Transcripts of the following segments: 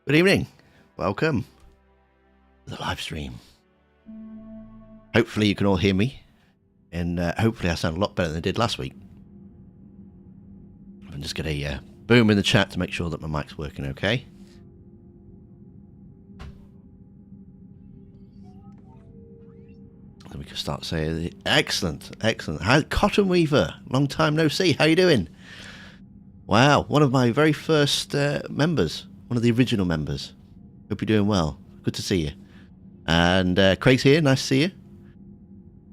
Good evening. Welcome to the live stream. Hopefully you can all hear me, and hopefully I sound a lot better than I did last week. I'm just get a boom in the chat to make sure that my mic's working okay. Then we can start saying, excellent. Hi, Cotton Weaver, long time no see. How you doing? Wow, one of my very first members, one of the original members. Hope you're doing well. Good to see you. And Craig's here. Nice to see you.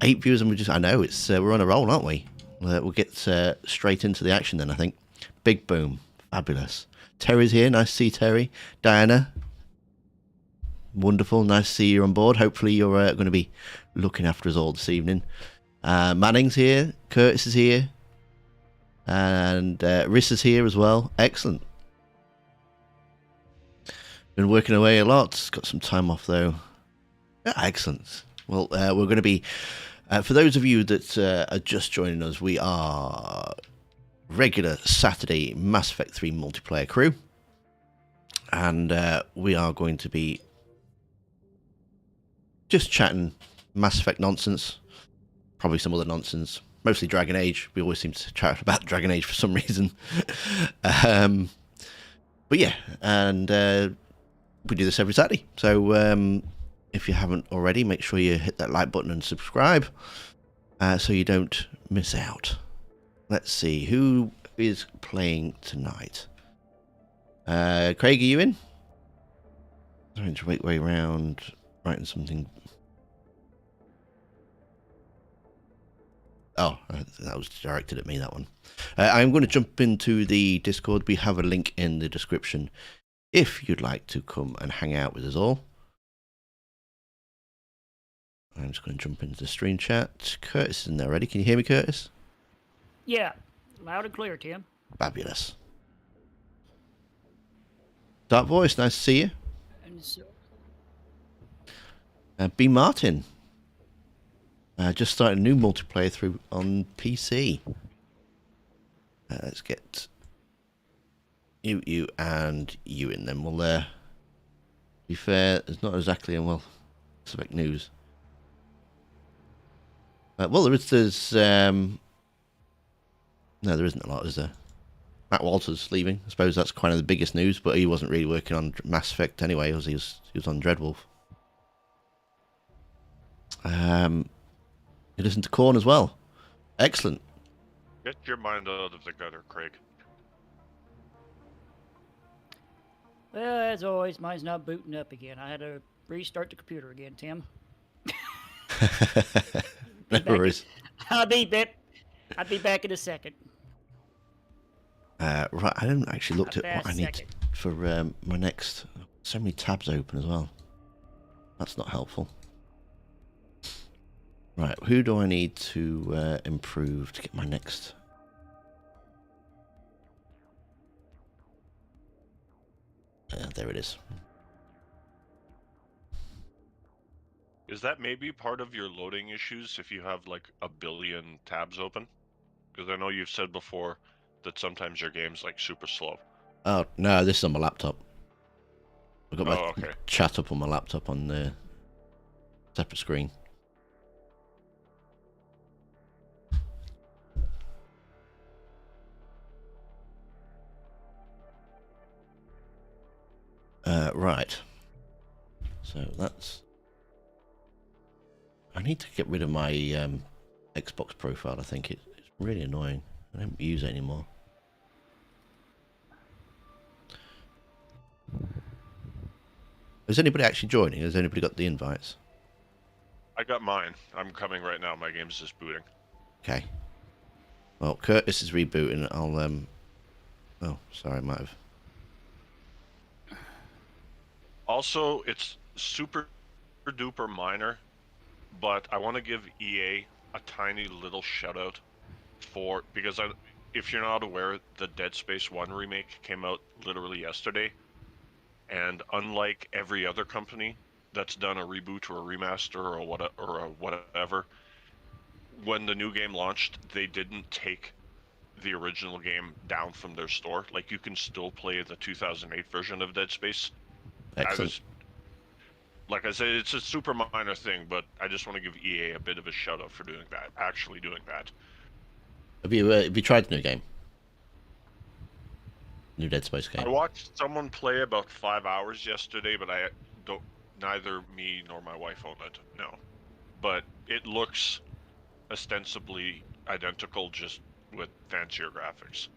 8 viewers, and I know it's we're on a roll, aren't we? We'll get straight into the action then, I think. Big boom. Fabulous. Terry's here. Nice to see Terry. Diana. Wonderful. Nice to see you on board. Hopefully you're going to be looking after us all this evening. Manning's here. Curtis is here. And Riss is here as well. Excellent. Been working away a lot. Got some time off though. Yeah, excellent. Well, we're going to be, for those of you that are just joining us, we are regular Saturday Mass Effect 3 multiplayer crew. And we are going to be just chatting Mass Effect nonsense, probably some other nonsense, mostly Dragon Age. We always seem to chat about Dragon Age for some reason. But yeah, and we do this every Saturday. So if you haven't already, make sure you hit that like button and subscribe so you don't miss out. Let's see, who is playing tonight? Craig, are you in? I'm trying to make way around writing something. Oh, that was directed at me, that one. I'm going to jump into the Discord. We have a link in the description if you'd like to come and hang out with us all. I'm just going to jump into the stream chat. Curtis is in there already. Can you hear me, Curtis? Yeah, loud and clear, Tim. Fabulous. Dark Voice, nice to see you. And so, B. Martin. Just started a new multiplayer through on PC. Let's get you and you in then. Well, to be fair, it's not exactly well specific news. Well, there's no, there isn't a lot, is there? Matt Walters leaving. I suppose that's kind of the biggest news, but he wasn't really working on Mass Effect anyway, as he was on Dreadwolf. You listen to Korn as well. Excellent. Get your mind out of the gutter, Craig. well, as always, mine's not booting up again. I had to restart the computer again, Tim. No worries. I'll be back in a second. Right, I haven't actually looked at A what I fast need second. for my next. So many tabs open as well. That's not helpful. Right, who do I need to improve to get my next? There it is. Is that maybe part of your loading issues if you have like a billion tabs open? Because I know you've said before that sometimes your game's like super slow. Oh no, this is on my laptop. I've got my okay. chat up on my laptop on the separate screen. Right. So that's. I need to get rid of my Xbox profile. I think it's really annoying. I don't use it anymore. Is anybody actually joining? Has anybody got the invites? I got mine. I'm coming right now. My game's just booting. Okay. Well, Curtis is rebooting. I'll Oh, sorry, I might have. Also, it's super duper minor, but I want to give EA a tiny little shout out because if you're not aware, the Dead Space 1 remake came out literally yesterday, and unlike every other company that's done a reboot or a remaster or whatever, when the new game launched, they didn't take the original game down from their store. Like, you can still play the 2008 version of Dead Space Excellent. Like I said, it's a super minor thing, but I just want to give EA a bit of a shout out for doing that, actually doing that. Have you tried the new game? New Dead Space game. I watched someone play about 5 hours yesterday, but I don't. Neither me nor my wife own it. No, but it looks ostensibly identical, just with fancier graphics.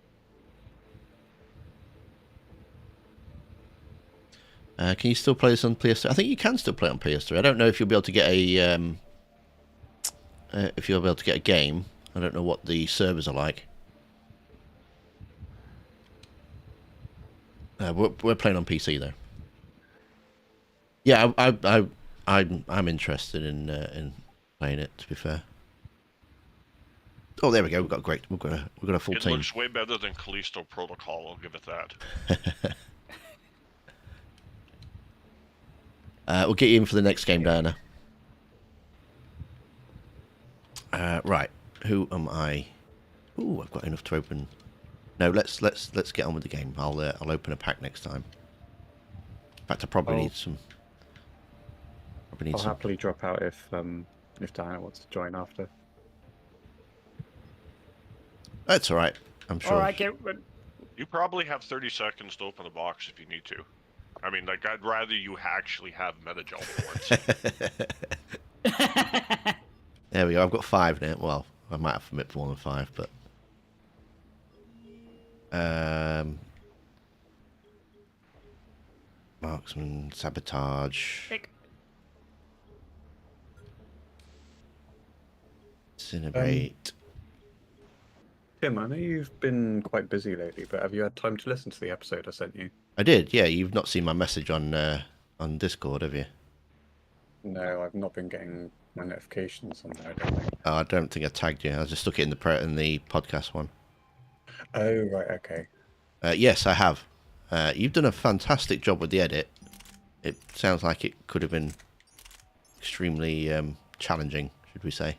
Can you still play this on PS3? I think you can still play it on PS3. I don't know if you'll be able to get a if you'll be able to get a game. I don't know what the servers are like. We're playing on PC though. Yeah, I'm interested in playing it. To be fair. Oh, there we go. We've got a full team. It looks way better than Callisto Protocol. I'll give it that. We'll get you in for the next game, Diana. Right. Who am I? Ooh, I've got enough to open. No, let's get on with the game. I'll open a pack next time. In fact, I probably need some. I'll happily drop out if Diana wants to join after. That's all right. I'm sure. All right, You probably have 30 seconds to open the box if you need to. I mean, like, I'd rather you actually have Metagel for once. There we go. I've got 5 now. Well, I might have more than 5, but marksman, sabotage, incinerate. Tim, I know you've been quite busy lately, but have you had time to listen to the episode I sent you? I did. Yeah, you've not seen my message on Discord, have you? No, I've not been getting my notifications on there. I don't think. Oh, I don't think I tagged you. I just stuck it in the podcast one. Oh right, okay. Yes, I have. You've done a fantastic job with the edit. It sounds like it could have been extremely challenging, should we say?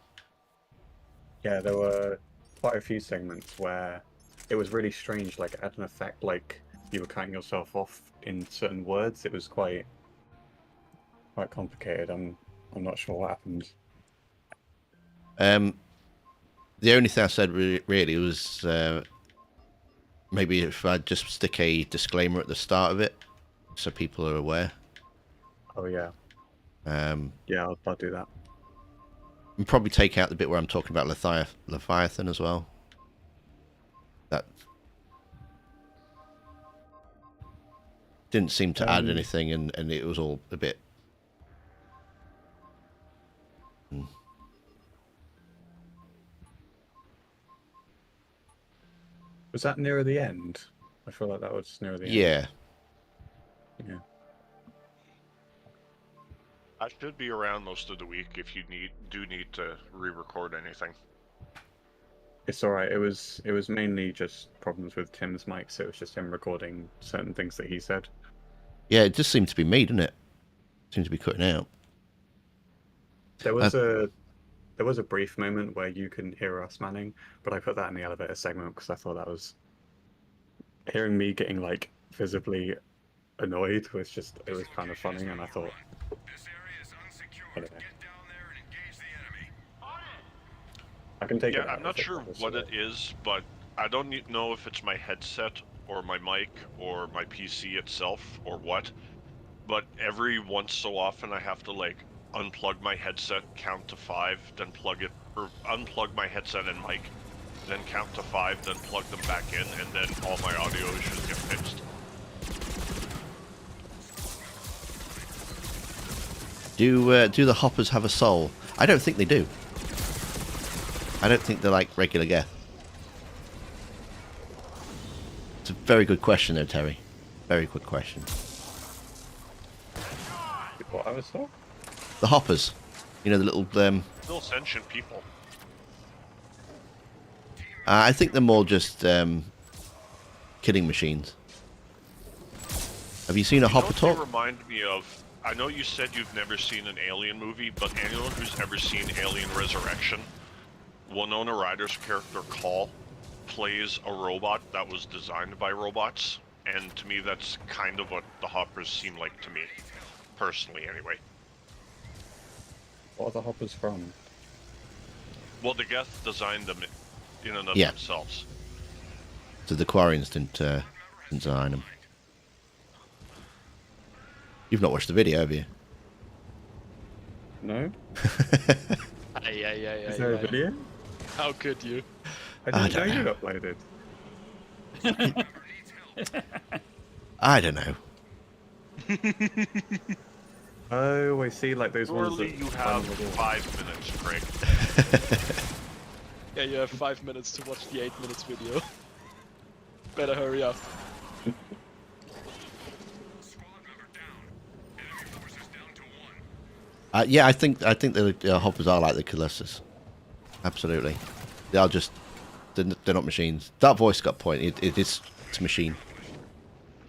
Yeah, there were quite a few segments where it was really strange. Like it had an effect, like you were cutting yourself off in certain words. It was quite complicated. I'm not sure what happened. The only thing I said really was maybe if I'd just stick a disclaimer at the start of it, so people are aware. Oh yeah. Yeah, I'll do that. And probably take out the bit where I'm talking about Leviathan as well. That didn't seem to add anything, and it was all a bit. Was that nearer the end? I feel like that was nearer the end. Yeah. Yeah. I should be around most of the week if you do need to re-record anything. It's all right. It was mainly just problems with Tim's mic, so it was just him recording certain things that he said. Yeah, it just seemed to be me, didn't it? Seemed to be cutting out. There was a brief moment where you couldn't hear us, Manning, but I put that in the elevator segment because I thought that was hearing me getting like visibly annoyed was just, it was kind of funny, and I thought. Anyway. I can take it. Yeah, I'm not sure what it is, but I don't know if it's my headset or my mic or my PC itself or what. But every once so often I have to like unplug my headset, count to 5, then plug it, or unplug my headset and mic, then count to 5, then plug them back in, and then all my audio issues get fixed. Do the hoppers have a soul? I don't think they do. I don't think they're like regular Geth. It's a very good question, though, Terry. Very good question. What I was saying? The hoppers, you know, the little. Still sentient people. I think they're more just killing machines. Have you seen a hopper They talk? remind me of. I know you said you've never seen an Alien movie, but anyone who's ever seen Alien Resurrection, Winona Ryder's character Call plays a robot that was designed by robots, and to me that's kind of what the hoppers seem like to me, personally anyway. What are the hoppers from? Well, the Geth designed them in and of Yeah. themselves. So the Quarians didn't design them. You've not watched the video, have you? No? Is Is there a video? How could you? I don't didn't know know. you uploaded. I don't know. Oh, I see, like those ones Surely that... you have 5 minutes, Craig. Yeah, you have 5 minutes to watch the 8 minutes video. Better hurry up. Yeah, I think the hoppers are like the Colossus. Absolutely, they are just they're not machines. That voice got point. It's a machine.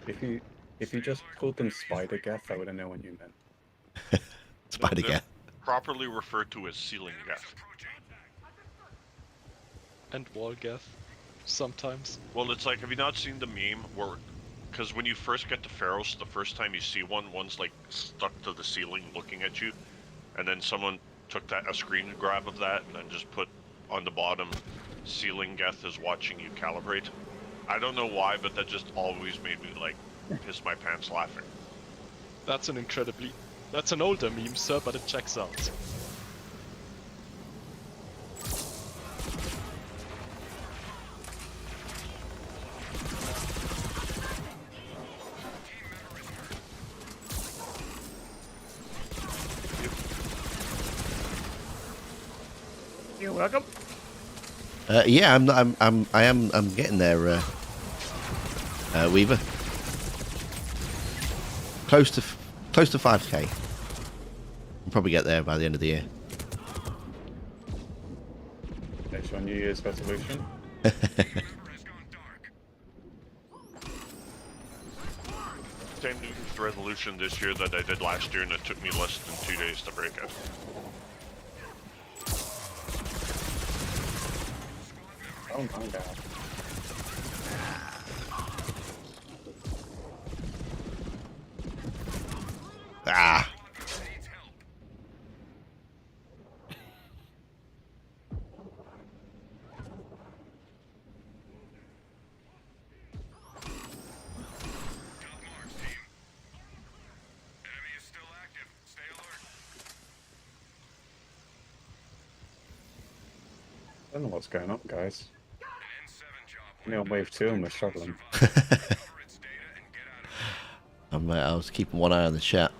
If you just called them Spider Geth, I wouldn't know what you meant. Spider They're Geth. properly referred to as ceiling Geth. And Walgeth. Sometimes. Well, it's like, have you not seen the meme where, because when you first get to Pharaohs, the first time you see one's like stuck to the ceiling looking at you, and then someone took a screen grab of that and then just put on the bottom, ceiling Geth is watching you calibrate. I don't know why, but that just always made me like piss my pants laughing. That's an older meme, sir, but it checks out. You're welcome. Yeah, I'm getting there, Weaver. Close to 5k. I'll probably get there by the end of the year. Next one, New Year's resolution. Same New Year's resolution this year that I did last year, and it took me less than 2 days to break it. Oh my god. Ah. I don't know what's going on, guys. Only on wave 2 and we're struggling. I was keeping one eye on the chat.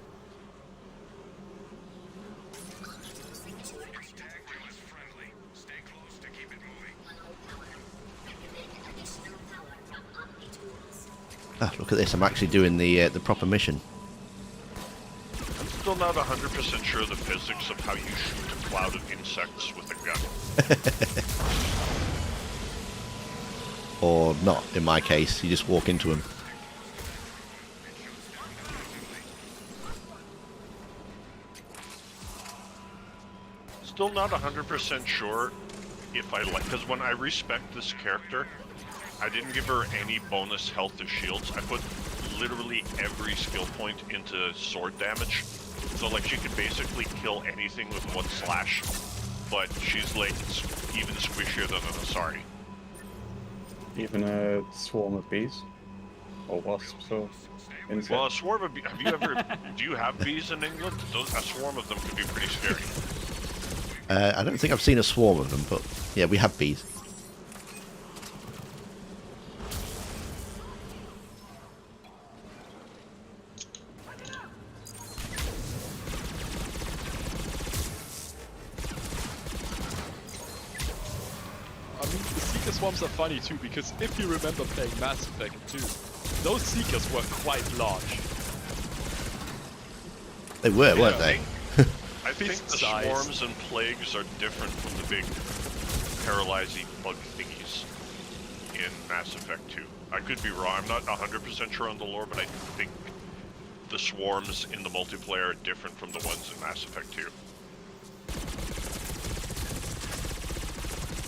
Ah, look at this! I'm actually doing the proper mission. I'm still not 100% sure the physics of how you shoot a cloud of insects with a gun. Or not, in my case. You just walk into them. Still not 100% sure if I like, because when I respec this character, I didn't give her any bonus health to shields. I put literally every skill point into sword damage. So like she could basically kill anything with one slash, but she's like even squishier than an Asari. Even a swarm of bees? Or wasps or insects? Well, a swarm of bees, do you have bees in England? A swarm of them could be pretty scary. I don't think I've seen a swarm of them, but yeah, we have bees. I mean, the Seeker Swarms are funny too, because if you remember playing Mass Effect 2, those Seekers were quite large. They were, weren't they? I think the size. swarms and plagues are different from the big paralyzing bug thingies in Mass Effect 2. I could be wrong, I'm not 100% sure on the lore, but I think the swarms in the multiplayer are different from the ones in Mass Effect 2. I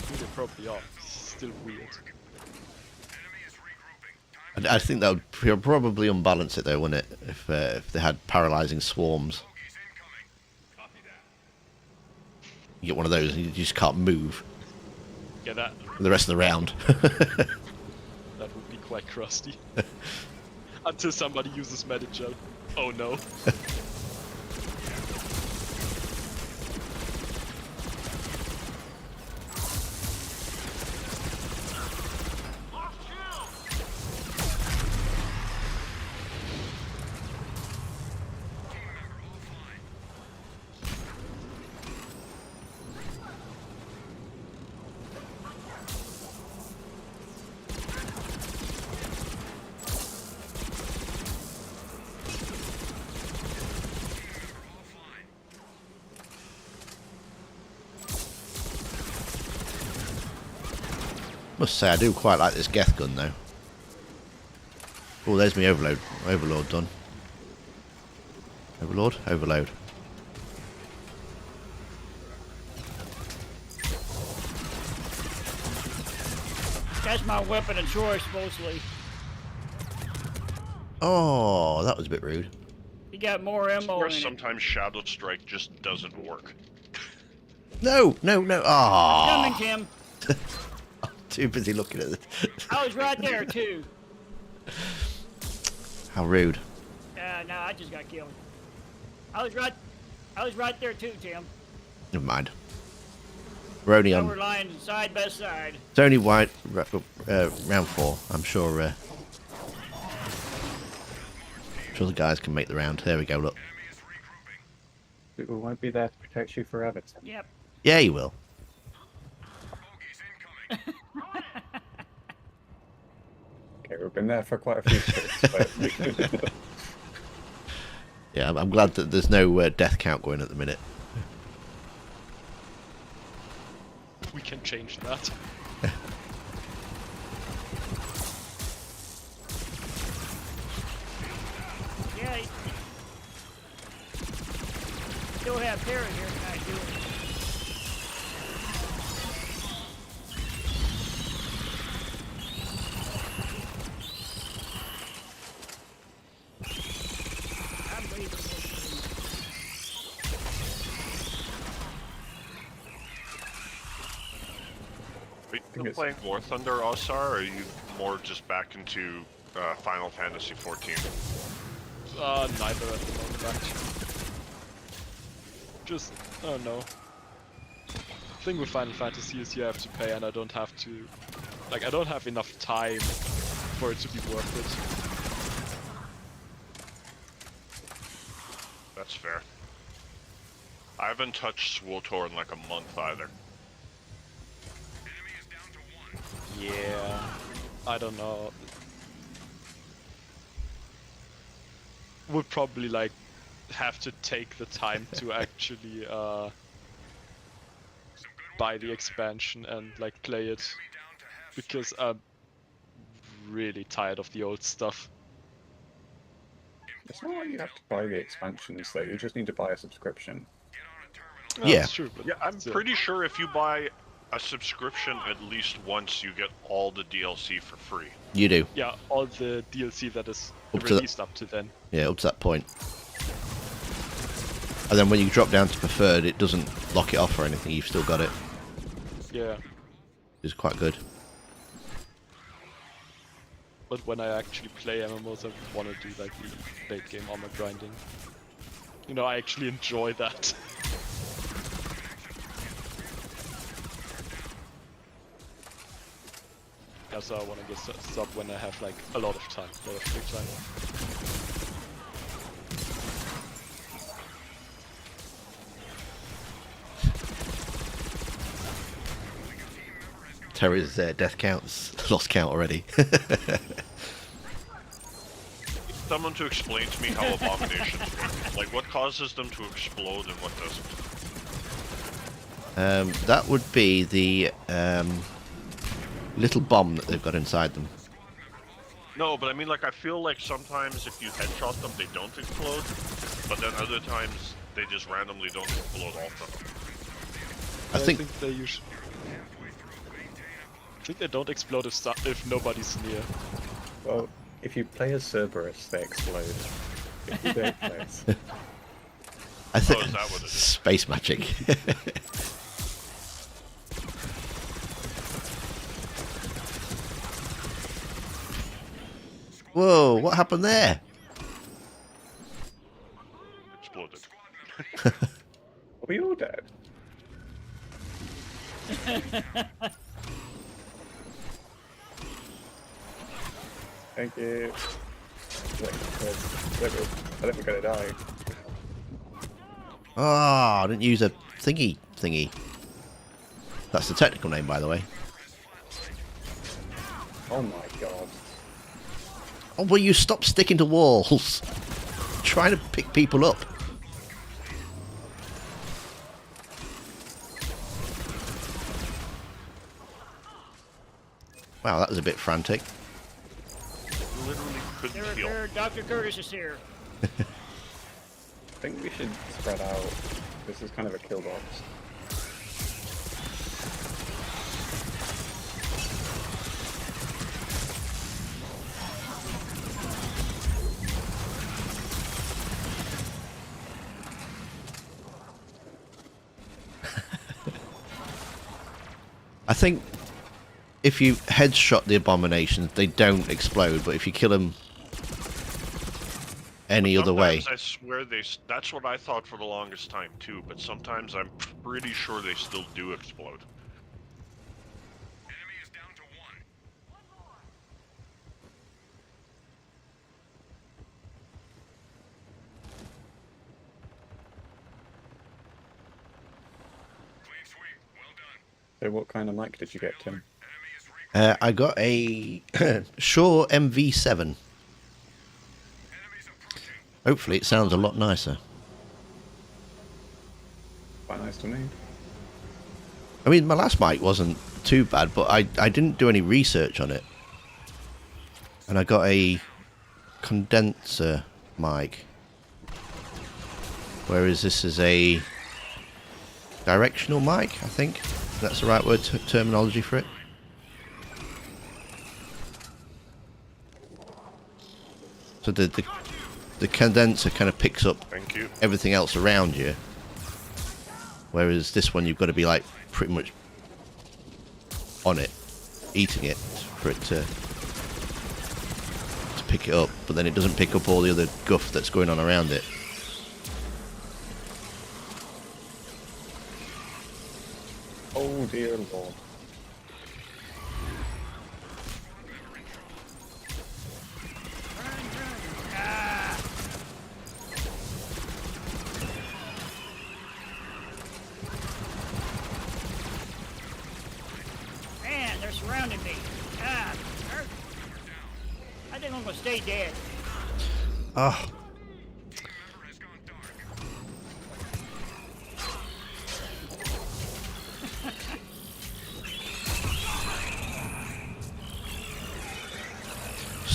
think they probably are. Still weird. I think that would probably unbalance it, though, wouldn't it? If they had paralyzing swarms. You get one of those and you just can't move Yeah, that for the rest of the round. that would be quite crusty. Until somebody uses medic gel. Oh no. Must say, I do quite like this Geth gun, though. Oh, there's me Overlord done. Overload. That's my weapon of choice, mostly. Oh, that was a bit rude. You got more ammo Or in it. sometimes Shadow Strike just doesn't work. No. Ah, Coming, Tim. too busy looking at it. I was right there, too. How rude. No, I just got killed. I was right there, too, Tim. Never mind. We're only Now on. we're lying side by side. It's only round 4. I'm sure. Sure the guys can make the round. There we go. Look. People won't be there to protect you forever, Tim. Yep. Yeah, you will. Okay, we've been there for quite a few trips, but Yeah, I'm glad that there's no death count going at the minute. We can change that. Yeah. Still have Terra here tonight, too. I'm leaving this Are you still playing War Thunder, Osar, or are you more just back into Final Fantasy 14? Neither at the moment, actually. Just, I don't know. The thing with Final Fantasy is you have to pay, and I don't have to. Like, I don't have enough time for it to be worth it. That's fair. I haven't touched SWTOR in like a month either. Yeah, I don't know. Would probably like have to take the time to actually buy the expansion and like play it, because I'm really tired of the old stuff. it's not like you have to buy the expansions, though. You just need to buy a subscription. Well, Yeah. that's true. But Yeah, I'm still. pretty sure if you buy a subscription at least once, you get all the DLC for free. You do. Yeah, all the DLC that is Up to the- released up to then. Yeah, up to that point. And then when you drop down to preferred, it doesn't lock it off or anything. You've still got it. Yeah, It's quite good. but when I actually play MMOs, I want to do like the late game armor grinding. You know, I actually enjoy that. Yeah, so I want to get sub when I have like a lot of time, a lot of free time. Terry's death count's lost count already. Someone to explain to me how abominations work. Like, what causes them to explode and what doesn't? That would be the little bomb that they've got inside them. No, but I mean, like, I feel like sometimes if you headshot them, they don't explode, but then other times they just randomly don't explode also. I think they usually. I think they don't explode if nobody's near. Well, If you play as Cerberus, they explode. If you don't play as... I think is that what it is? space magic. Whoa! What happened there? Exploded. Are we all dead? Thank you. Wait, I don't think I'm gonna die. Oh, I didn't use a thingy. That's the technical name, by the way. Oh my god. Oh, will you stop sticking to walls? Trying to pick people up. Wow, that was a bit frantic. Literally couldn't heal. Dr. Curtis is here. I think we should spread out. This is kind of a kill box. I think if you headshot the abominations, they don't explode, but if you kill them any other way... Sometimes I swear that's what I thought for the longest time too, but sometimes I'm pretty sure they still do explode. Enemy is down to 1. Clean sweep. Well done. So what kind of mic did you get, Tim? Enemy is regrouping. I got a Shure MV7. Enemies approaching. Hopefully it sounds a lot nicer. Quite nice to me. I mean, my last mic wasn't too bad, but I didn't do any research on it. And I got a condenser mic. Whereas this is a directional mic, I think. That's the right word, terminology for it. So the condenser kind of picks up Thank you. everything else around you. Whereas this one, you've got to be like pretty much on it, eating it for it to pick it up. But then it doesn't pick up all the other guff that's going on around it. Oh dear lord. Man, they're surrounding me. I think I'm gonna stay dead. Oh, Server has gone dark.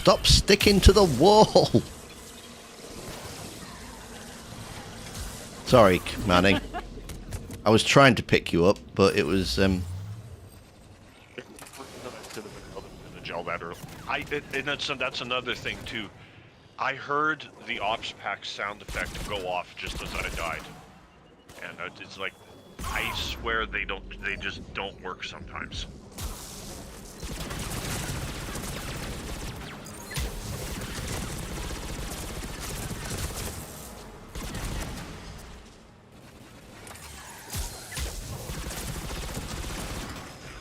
stop sticking to the wall! Sorry, Manning. I was trying to pick you up, but it was I could have been able to gel that early. And that's another thing too. I heard the ops pack sound effect go off just as I died, and it's like, I swear they just don't work sometimes.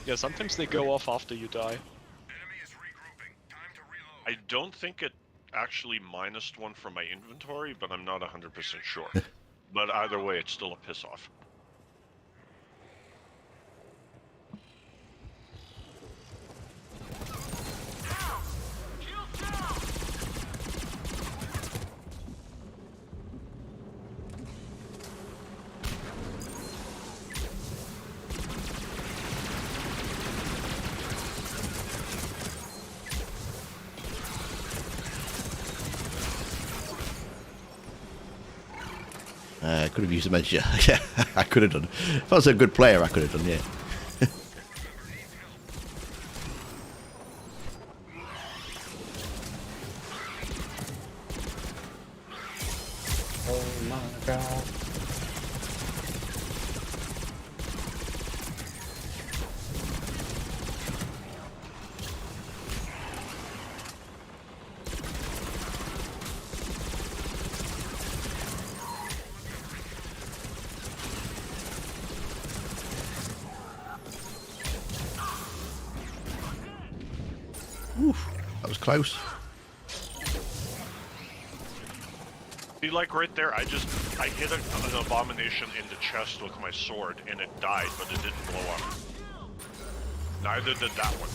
Yeah, sometimes they go off after you die. Enemy is regrouping. Time to reload. I don't think it actually minused one from my inventory, but I'm not 100% sure. But either way, it's still a piss off. I could have used a measure. Yeah, I could have done. If I was a good player, I could have done, yeah. Oh my god. Oof, that was close. See, like right there, I hit an abomination in the chest with my sword, and it died, but it didn't blow up. Neither did that one.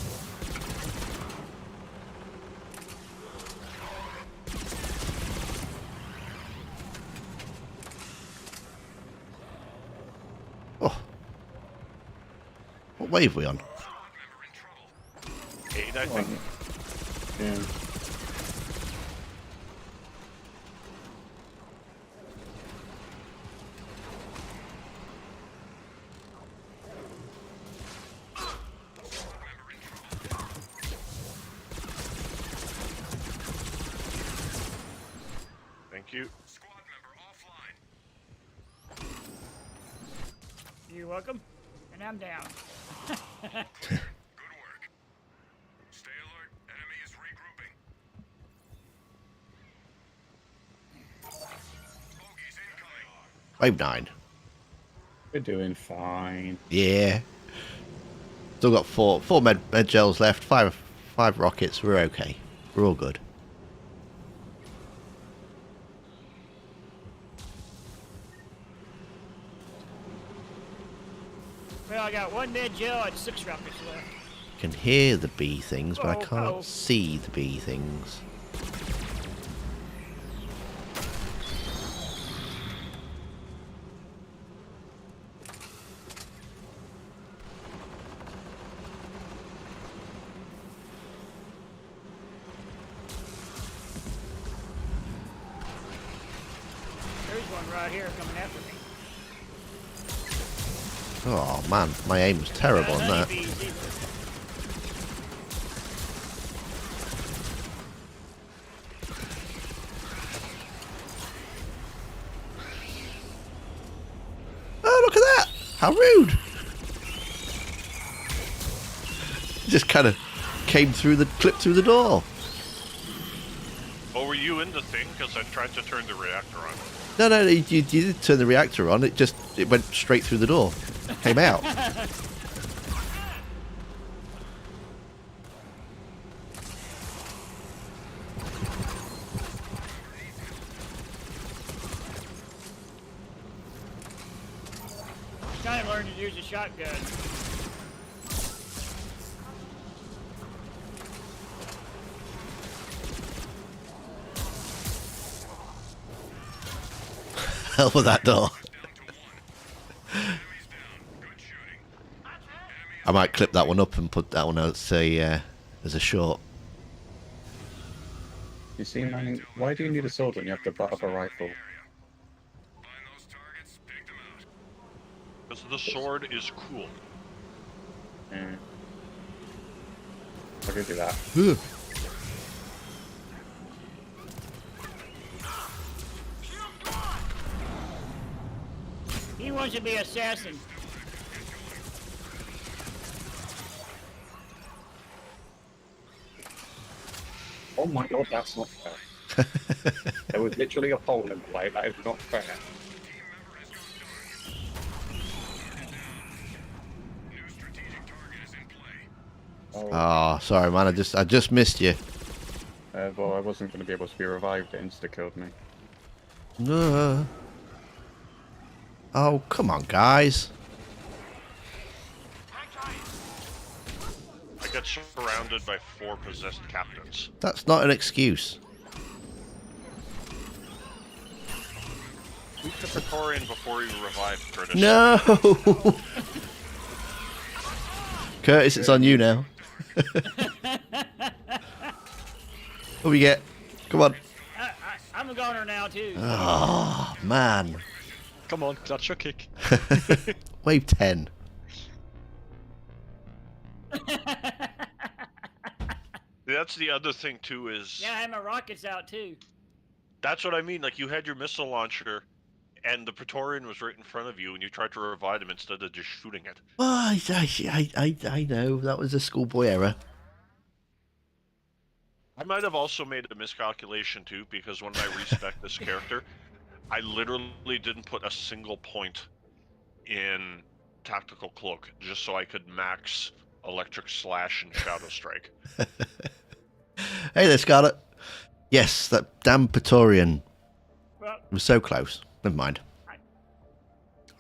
Oh. What wave are we on? 8, I think. Yeah. Thank you. Squad member offline. You're welcome. And I'm down. Good work. Stay alert. Enemy is regrouping. Bogeys incoming. Wave 9. We're doing fine. Yeah. Still got four med gels left, five rockets. We're okay. We're all good. Well, I got 1 med gel and 6 rockets left. Can hear the bee things, but I Oh, can't oh. see the bee things. There's one right here coming after me. Oh man, my aim was terrible on that. Honeybees either. Oh, look at that! How rude! Just kind of came through the clip through the door. Oh, were you in the thing? Because I tried to turn the reactor on. No, you did turn the reactor on. It went straight through the door. Came out. Trying to learn to use a shotgun. Hell with that door. Down to 1. Enemies down. Good shooting. I might clip that one up and put that one out as a short. You see, man, why do you need a sword when you have the butt of a rifle? Find those targets. Pick them out. Because the sword is cool. Yeah. I'll give you that. Ugh. He wants to be assassin. Oh my god, that's not fair. There was literally a hole in the plate. That is not fair. New strategic target is in play. Oh, Oh, sorry man, I just missed you. well, I wasn't going to be able to be revived. It insta-killed me. No. Oh, come on, guys. I got surrounded by 4 possessed captains. That's not an excuse. Who took the core in before you revived, Curtis? No. Curtis, it's on you now. What we get? Come on. I'm a goner now, too. Oh, man. Come on, clutch your kick. Wave 10. That's the other thing too is Yeah, I had my rockets out, too. That's what I mean. Like, you had your missile launcher, and the Praetorian was right in front of you, and you tried to revive him instead of just shooting it. Well, I know that was a schoolboy error. I might have also made a miscalculation too, because when I respec this character, I literally didn't put a single point in Tactical Cloak just so I could max Electric Slash and Shadow Strike. Hey there, Scarlet. Yes, that damn Praetorian Well, was so close. Never mind. I-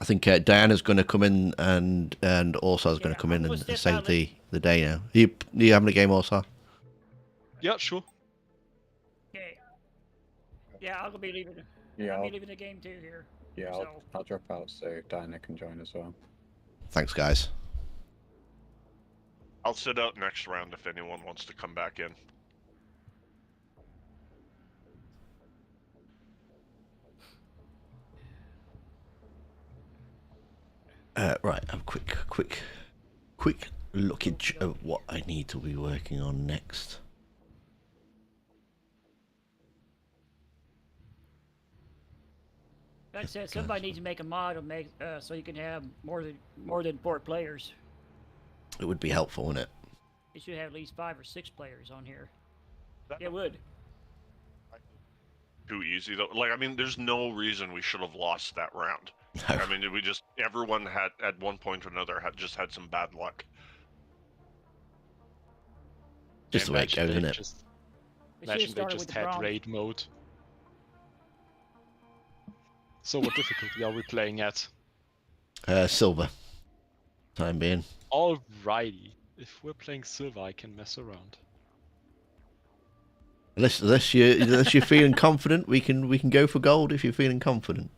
I think Diana's going to come in and Orsar's going Yeah, to come in I'm gonna and step save out the day now. You having a game, Orsar? Yeah, sure. okay. Yeah, I'll be leaving. Yeah, I'll be I'll, leaving the game too here. yeah, So I'll drop out so Diana can join as well. Thanks, guys. I'll sit out next round if anyone wants to come back in. Right, a quick lookage of what I need to be working on next. like I said, somebody needs to make a mod to make so you can have more than 4 players. It would be helpful, wouldn't it? You should have at least 5 or 6 players on here. It would. Too easy though. Like, I mean, there's no reason we should have lost that round. No. I mean, everyone had at one point or another had some bad luck. Just the way it Imagine goes, they isn't it? just- It should have Imagine they started with just the had bronze. raid mode. So what difficulty are we playing at? Silver. Time being. Alrighty. If we're playing silver, I can mess around. Unless you're feeling confident, we can go for gold if you're feeling confident.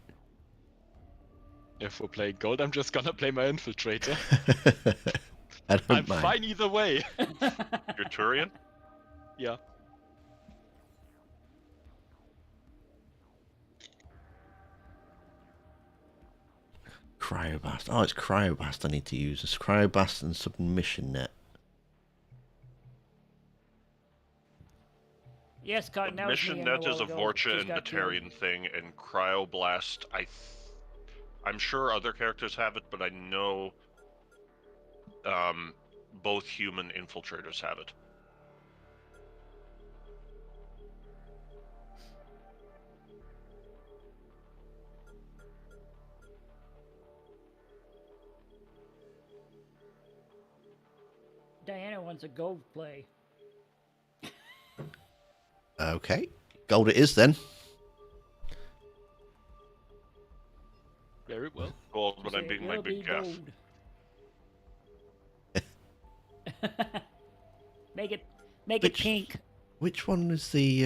If we're playing gold, I'm just gonna play my infiltrator. I don't I'm mind. fine either way. Your Turian? Yeah. Cryobast. Oh, it's Cryobast I need to use. It's Cryobast and Submission Net. Yes, Cotton. That was me Mission a Net while is a ago. Vorcha Just and got killed. Batarian thing, and Cryoblast, I'm sure other characters have it, but I know both human infiltrators have it. Diana wants a gold play. Okay. Gold it is then. Very well. Gold, but I'm Say, being my "It'll big be calf. gold." Make it Which- pink. Which one is the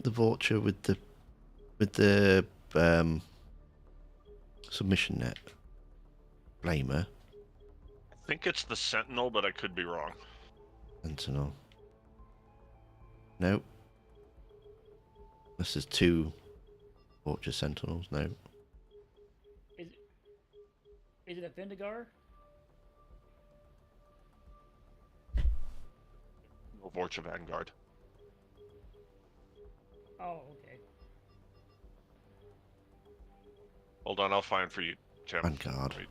Vorcha with the Submission Net? Flamer. I think it's the Sentinel, but I could be wrong. Sentinel. Nope. This is 2 Vorcha Sentinels. No. Is it a Vendigar? No Vorcha Vanguard. Oh, okay. Hold on, I'll find for you, Tim. Vanguard. Wait.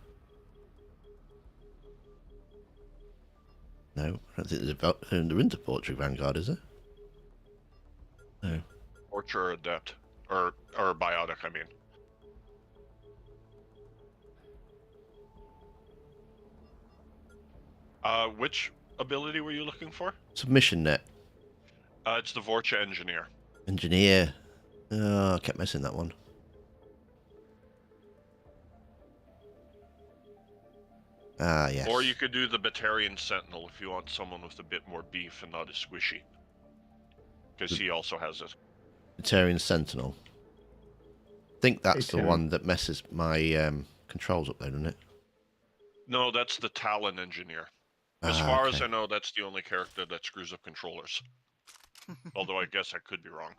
No, I don't think they're into Vorcha Vanguard, is there? No. Vorcha or Adept. Or Biotic, I mean. Which ability were you looking for? Submission Net. It's the Vorcha Engineer. Engineer. Oh, I kept missing that one. Ah, yes. Or you could do the Batarian Sentinel if you want someone with a bit more beef and not as squishy. Because he also has it. Batarian Sentinel. I think that's the Tim. one that messes my controls up, though, doesn't it? No, that's the Talon Engineer. As Ah, far as okay. I know, that's the only character that screws up controllers. Although I guess I could be wrong.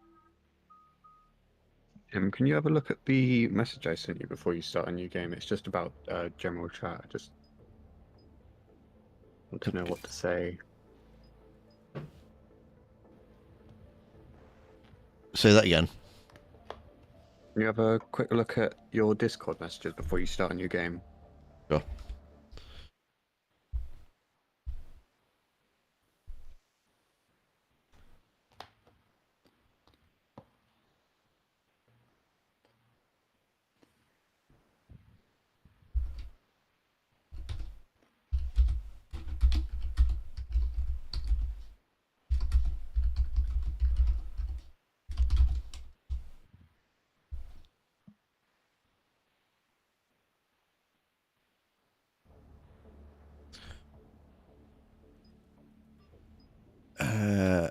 Can you have a look at the message I sent you before you start a new game? It's just about general chat. I just want to know what to say. Say that again. Can you have a quick look at your Discord messages before you start a new game? Sure.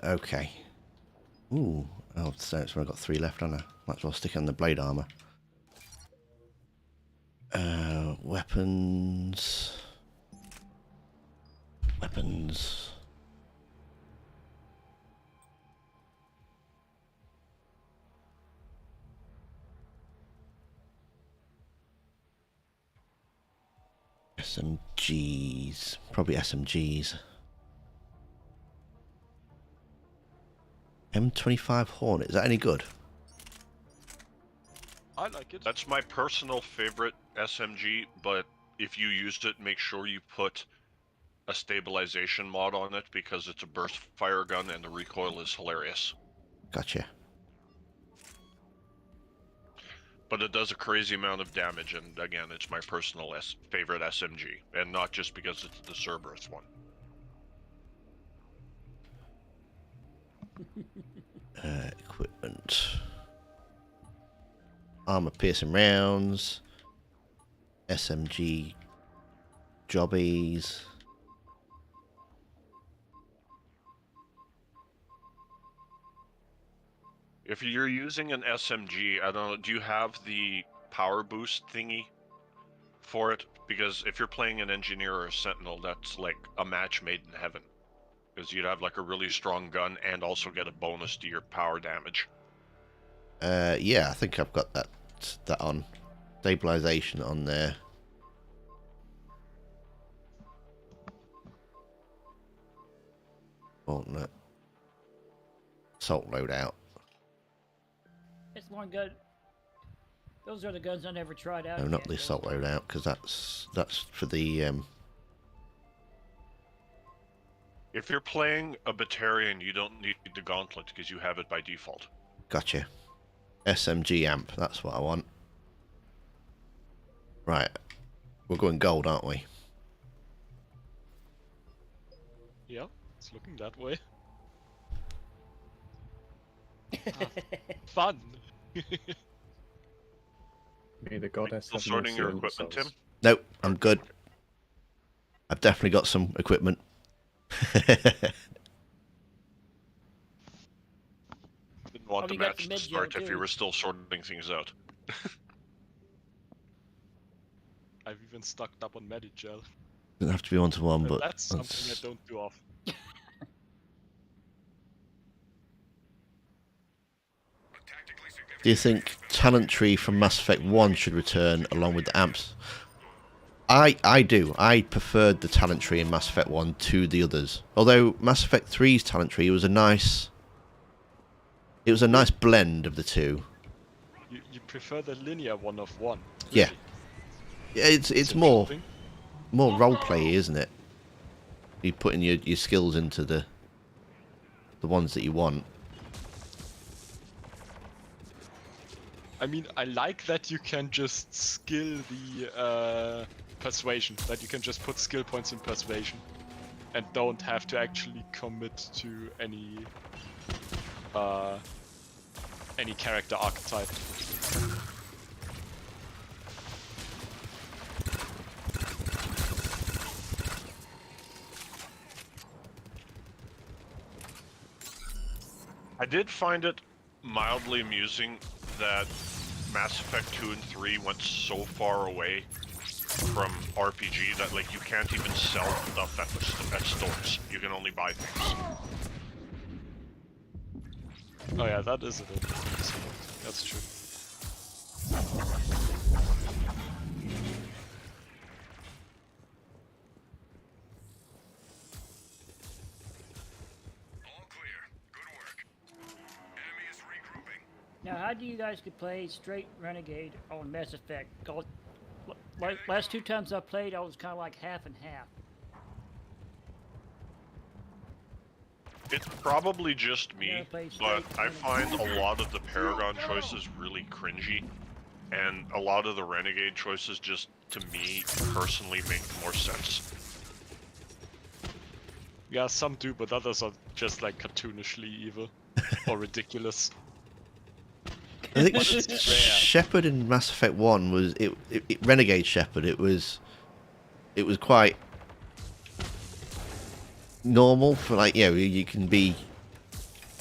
Okay. Ooh. Oh, so it's only got 3 left, haven't I? Might as well stick on the blade armor. Weapons. Weapons. SMGs. Probably SMGs. M25 Hornet. Is that any good? I like it. That's my personal favorite SMG, but if you used it, make sure you put a stabilization mod on it because it's a burst fire gun and the recoil is hilarious. Gotcha. But it does a crazy amount of damage, and again, it's my personal favorite SMG, and not just because it's the Cerberus one. Equipment. Armor piercing rounds. SMG jobbies. If you're using an SMG, I don't know, do you have the power boost thingy for it? Because if you're playing an engineer or a sentinel, that's like a match made in heaven. Because you'd have like a really strong gun and also get a bonus to your power damage. Yeah, I think I've got that on. Stabilization on there. Alternate. Assault loadout. It's one gun. Those are the guns I never tried out. No, not yet. the assault loadout, because that's for the If you're playing a Batarian, you don't need the gauntlet because you have it by default. Gotcha. SMG amp, that's what I want. Right. We're going gold, aren't we? Yeah, it's looking that way. Fun. May the goddess Still have sorting mercy your on equipment, Tim? souls. Nope, I'm good. I've definitely got some equipment. Didn't want the you got match the to mid start gel, if you too. were still sorting things out. I've even stocked up on Medigel. Doesn't have to be 1-to-1, And but that's something I don't do often. Tactically significant. do you think talent tree from Mass Effect 1 should return along with the amps? I do. I preferred the talent tree in Mass Effect 1 to the others. Although Mass Effect 3's talent tree was a nice blend of the two. You prefer the linear one of one? Yeah. Really? Yeah, it's That's more interesting. role play, isn't it? You putting your skills into the ones that you want. I mean, I like that you can just skill the persuasion. That you can just put skill points in persuasion, and don't have to actually commit to any character archetype. I did find it mildly amusing that Mass Effect 2 and 3 went so far away from RPG that like you can't even sell stuff at stores. You can only buy things. Oh yeah, that is a bit. That's true. All clear. Good work. Enemy is regrouping. Now Now, how do you guys could play straight Renegade on Mass Effect? 'Cause last 2 times I played, I was kind of like half and half. It's probably just me, Yeah, play but straight I Renegade. find a lot of the Paragon choices really cringy, and a lot of the Renegade choices just, to me, personally make more sense. Yeah, some do, but others are just like cartoonishly evil or ridiculous. I think But it's rare. Shepard in Mass Effect 1 was Renegade Shepard. It was quite normal for, like, you know, you can be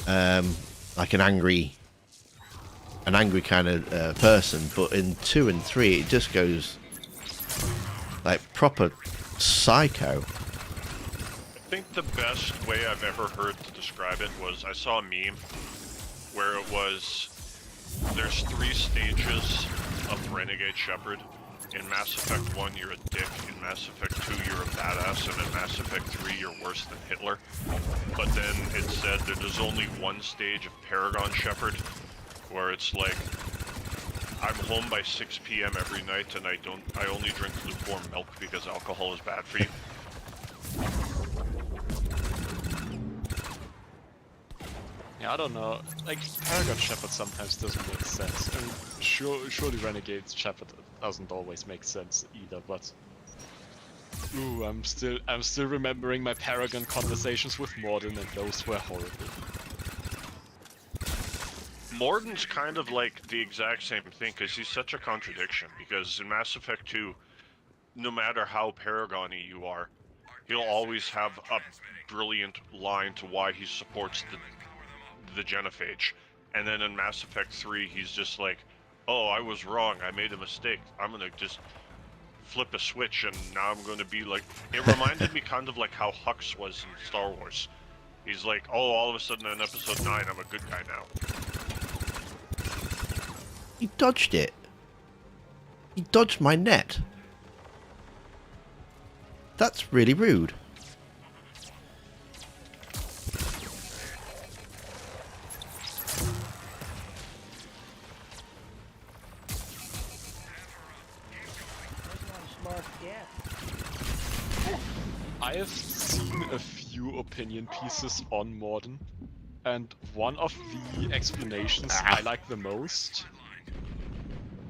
like an angry kind of person, but in 2 and 3 it just goes like proper psycho. I think the best way I've ever heard to describe it was, I saw a meme where it was, there's 3 stages of Renegade Shepard. In Mass Effect 1, you're a dick. In Mass Effect 2, you're a badass. And in Mass Effect 3, you're worse than Hitler. But then it said that there's only one stage of Paragon Shepard, where it's like, I'm home by 6 p.m. every night, and I only drink lukewarm milk because alcohol is bad for you. Yeah, I don't know. Like, Paragon Shepard sometimes doesn't make sense. I mean, surely Renegade Shepard doesn't always make sense either, but... Ooh, I'm still remembering my Paragon conversations with Morden, and those were horrible. Morden's kind of like the exact same thing, because he's such a contradiction, because in Mass Effect 2, no matter how Paragon-y you are, he'll always have a brilliant line to why he supports the genophage. And then in Mass Effect 3, he's just like, oh, I was wrong, I made a mistake, I'm gonna just flip a switch and now I'm gonna be like... It reminded me kind of like how Hux was in Star Wars. He's like, oh, all of a sudden in episode 9, I'm a good guy now. He dodged it. He dodged my net. That's really rude. Smart cat. I have seen a few opinion pieces on Morden, and one of the explanations I like the most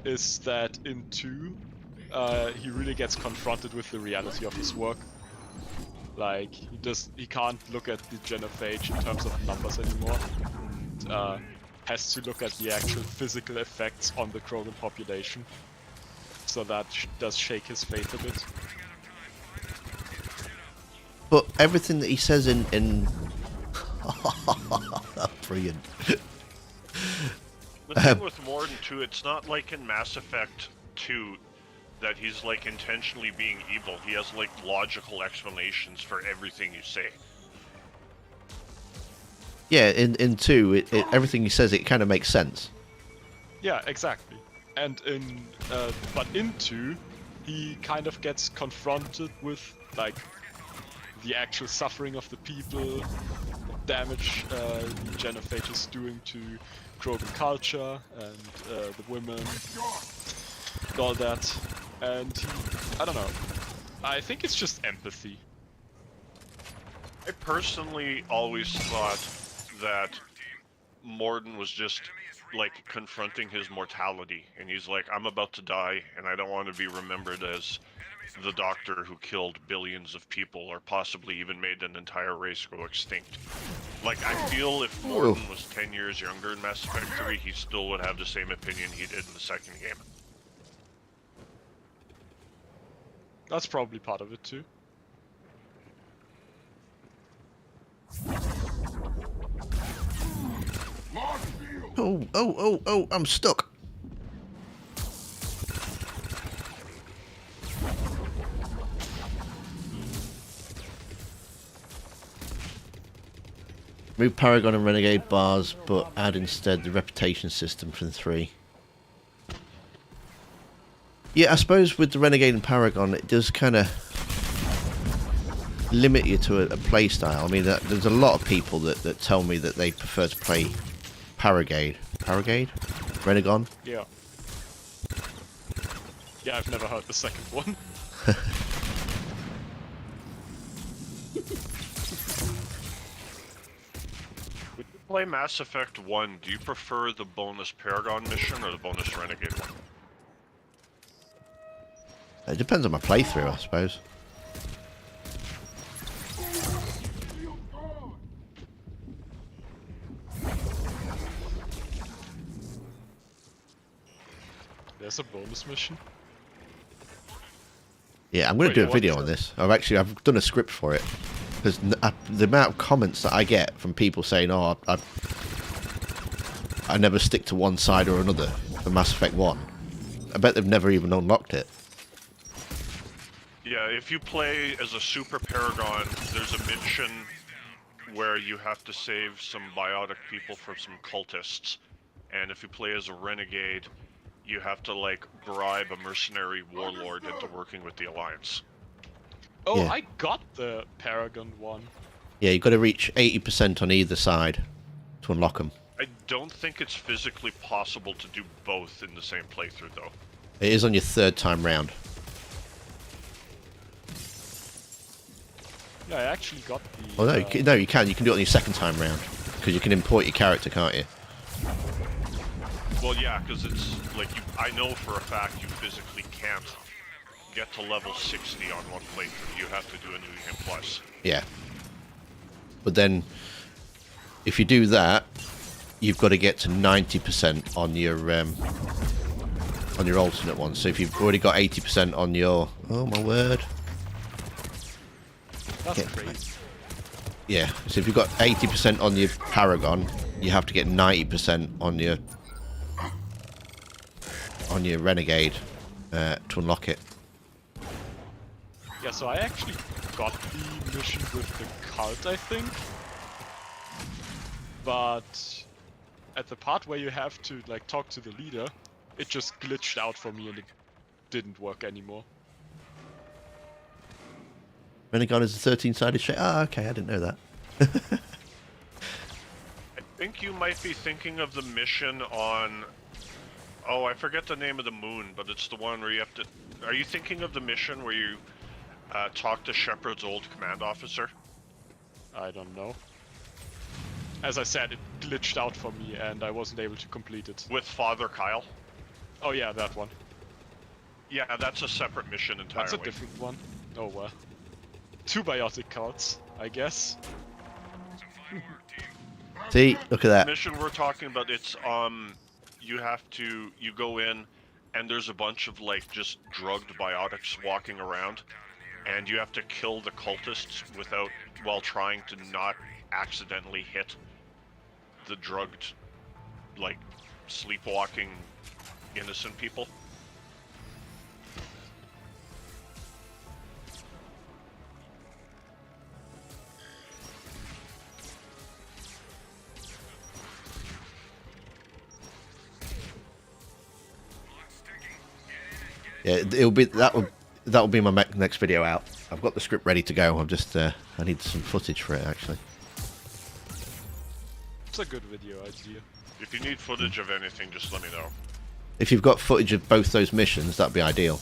is that in 2, he really gets confronted with the reality of his work. Like, he can't look at the genophage in terms of numbers anymore, and has to look at the actual physical effects on the Krogan population. So that does shake his faith a bit. But everything that he says in brilliant. The thing with Morden too, it's not like in Mass Effect 2 that he's like intentionally being evil. He has like logical explanations for everything you say. Yeah, in 2, everything he says, it kind of makes sense. Yeah, exactly. And but in 2, he kind of gets confronted with, like, the actual suffering of the people, damage the genophage is doing to Krogan culture, and the women, and all that. And I don't know, I think it's just empathy. I personally always thought that Morden was just like confronting his mortality, and he's like, I'm about to die and I don't want to be remembered as the doctor who killed billions of people or possibly even made an entire race go extinct. Like, I feel if Morden was 10 years younger in Mass Effect 3, he still would have the same opinion he did in the second game. That's probably part of it too. Oh, I'm stuck. Move Paragon and Renegade bars, but add instead the reputation system from 3. Yeah, I suppose with the Renegade and Paragon, it does kind of limit you to a play style. I mean, there's a lot of people that tell me that they prefer to play Paragade Paragade? Renegon? Yeah. Yeah, I've never heard the second one. When you play Mass Effect 1, do you prefer the bonus Paragon mission or the bonus Renegade one? It depends on my playthrough, I suppose. There's a bonus mission. Yeah, I'm going to Wait, do a video on this. I've done a script for it. Because the amount of comments that I get from people saying, "Oh, I never stick to one side or another for Mass Effect 1." I bet they've never even unlocked it. Yeah, if you play as a Super Paragon, there's a mission where you have to save some biotic people from some cultists. And if you play as a Renegade, you have to, like, bribe a mercenary warlord into working with the Alliance. Oh, Yeah. I got the Paragon one. Yeah, you've got to reach 80% on either side to unlock them. I don't think it's physically possible to do both in the same playthrough, though. It is on your third time round. Yeah, I actually got the... Oh no, you can. You can do it on your second time round because you can import your character, can't you? Well, yeah, because it's, like, I know for a fact you physically can't get to level 60 on one playthrough. You have to do a New Game Plus. Yeah. But then, if you do that, you've got to get to 90% on your alternate one. So if you've already got 80% on your... Oh my word. That's Yeah. crazy. Yeah, so if you've got 80% on your Paragon, you have to get 90% on your Renegade to unlock it. Yeah, so I actually got the mission with the cult, I think. But at the part where you have to, like, talk to the leader, it just glitched out for me and it didn't work anymore. Renegon is a 13-sided shape. Ah, okay, I didn't know that. I think you might be thinking of the mission on... Oh, I forget the name of the moon, but it's the one where you have to... Are you thinking of the mission where you talk to Shepard's old command officer? I don't know. As I said, it glitched out for me and I wasn't able to complete it. With Father Kyle? Oh yeah, that one. Yeah, that's a separate mission entirely. That's a different one. Oh well. Two biotic cults, I guess. See, look at The that. mission we're talking about, it's, you go in, and there's a bunch of, like, just drugged biotics walking around, and you have to kill the cultists while trying to not accidentally hit the drugged, like, sleepwalking innocent people. Yeah, it'll be that'll be my next video out. I've got the script ready to go. I'm just I need some footage for it actually. It's a good video idea. If you need footage of anything, just let me know. If you've got footage of both those missions, that'd be ideal.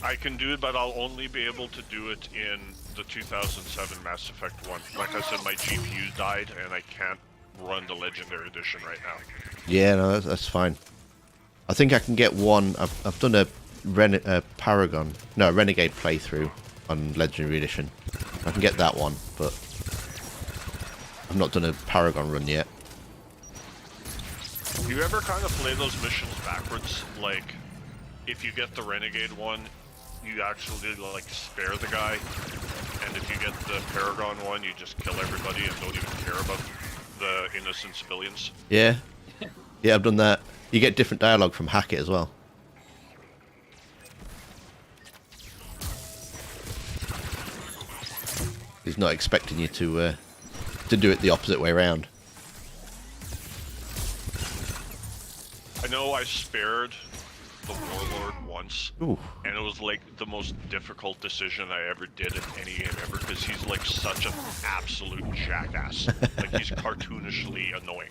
I can do it, but I'll only be able to do it in the 2007 Mass Effect 1. Like I said, my GPU died, and I can't run the Legendary Edition right now. Yeah, no, that's fine. I think I can get one. I've done a Renegade playthrough on Legendary Edition. I can get that one, but I've not done a Paragon run yet. Do you ever kind of play those missions backwards? Like, if you get the Renegade one, you actually, like, spare the guy, and if you get the Paragon one, you just kill everybody and don't even care about the innocent civilians? Yeah, yeah, I've done that. You get different dialogue from Hackett as well. He's not expecting you to do it the opposite way around. I know I spared the Warlord once, Ooh. and it was like the most difficult decision I ever did in any game ever, because he's like such an absolute jackass. Like, he's cartoonishly annoying.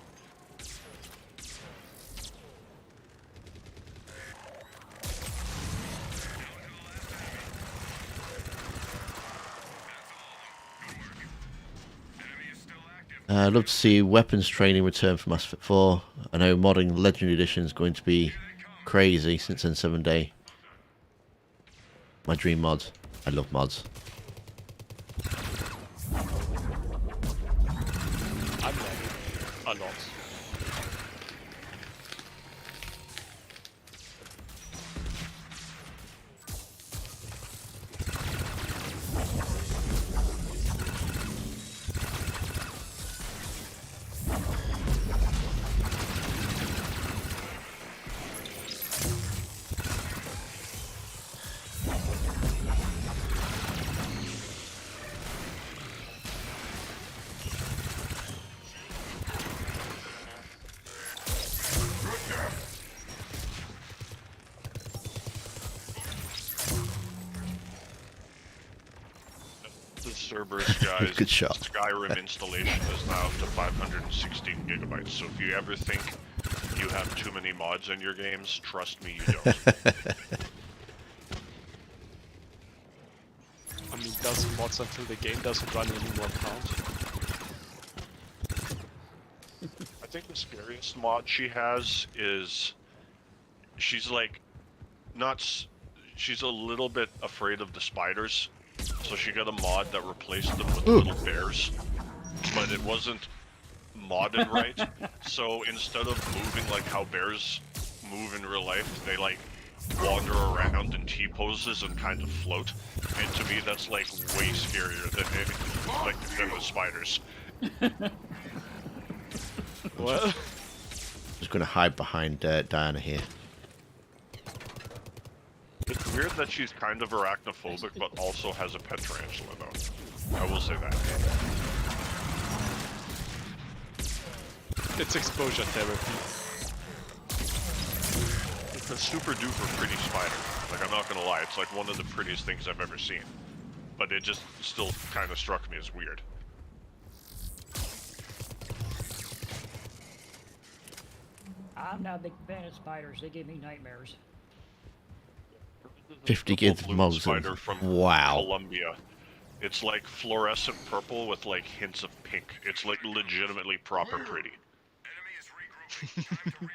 I'd love to see weapons training return for Mass Effect 4. I know modding Legendary Edition is going to be crazy since N7 Day. My dream mod. I love mods. I'm lagging a lot. The Cerberus guys. Good shot. Skyrim installation is now up to 516 gigabytes. So if you ever think you have too many mods in your games, trust me, you don't. I mean, does mods until the game doesn't run anymore count? I think the scariest mod she has is she's like she's a little bit afraid of the spiders, so she got a mod that replaced them with little bears, but it wasn't modded right. So instead of moving like how bears move in real life, they like wander around in T poses and kind of float. And to me, that's like way scarier than anything, like than the spiders. Well, Just going to hide behind Diana here. It's weird that she's kind of arachnophobic, but also has a pet tarantula, though. I will say that. it's exposure therapy. It's a super duper pretty spider. Like, I'm not gonna lie, it's like one of the prettiest things I've ever seen. But it just still kind of struck me as weird. I'm not a big fan of spiders. They give me nightmares. 50 The gigs blue mods. spider from Wow. Colombia. It's like fluorescent purple with like hints of pink. It's like legitimately proper pretty. Enemy is regrouping. Time to reload.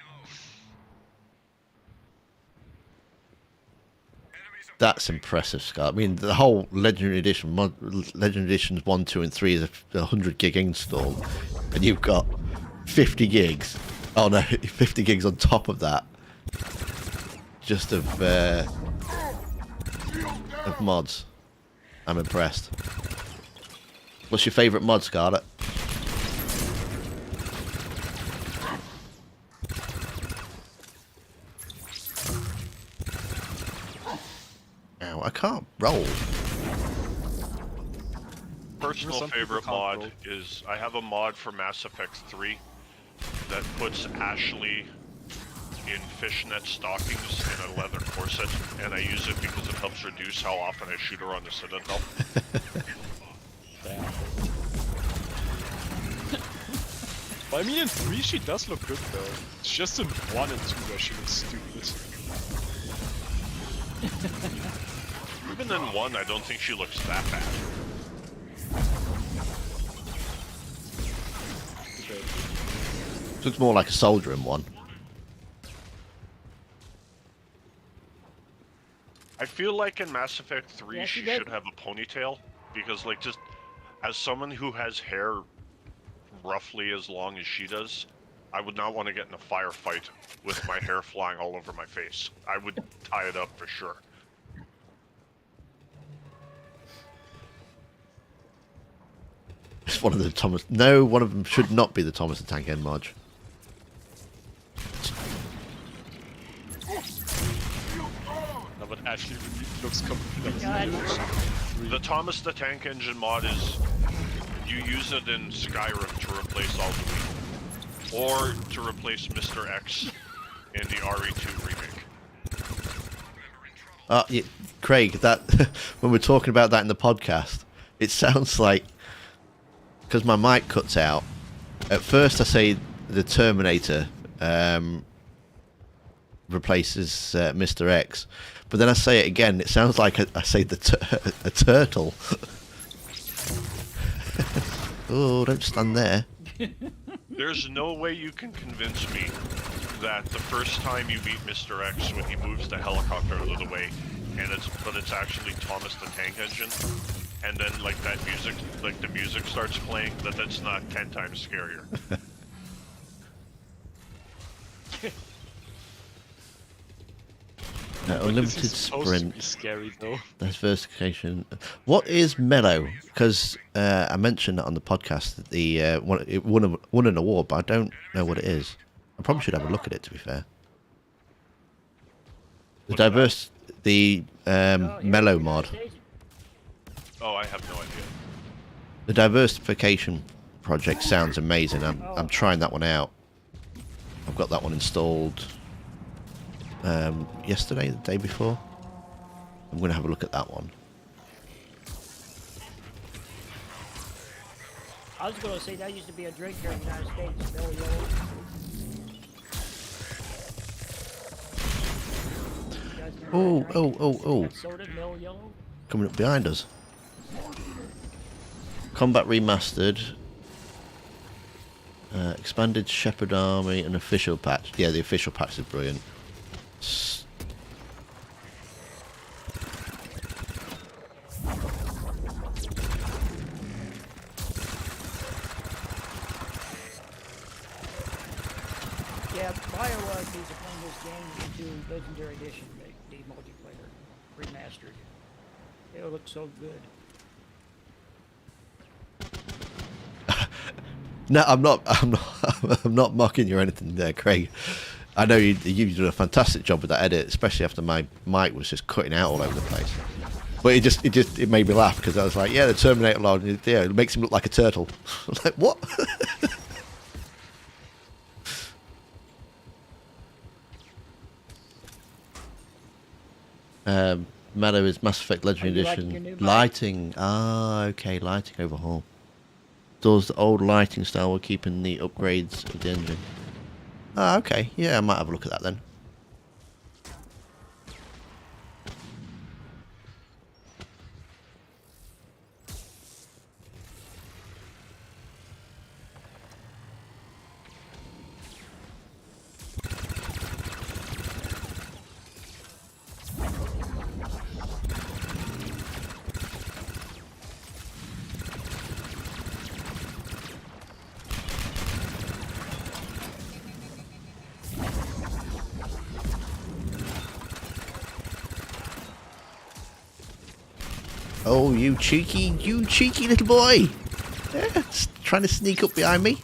Enemies are That's impressive, Scott. I mean, the whole Legendary Edition, Legendary Editions 1, 2, and 3 is a 100 gig install, and you've got 50 gigs. Oh no, 50 gigs on top of that. Just of mods. I'm impressed. What's your favourite mod, Scarlet? Ow, I can't roll. Personal Some people favorite can't mod roll. is I have a mod for Mass Effect 3 that puts Ashley in fishnet stockings and a leather corset, and I use it because it helps reduce how often I shoot her on the Citadel. Damn. Well, I mean, in 3 she does look good though. It's just in 1 and 2 where she looks stupid. Even in 1, I don't think she looks that bad. Looks more like a soldier in one. I feel like in Mass Effect 3 Yeah, she she does. should have a ponytail, because like just as someone who has hair roughly as long as she does, I would not want to get in a firefight with my hair flying all over my face. I would tie it up for sure. It's one of the Thomas. No, one of them should not be the Thomas the Tank Engine mod. No, but Ashley really looks completely God. The Thomas the Tank Engine mod is you use it in Skyrim to replace all the or to replace Mr. X in the RE2 remake. Yeah, Craig, that when we're talking about that in the podcast, it sounds like because my mic cuts out. At first, I say the Terminator replaces Mr. X, but then I say it again. It sounds like I say a turtle. Oh, don't stand there. There's no way you can convince me that the first time you meet Mr. X when he moves the helicopter out of the way, and it's actually Thomas the Tank Engine, and then like that music, like the music starts playing, that's not 10 times scarier. Unlimited This is supposed to sprint. be scary though. Diversification. What is mellow? Because I mentioned it on the podcast that it won an award, but I don't know what it is. I probably should have a look at it. To be fair, the mellow mod. Oh, I have no idea. The diversification project sounds amazing. I'm trying that one out. I've got that one installed yesterday, the day before. I'm going to have a look at that one. I was going to say that used to be a drink here in the United States, Mill Yellow. You guys remember that drink? Oh. That soda, Mill Yellow? Coming up behind us. Combat Remastered. Expanded Shepherd Army and official patch. Yeah, the official patch is brilliant. Yeah, BioWare needs to bring this game into Legendary Edition, the multiplayer remastered. It'll look so good. No, I'm not. I'm not mocking you or anything there, Craig. I know you've done a fantastic job with that edit, especially after my mic was just cutting out all over the place. But it made me laugh because I was like, yeah, the Terminator Lord, yeah, it makes him look like a turtle. I was like, what? Meadow is Mass Effect Legendary Are you liking Edition. your new mic? Lighting. Ah, okay, lighting overhaul. Does the old lighting style while keeping the upgrades of the engine. Ah, okay. Yeah, I might have a look at that then. Oh, you cheeky little boy! Yeah, trying to sneak up behind me.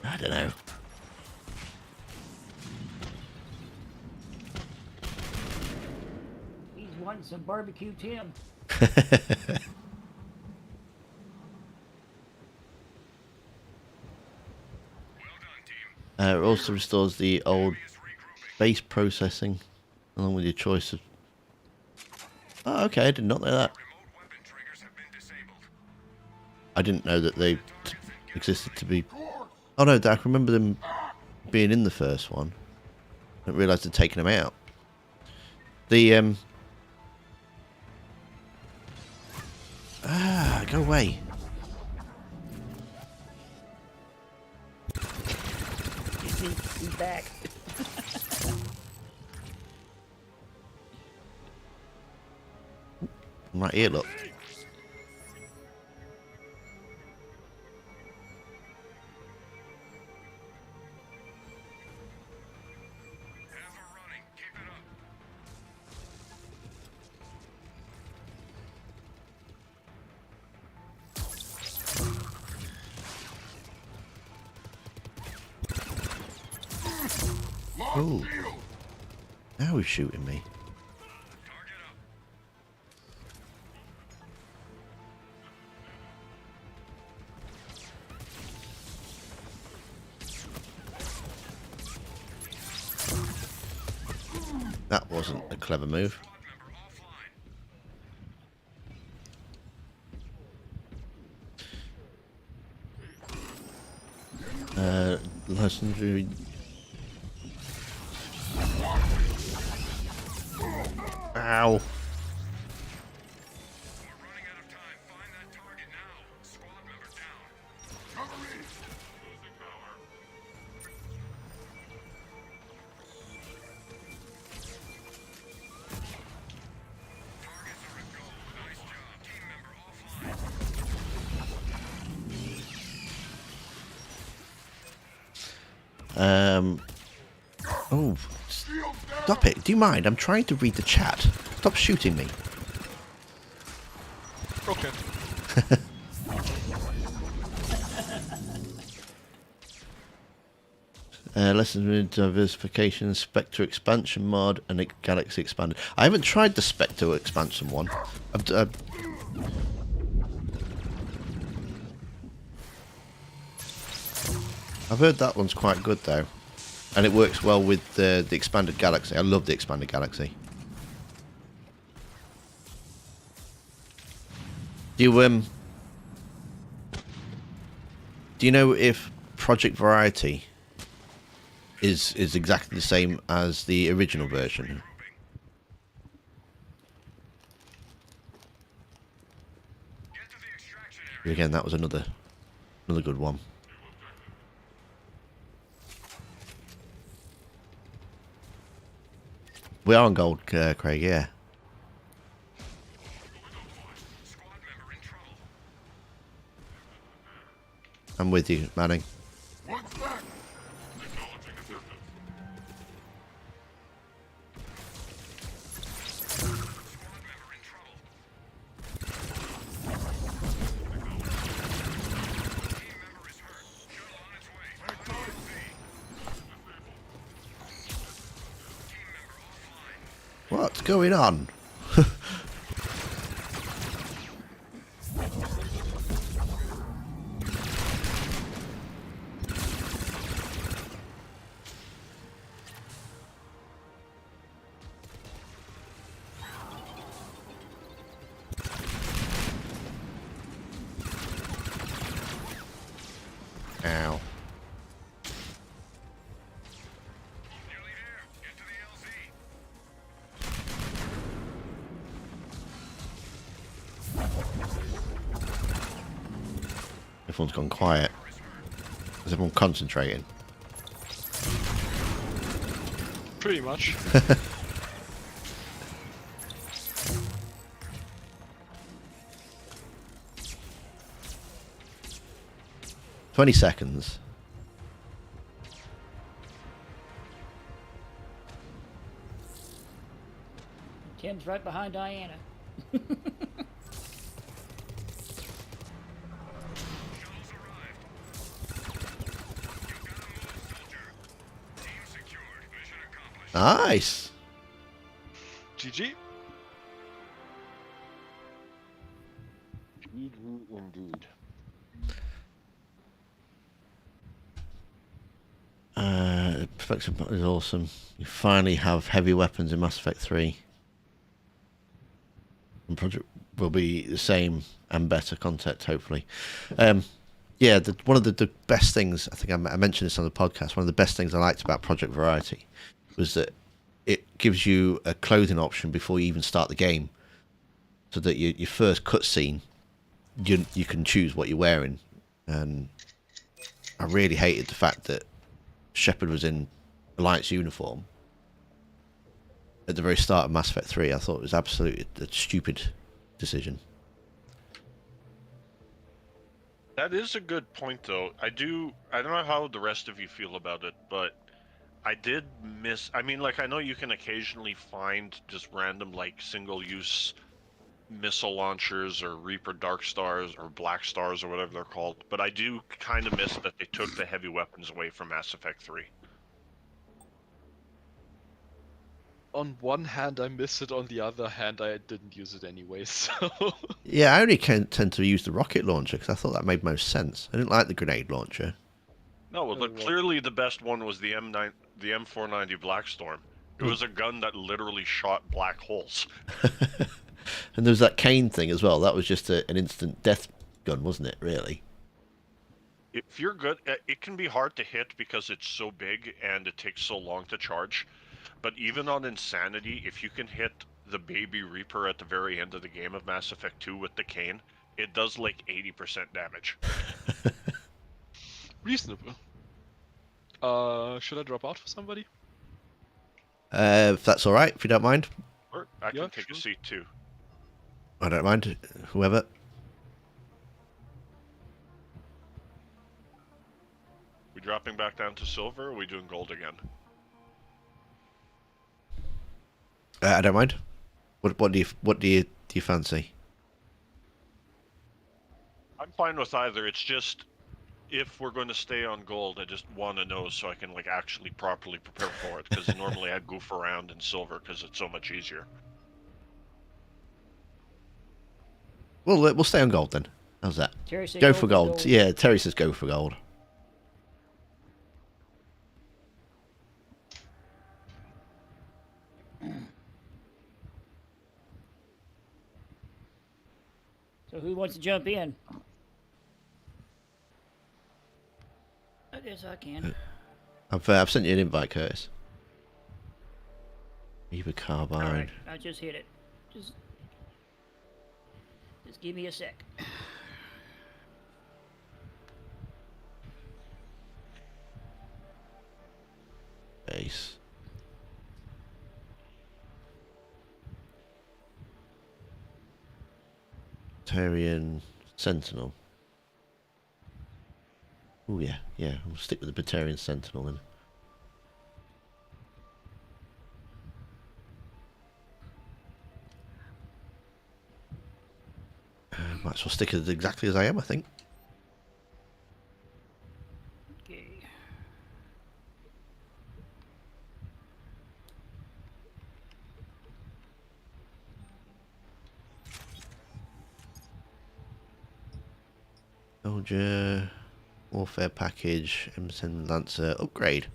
I don't know. He's wanting some barbecue Tim. It also restores the old base processing, along with your choice of. Oh, okay, I did not know that. Remote weapon triggers have been disabled. I didn't know that they existed to be. Oh no, I can remember them being in the first one. I didn't realise they'd taken them out. The go away. He's back. I'm right here, look. Have her running. Keep it up. Oh, now he's shooting me. Target up. That wasn't a clever move. Squad member offline. Legendary. Ow. Oh, stop it. Do you mind? I'm trying to read the chat. Stop shooting me. Okay. Lessons with diversification, Spectre expansion mod, and Galaxy expanded. I haven't tried the Spectre expansion one. I've heard that one's quite good though, and it works well with the expanded Galaxy. I love the expanded Galaxy. Do you know if Project Variety is exactly the same as the original version? Get to the extraction area. Again, that was another good one. We are on gold, Craig. Yeah. Squad member in trouble. I'm with you, Manning. What's that? Acknowledging assistance. Squad member in trouble. Team member is hurt. Shuttle on its way. Acknowledge C. Team member offline. What's going on? Ow. Nearly there. Get to the LZ. Everyone's gone quiet. Is everyone concentrating? Pretty much. 20 seconds. Tim's right behind Diana. Shuttles arrived. You've got to move, soldier. Team secured. Mission accomplished. Nice. GG. Indeed. Perfection is awesome. You finally have heavy weapons in Mass Effect 3. And Project will be the same and better content, hopefully. Yeah, one of the best things, I think I mentioned this on the podcast, one of the best things I liked about Project Variety was that it gives you a clothing option before you even start the game. So that your first cutscene, you can choose what you're wearing. And I really hated the fact that Shepard was in Alliance uniform at the very start of Mass Effect 3. I thought it was absolutely a stupid decision. That is a good point, though. I don't know how the rest of you feel about it, but I did miss. I mean, like, I know you can occasionally find just random, like, single-use missile launchers or Reaper Dark Stars or Black Stars or whatever they're called, but I do kind of miss that they took the heavy weapons away from Mass Effect 3. On one hand, I miss it. On the other hand, I didn't use it anyway, so... Yeah, I only tend to use the rocket launcher because I thought that made most sense. I didn't like the grenade launcher. No, well, Oh, well. clearly the best one was the M490 Blackstorm. It was a gun that literally shot black holes. And there was that cane thing as well. That was just an instant death gun, wasn't it, really? If you're good, it can be hard to hit because it's so big and it takes so long to charge. But even on Insanity, if you can hit the Baby Reaper at the very end of the game of Mass Effect 2 with the cane, it does like 80% damage. Reasonable. Should I drop out for somebody? If that's all right, if you don't mind. Or I can Yeah, take a sure. seat too. I don't mind. Whoever. dropping back down to silver, or are we doing gold again? I don't mind. What do you fancy? I'm fine with either. It's just if we're going to stay on gold, I just want to know so I can like actually properly prepare for it. Because normally I goof around in silver because it's so much easier. Well, we'll stay on gold then. How's that? Terry said Go for gold. Yeah, Terry says go for gold. So who wants to jump in? I guess I can. I've sent you an invite, Curtis. Eva Carbine. All right, I just hit it. Just give me a sec. Base. Batarian Sentinel. Oh yeah, yeah. We'll stick with the Batarian Sentinel then. Might as well stick it exactly as I am, I think. Okay. Soldier, Warfare Package, M10 Lancer, upgrade.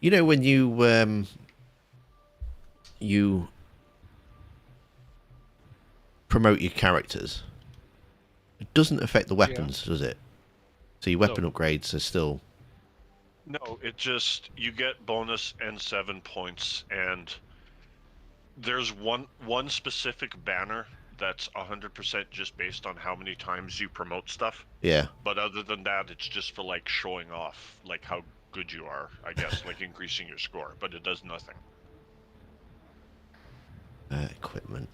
You know when you promote your characters, it doesn't affect the weapons, does it? So your weapon upgrades are still... No, it just you get bonus N7 points, and there's one specific banner that's 100% just based on how many times you promote stuff. Yeah. But other than that, it's just for like showing off, like how good you are, I guess, like increasing your score. But it does nothing. Equipment.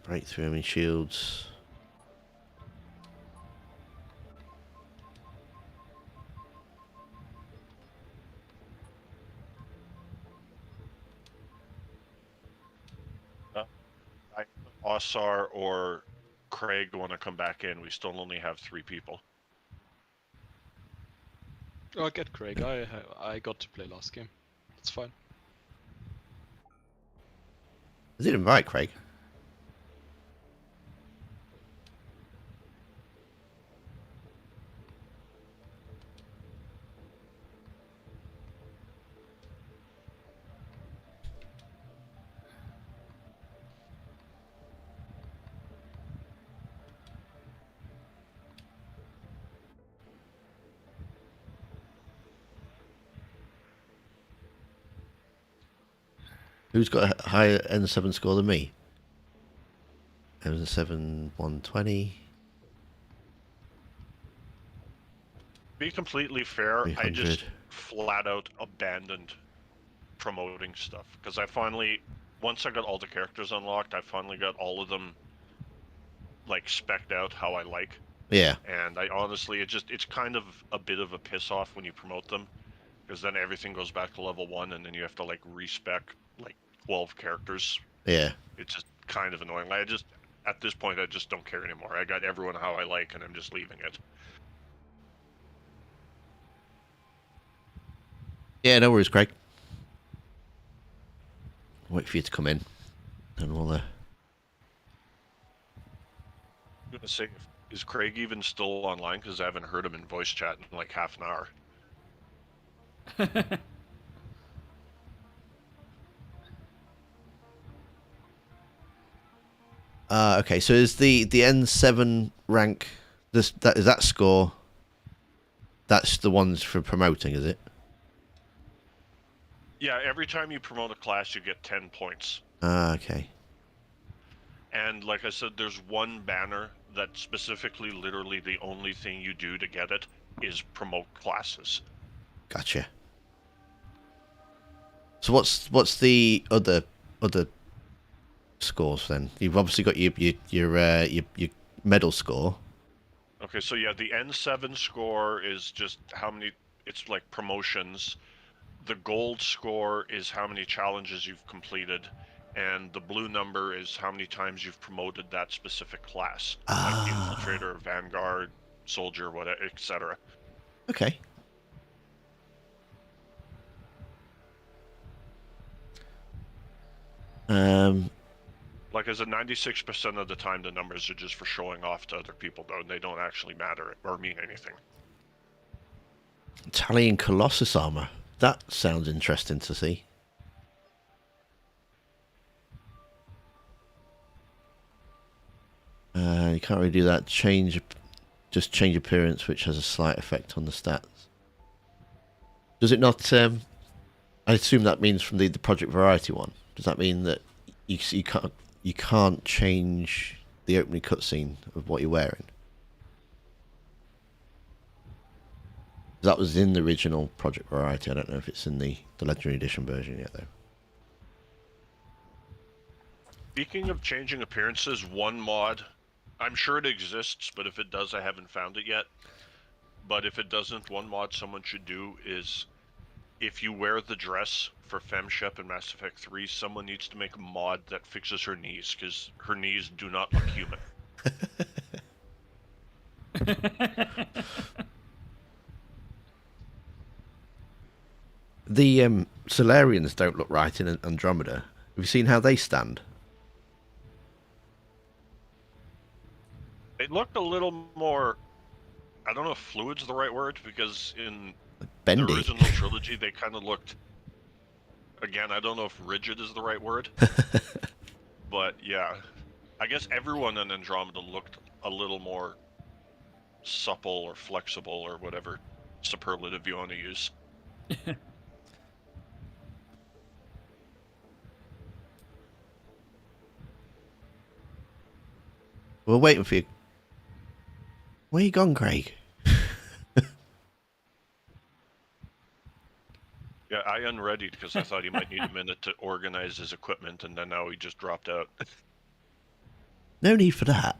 Breakthrough, I mean shields. Ossar or Craig want to come back in. We still only have 3 people. I'll get Craig. I got to play last game. It's fine. I did invite Craig. Who's got a higher N7 score than me? N7 120. Be completely fair, I 300. just flat out abandoned promoting stuff because I finally, once I got all the characters unlocked, I finally got all of them like spec'd out how I like. Yeah. And I honestly, it's kind of a bit of a piss off when you promote them, because then everything goes back to level 1, and then you have to like respec like 12 characters. Yeah. It's just kind of annoying. At this point, I just don't care anymore. I got everyone how I like, and I'm just leaving it. Yeah, no worries, Craig. Wait for you to come in, and we'll. I'm gonna say, is Craig even still online? Because I haven't heard him in voice chat in like half an hour. Okay, so is the N7 rank that score? That's the ones for promoting, is it? Yeah, every time you promote a class, you get 10 points. Okay. And like I said, there's one banner that specifically, literally, the only thing you do to get it is promote classes. Gotcha. So what's the other scores then? You've obviously got your medal score. Okay, so yeah, the N7 score is just how many. It's like promotions. The gold score is how many challenges you've completed, and the blue number is how many times you've promoted that specific class, like infiltrator, vanguard, soldier, whatever, etc. Okay. Like, as a 96% of the time, the numbers are just for showing off to other people, though. They don't actually matter or mean anything. Italian Colossus armor. That sounds interesting to see. You can't really do that. Just change appearance, which has a slight effect on the stats. Does it not? I assume that means from the Project Variety one. Does that mean that you can't change the opening cutscene of what you're wearing? That was in the original Project Variety. I don't know if it's in the Legendary Edition version yet, though. Speaking of changing appearances, one mod, I'm sure it exists, but if it does, I haven't found it yet. But if it doesn't, one mod someone should do is, if you wear the dress for FemShep in Mass Effect 3, someone needs to make a mod that fixes her knees, because her knees do not look human. The Solarians don't look right in Andromeda. Have you seen how they stand? It looked a little more, I don't know if fluid's the right word, because in Bendy. the original trilogy they kind of looked, again, I don't know if rigid is the right word, but yeah, I guess everyone in Andromeda looked a little more supple or flexible or whatever superlative you want to use. We're waiting for you. Where you gone, Craig? Yeah, I unreadied because I thought he might need a minute to organize his equipment, and then now he just dropped out. No need for that.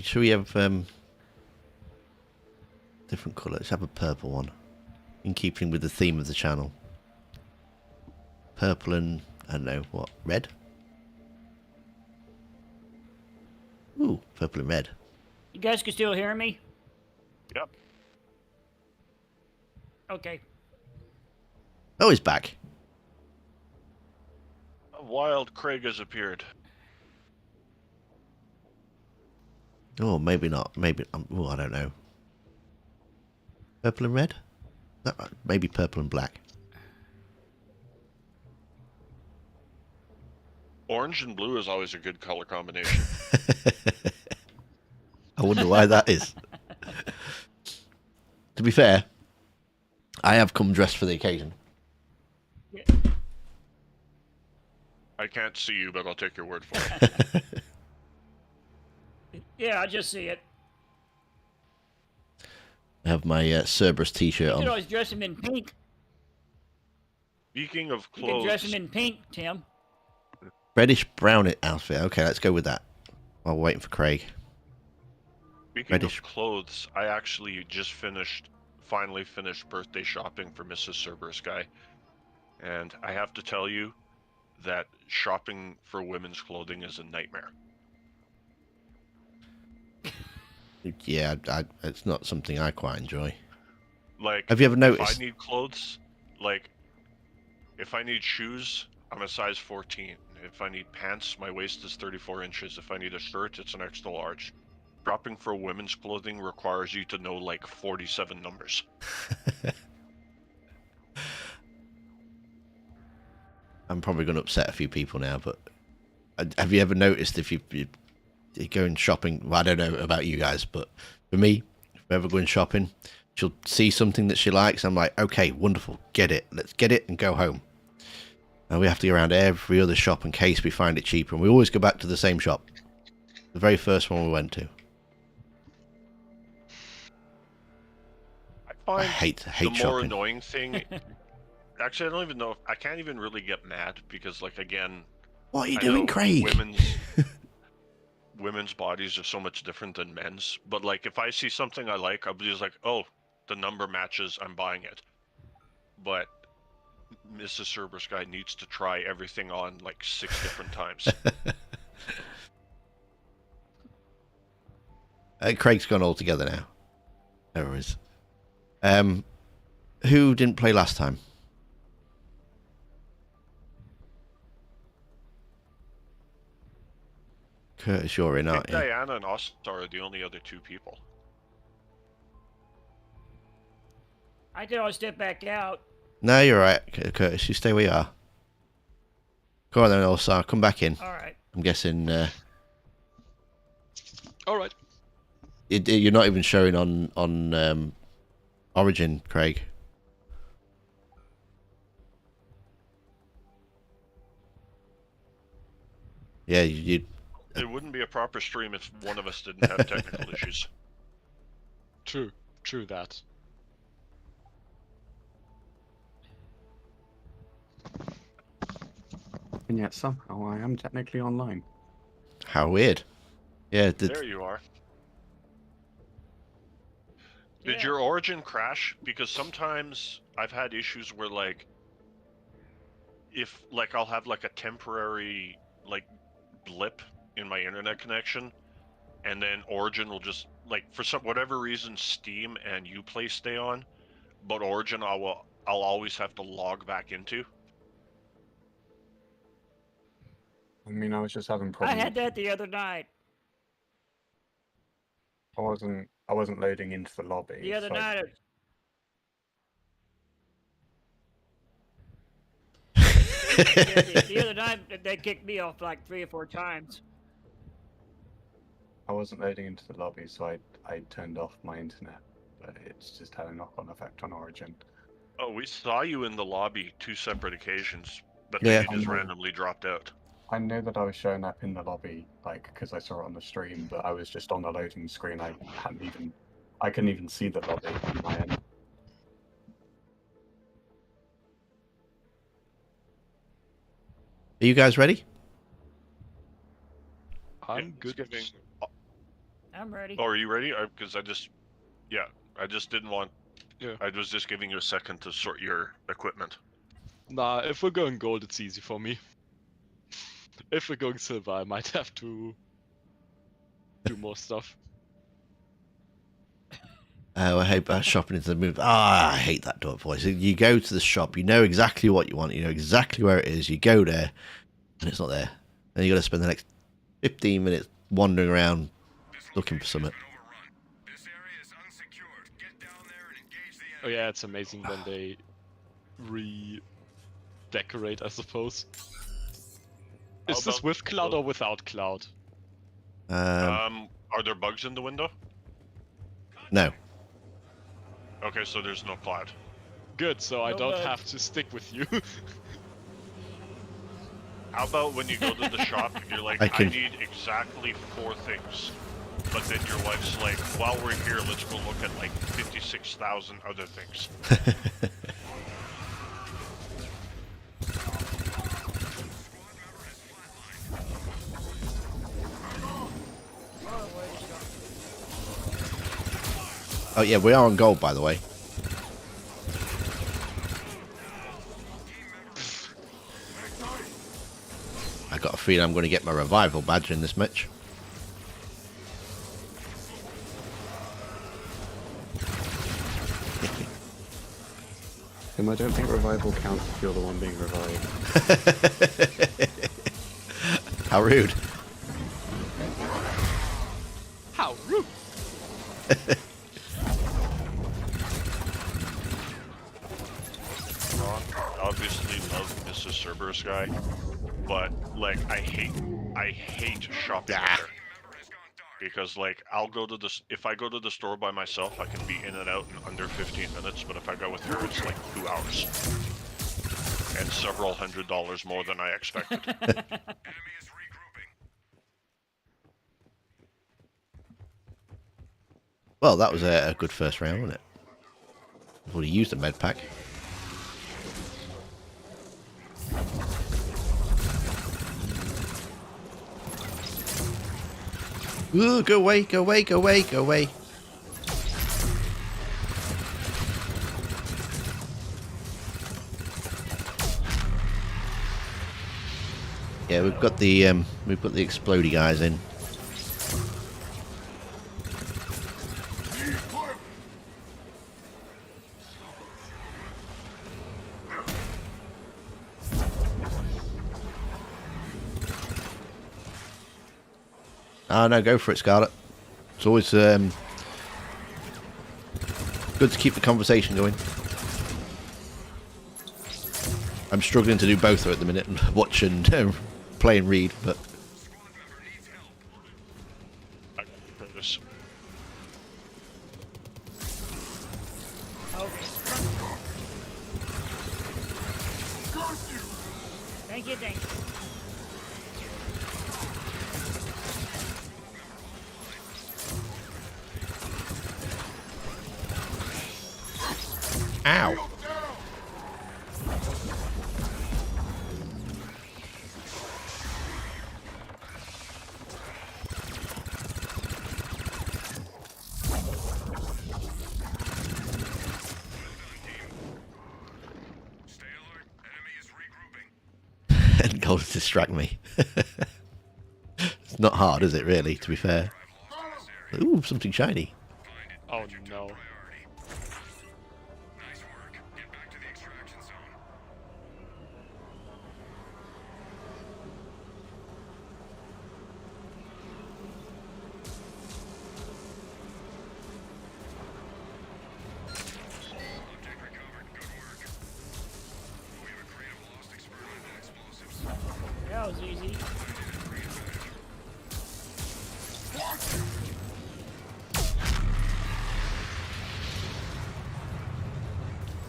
Should we have different colour? Let's have a purple one, in keeping with the theme of the channel. Purple and, I don't know, what, red? Ooh, purple and red. You guys can still hear me? Yep. Okay. Oh, he's back. A wild Craig has appeared. Oh, maybe not. Maybe, oh, I don't know. Purple and red? No, maybe purple and black. Orange and blue is always a good color combination. I wonder why that is. To be fair, I have come dressed for the occasion. I can't see you, but I'll take your word for it. Yeah, I just see it. I have my Cerberus t-shirt You could on. always dress him in pink. Speaking of You could dress clothes, him in pink, Tim. Reddish brown outfit. Okay, let's go with that. While we're waiting for Craig. speaking reddish. of clothes, I actually just finally finished birthday shopping for Mrs. Cerberus Guy, and I have to tell you that shopping for women's clothing is a nightmare. Yeah, it's not something I quite enjoy. Like, Have you ever if noticed? I need clothes, like, if I need shoes, I'm a size 14. If I need pants, my waist is 34 inches. If I need a shirt, it's an extra large. Shopping for women's clothing requires you to know like 47 numbers. I'm probably going to upset a few people now, but have you ever noticed if you're going shopping? Well, I don't know about you guys, but for me, if I'm ever going shopping, she'll see something that she likes. I'm like, okay, wonderful, get it. Let's get it and go home. And we have to go around every other shop in case we find it cheaper. And we always go back to the same shop. The very first one we went to. find hate the more shopping. annoying thing. Actually, I don't even know if I can't even really get mad because, like, again, What are you I doing, know Craig? women's bodies are so much different than men's. But like, if I see something I like, I'll be just like, oh, the number matches, I'm buying it. But Mrs. Cerberus guy needs to try everything on like 6 different times. Craig's gone all together now. There it is. Who didn't play last time? Curtis, you're in, I aren't think you? Diana and Oscar are the only other 2 people. I can always step back out. No, you're right, Curtis. You stay where you are. Come on then, All-Star. Come back in. All right. I'm guessing All right. you're not even showing on Origin, Craig. Yeah, you. It wouldn't be a proper stream if one of us didn't have technical issues. True. True that. And yet somehow I am technically online. How weird. Yeah. There you are. Did Yeah. your Origin crash? Because sometimes I've had issues where, like, if, like, I'll have, like, a temporary, like, blip in my internet connection, and then Origin will just, like, for some whatever reason, Steam and Uplay stay on, but Origin I'll always have to log back into. I mean, I was just having I problems. had that the other night. I wasn't loading into the lobby. The other so night. The other night they kicked me off like 3 or 4 times. I wasn't loading into the lobby, so I turned off my internet. But it's just had a knock-on effect on Origin. Oh, we saw you in the lobby 2 separate occasions, but then Yeah. you just randomly dropped out. I know that I was showing up in the lobby, like, because I saw it on the stream, but I was just on the loading screen. I couldn't even see the lobby on my end. Are you guys ready? I'm Yeah, good. it's giving- I'm ready. Oh, are you ready? Because I just didn't want. Yeah. I was just giving you a second to sort your equipment. Nah, if we're going gold, it's easy for me. If we're going silver, I might have to do more stuff. Oh, I hate shopping into the move. I hate that door voice. You go to the shop, you know exactly what you want, you know exactly where it is. You go there, and it's not there. Then you got to spend the next 15 minutes wandering around looking for something. This area is unsecured. Get down there and engage the Oh enemy. yeah, it's amazing when they redecorate, I suppose. How Is this about- with cloud or without cloud? Are there bugs in the window? No. Okay, so there's no cloud. Good, so I No don't bugs. have to stick with you. How about when you go to the shop and you're like, I I can- need exactly 4 things, but then your wife's like, while we're here, let's go look at like 56,000 other things. Oh, wait a second. Oh, yeah, we are on gold, by the way. I got a feeling I'm going to get my revival badge in this match. Tim, I don't think revival counts if you're the one being revived. How rude. How rude! Obviously love Mrs. Cerberus guy, but like I hate shopping with her. Because like I'll go to if I go to the store by myself, I can be in and out in under 15 minutes, but if I go with her, it's like 2 hours. And several $100 more than I expected. Enemy is regrouping. Well, that was a good first round, wasn't it? already used the med pack. Ooh, go away, go away, go away, go away. Yeah, we've got the explodey guys in. Oh no, go for it, Scarlet. It's always good to keep the conversation going. I'm struggling to do both at the minute, and watch and play and read, but I got this. Okay. Thank you, thank you. ow. Stay alert. Enemy is regrouping. And goal to distract me. It's not hard, is it, really, to be fair? Ooh, something shiny. Oh no. Priority. Nice work. Get back to the extraction zone. Object recovered. Good work. We have a crate of lost experimental explosives. That was easy.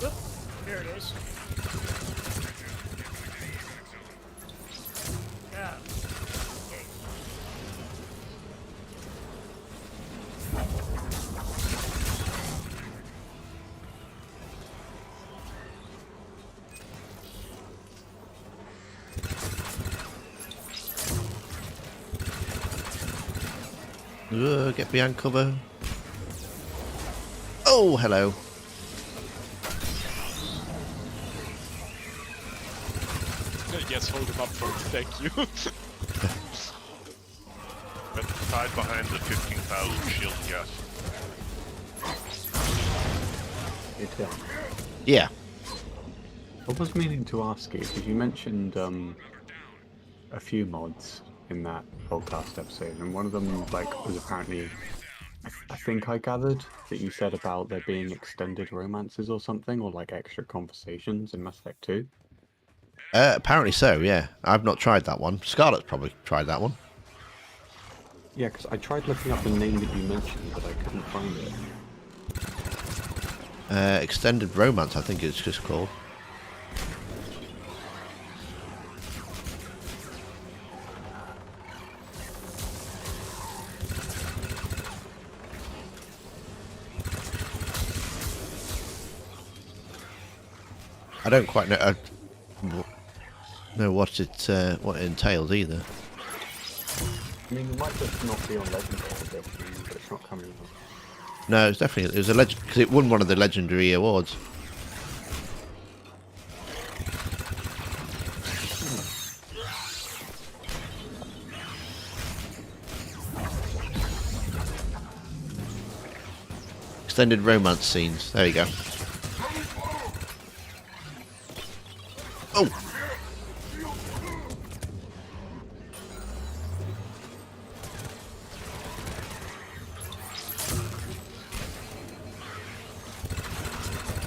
Whoop, there it is. Yeah. Okay. Get behind cover. Oh, hello. Yes, hold him up for thank you. But hide behind the 15,000 shield, yes. Yeah. I was meaning to ask you, because you mentioned a few mods in that podcast episode, and one of them was apparently, I think I gathered that you said about there being extended romances or something, or like extra conversations in Mass Effect 2. Apparently so, yeah. I've not tried that one. Scarlet's probably tried that one. Yeah, because I tried looking up the name that you mentioned, but I couldn't find it. Extended Romance, I think it's just called. I don't quite know what it entails either. I mean, it might just not be on Legendary, but it's not coming up. No, it's definitely, it was a legend because it won one of the legendary awards. Extended romance scenes. There you go. Oh.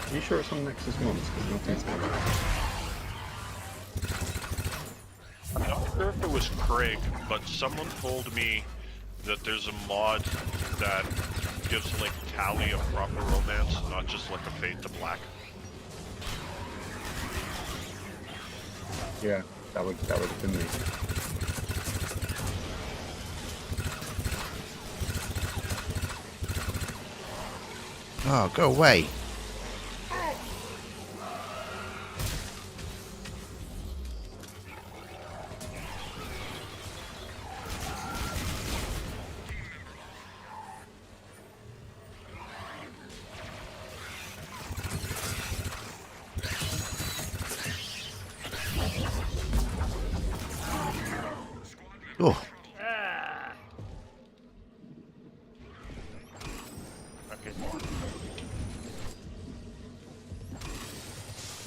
Are you sure it's on Nexus Mods? Because nothing's coming up. I'm not sure if it was Craig, but someone told me that there's a mod that gives like tally of proper romance, not just like a fade to black. Yeah, that would have been me. Oh, go away.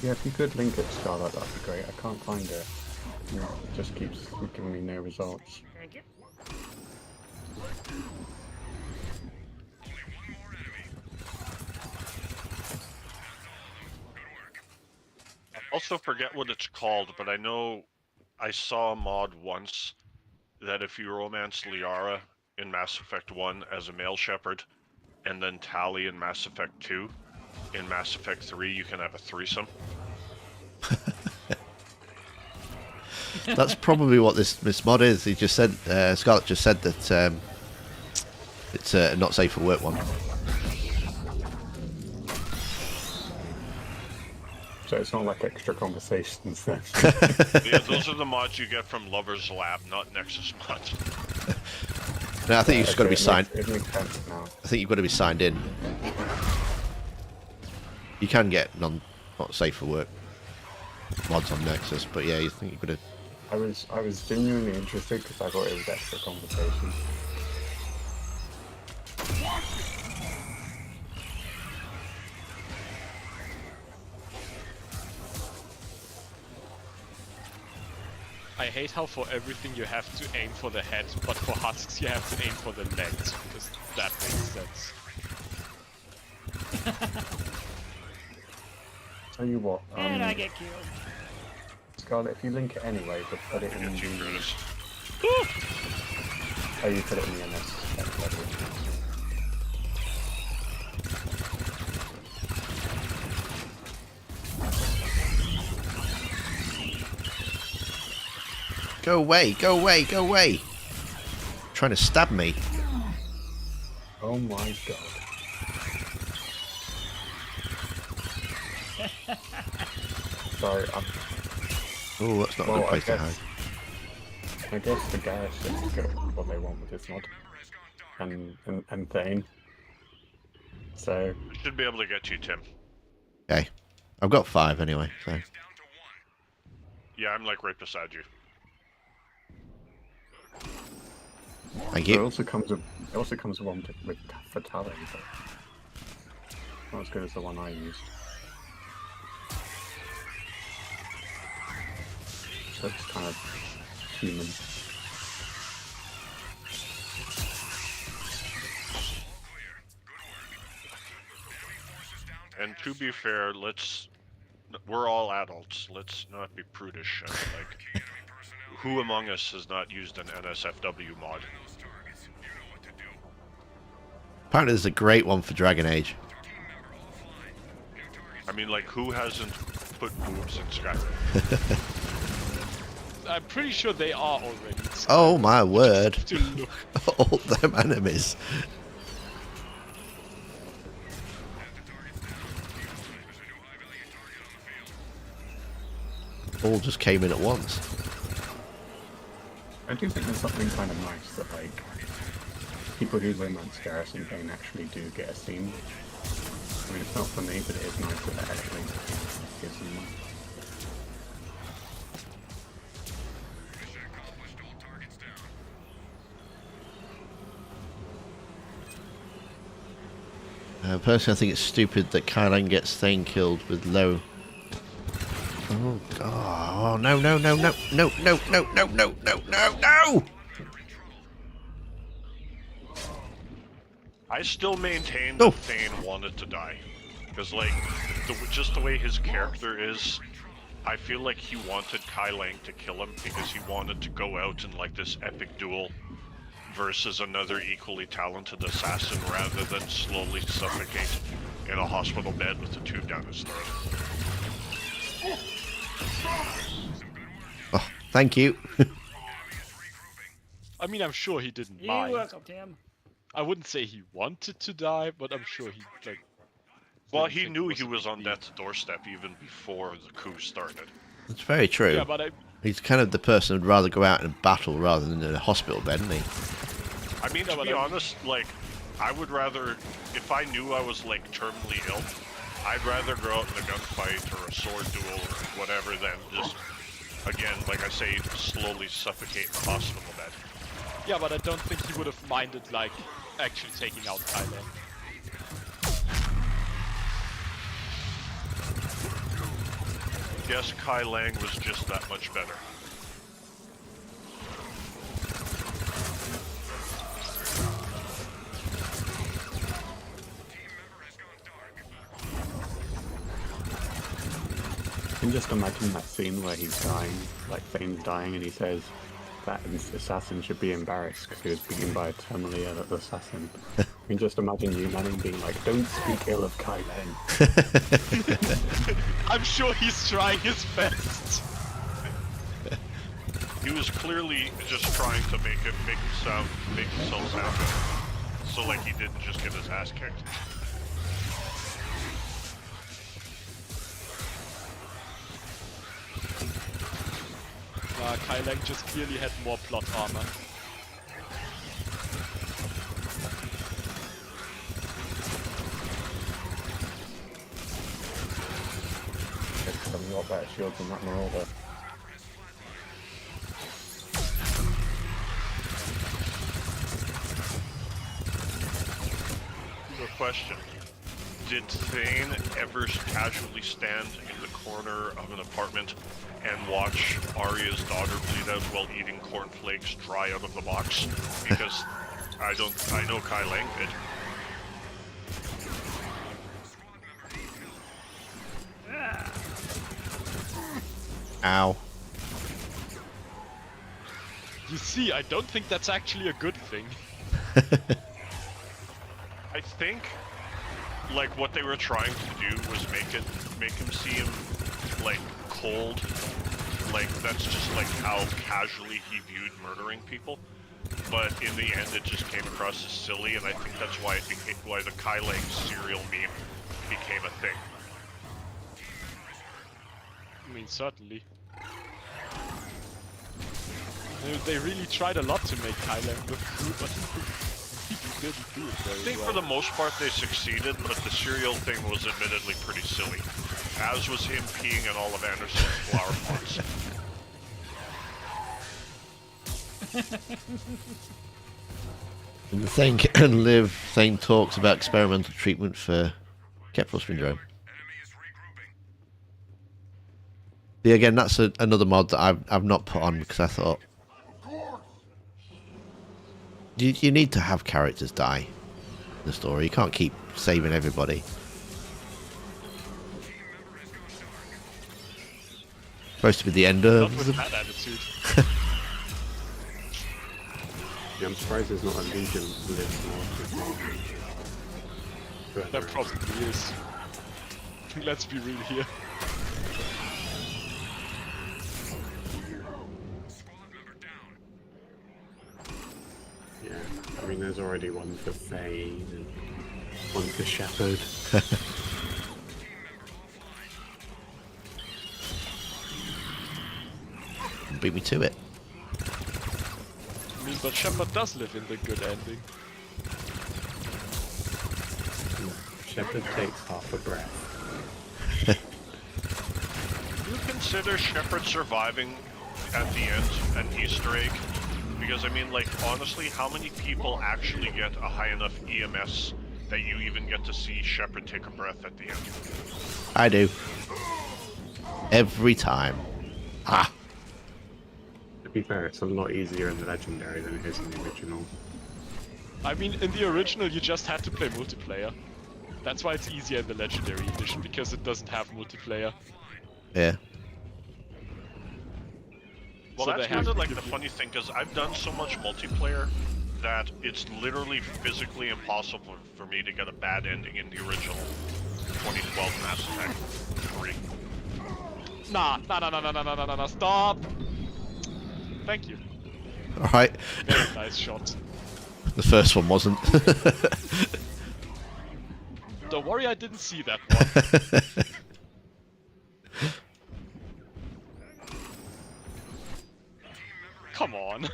Yeah, if you could link it, Scarlet, that'd be great. I can't find it. You know, it just keeps giving me no results. Thank you. I also forget what it's called, but I know I saw a mod once that if you romance Liara in Mass Effect 1 as a male shepherd, and then Tali in Mass Effect 2, in Mass Effect 3 you can have a threesome. That's probably what this mod is. He just said, Scarlett just said that it's a not safe for work one. So it's not like extra conversations then. Yeah, those are the mods you get from Lover's Lab, not Nexus mods. No, I think you've just got to be signed. It makes sense now. I think you've got to be signed in. You can get not safe for work mods on Nexus, but yeah, you think you've got to. I was genuinely interested because I thought it was extra conversation. I hate how for everything you have to aim for the head, but for husks you have to aim for the legs, because that makes sense. Tell you what, And I get killed. Scarlet, if you link it anyway, but put it in Get you, the... Curtis. Oh, you put it in the MS. Go away! Go away! Go away! Trying to stab me. Oh my god. Sorry, Oh, that's not a well, good place to hide. I guess the guys just get what they want with this mod. And Thane. So, I should be able to get you, Tim. Okay, I've got 5 anyway. So Yeah, I'm like right beside you. thank it you. also comes with one with fatality, but not as good as the one I used. So it's kind of human. And to be fair, we're all adults. Let's not be prudish. Like, who among us has not used an NSFW mod? Apparently, there's a great one for Dragon Age. I mean, like, who hasn't put boobs in Skyrim? I'm pretty sure they are already. Oh my word! To look. All them enemies. All just came in at once. I do think there's something kind of nice that, like, people who romance Garrison Kane actually do get a scene. I mean, it's not for me, but it is nice that it actually gives them one. Personally, I think it's stupid that Kylan gets Thane killed with low. Oh god! Oh no! No! No! No! No! No! No! No! No! No! No! No! I still maintain Oh. that Thane wanted to die. Because, like, just the way his character is, I feel like he wanted Kai Lang to kill him because he wanted to go out in, like, this epic duel versus another equally talented assassin rather than slowly suffocate in a hospital bed with a tube down his throat. Oh, thank you. I mean, I'm sure he didn't You're mind. welcome, Tim. I wouldn't say he wanted to die, but I'm sure he, like... Well, didn't he think knew it he a was big on deal. death's doorstep even before the coup started. That's very true. Yeah, but He's kind of the person who'd rather go out in a battle rather than in a hospital bed, isn't he? I mean, Yeah, to but be I- honest, like, I would rather, if I knew I was, like, terminally ill, I'd rather go out in a gunfight or a sword duel or whatever than just, again, like I say, slowly suffocate in the hospital bed. Yeah, but I don't think he would have minded, like, actually taking out Thailand. guess Kai Lang was just that much better. Team member has gone dark. I can just imagine that scene where he's dying, like Fane's dying, and he says that an assassin should be embarrassed because he was beaten by a terminally ill assassin. I can just imagine you, Manning, being like, "Don't speak ill of Kai Lang." I'm sure he's trying his best. He was clearly just trying to make himself sound good. So like he didn't just get his ass kicked. Kai Lang just clearly had more plot armor. I've got better shields than that Marauder. Good question. Did Thane ever casually stand in the corner of an apartment and watch Arya's daughter bleed out while eating cornflakes dry out of the box? Because I know Kai Lang did. Ow. You see, I don't think that's actually a good thing. I think, like, what they were trying to do was make him seem, like, cold. Like, that's just, like, how casually he viewed murdering people. But in the end, it just came across as silly, and I think that's why why the Kai Lang cereal meme became a thing. I mean, certainly. They really tried a lot to make Kai Lang look cool, but he didn't do it I very think well. for the most part they succeeded, but the cereal thing was admittedly pretty silly. As was him peeing in all of Anderson's flower pots. And Thane talks about experimental treatment for Keppel syndrome. Enemy is regrouping. Yeah, again, that's another mod that I've not put on because I thought you need to have characters die in the story. You can't keep saving everybody. Supposed to be the end Not of with that attitude. Yeah, I'm surprised there's not a Legion list more. There probably is. Let's be real here. Squad member down. Yeah, I mean, there's already one for Thane and one for Shepard. Team member offline. beat me to it. I mean, but Shepard does live in the good ending. Shepard takes half a breath. Do you consider Shepard surviving at the end an Easter egg? Because I mean, like, honestly, how many people actually get a high enough EMS that you even get to see Shepard take a breath at the end? I do. Every time. Ah. To be fair, it's a lot easier in the Legendary than it is in the original. I mean, in the original, you just had to play multiplayer. That's why it's easier in the Legendary Edition, because it doesn't have multiplayer. Yeah. Well, So that's they have kind of to like give the you- funny thing, because I've done so much multiplayer that it's literally physically impossible for me to get a bad ending in the original 2012 Mass Effect 3. Nah, stop! Thank you. Alright. Very nice shot. The first one wasn't. Don't worry, I didn't see that one. Come on.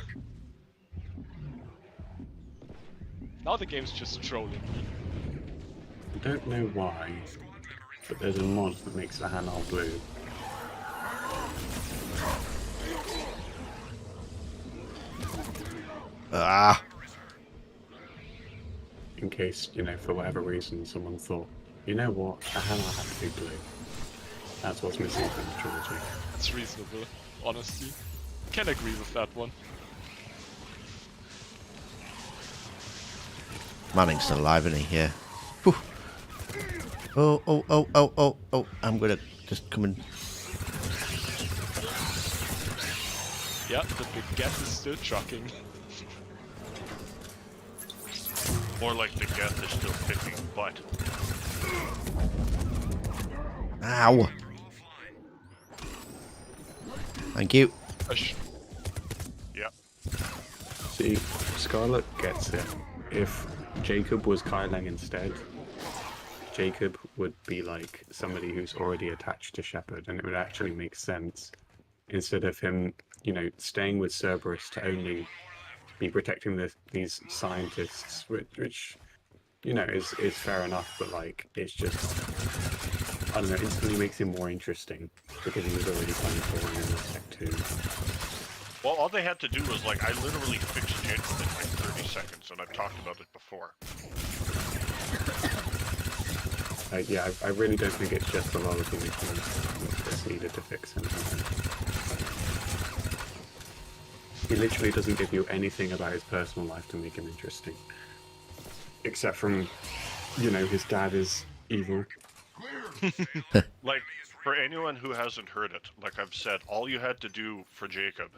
Now the game's just trolling me. I don't know why, but there's a mod that makes the Hanar blue. Ah. In case, you know, for whatever reason, someone thought, you know what, a Hanar had to be blue. That's what's missing from the trilogy. It's reasonable, honestly. Can agree with that one. Manning's still alive, isn't he? Yeah. Whew. Oh. I'm gonna just come and. Yeah, the big geth is still trucking. More like the geth is still kicking butt. Ow! Thank you. Yep. See, Scarlet gets it. If Jacob was Kyleng instead, Jacob would be like somebody who's already attached to Shepard, and it would actually make sense instead of him, you know, staying with Cerberus to only be protecting these scientists, which you know is fair enough, but like it's just I don't know, instantly makes him more interesting because he was already kind of boring in Tech 2. Well, all they had to do was, like, I literally fixed Jacob in like 30 seconds, and I've talked about it before. Yeah, I really don't think it's just a lot of the mechanics that's needed to fix him. He literally doesn't give you anything about his personal life to make him interesting. Except from, you know, his dad is evil. Like, for anyone who hasn't heard it, like I've said, all you had to do for Jacob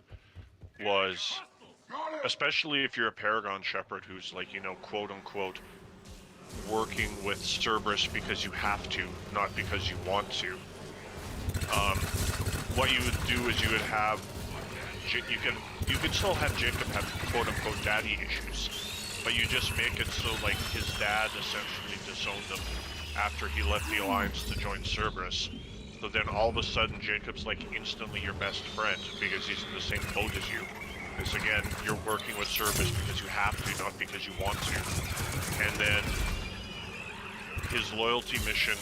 was, especially if you're a Paragon Shepherd who's like, you know, quote unquote, working with Cerberus because you have to, not because you want to. What you would do is you would have, you could still have Jacob have quote unquote daddy issues, but you just make it so like his dad essentially disowned him after he left the Alliance to join Cerberus. So then all of a sudden Jacob's like instantly your best friend because he's in the same boat as you. Because again, you're working with Cerberus because you have to, not because you want to. And then his loyalty mission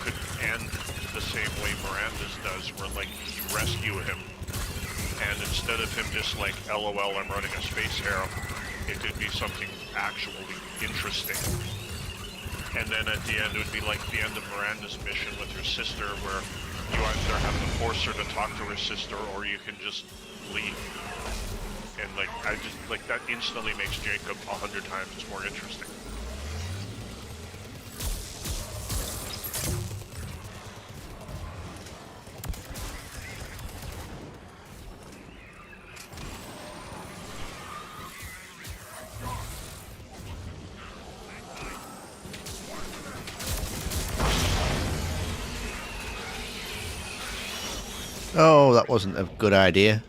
could end the same way Miranda's does, where like you rescue him, and instead of him just like, LOL, I'm running a space harem, it could be something actually interesting. And then at the end, it would be like the end of Miranda's mission with her sister, where you either have to force her to talk to her sister, or you can just leave. And like, I just, like, that instantly makes Jacob 100 times more interesting. Oh, that wasn't a good idea.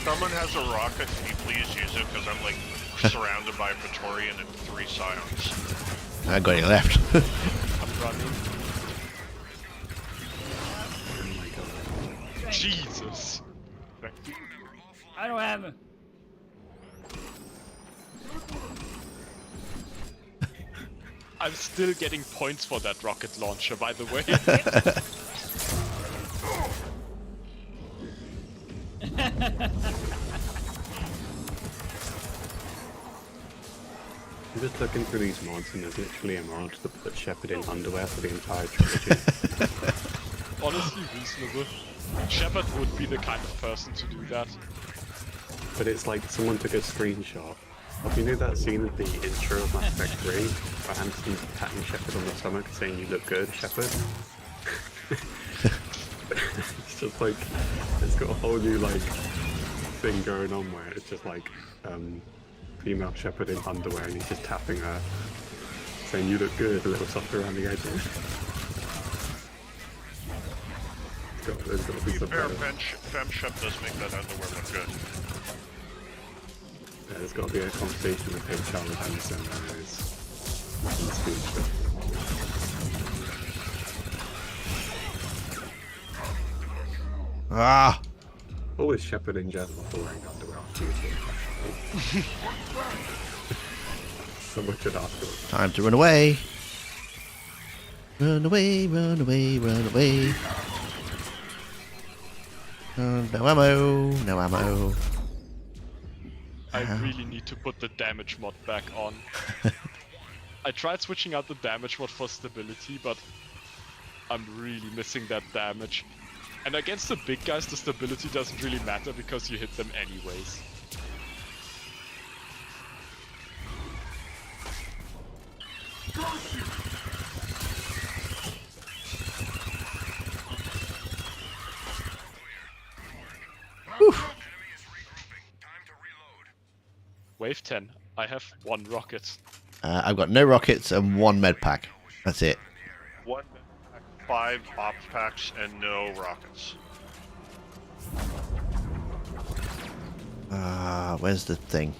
Someone has a rocket, can you please use it? Because I'm like surrounded by Praetorian and 3 Scions. I got it left. I'm running. Oh my god. Jesus! I don't have him. I'm still getting points for that rocket launcher, by the way. I'm just looking through these mods, and there's literally a mod that puts Shepard in underwear for the entire trilogy. Honestly, reasonable. Shepard would be the kind of person to do that. But it's like someone took a screenshot. Have you know that scene at the intro of Mass Effect 3 where Hanson's patting Shepard on the stomach saying you look good, Shepard? It's just like, it's got a whole new like thing going on where it's just like female Shepard in underwear and he's just tapping her saying you look good, a little soft around the edges. There's got to be some Fair, better. FemShep does make that underwear look good. Yeah, there's got to be a conversation with HR with Anderson and his speech. Ah! Always Shepard in general for wearing underwear on duty. Someone should ask him. Time to run away. Run away, run away, run away. No ammo, no ammo. I really need to put the damage mod back on. I tried switching out the damage mod for stability, but I'm really missing that damage. And against the big guys, the stability doesn't really matter because you hit them anyways. Wave 10. I have 1 rocket. I've got no rockets and 1 med pack. That's it. 1 med pack, 5 ops packs, and no rockets. Where's the thing?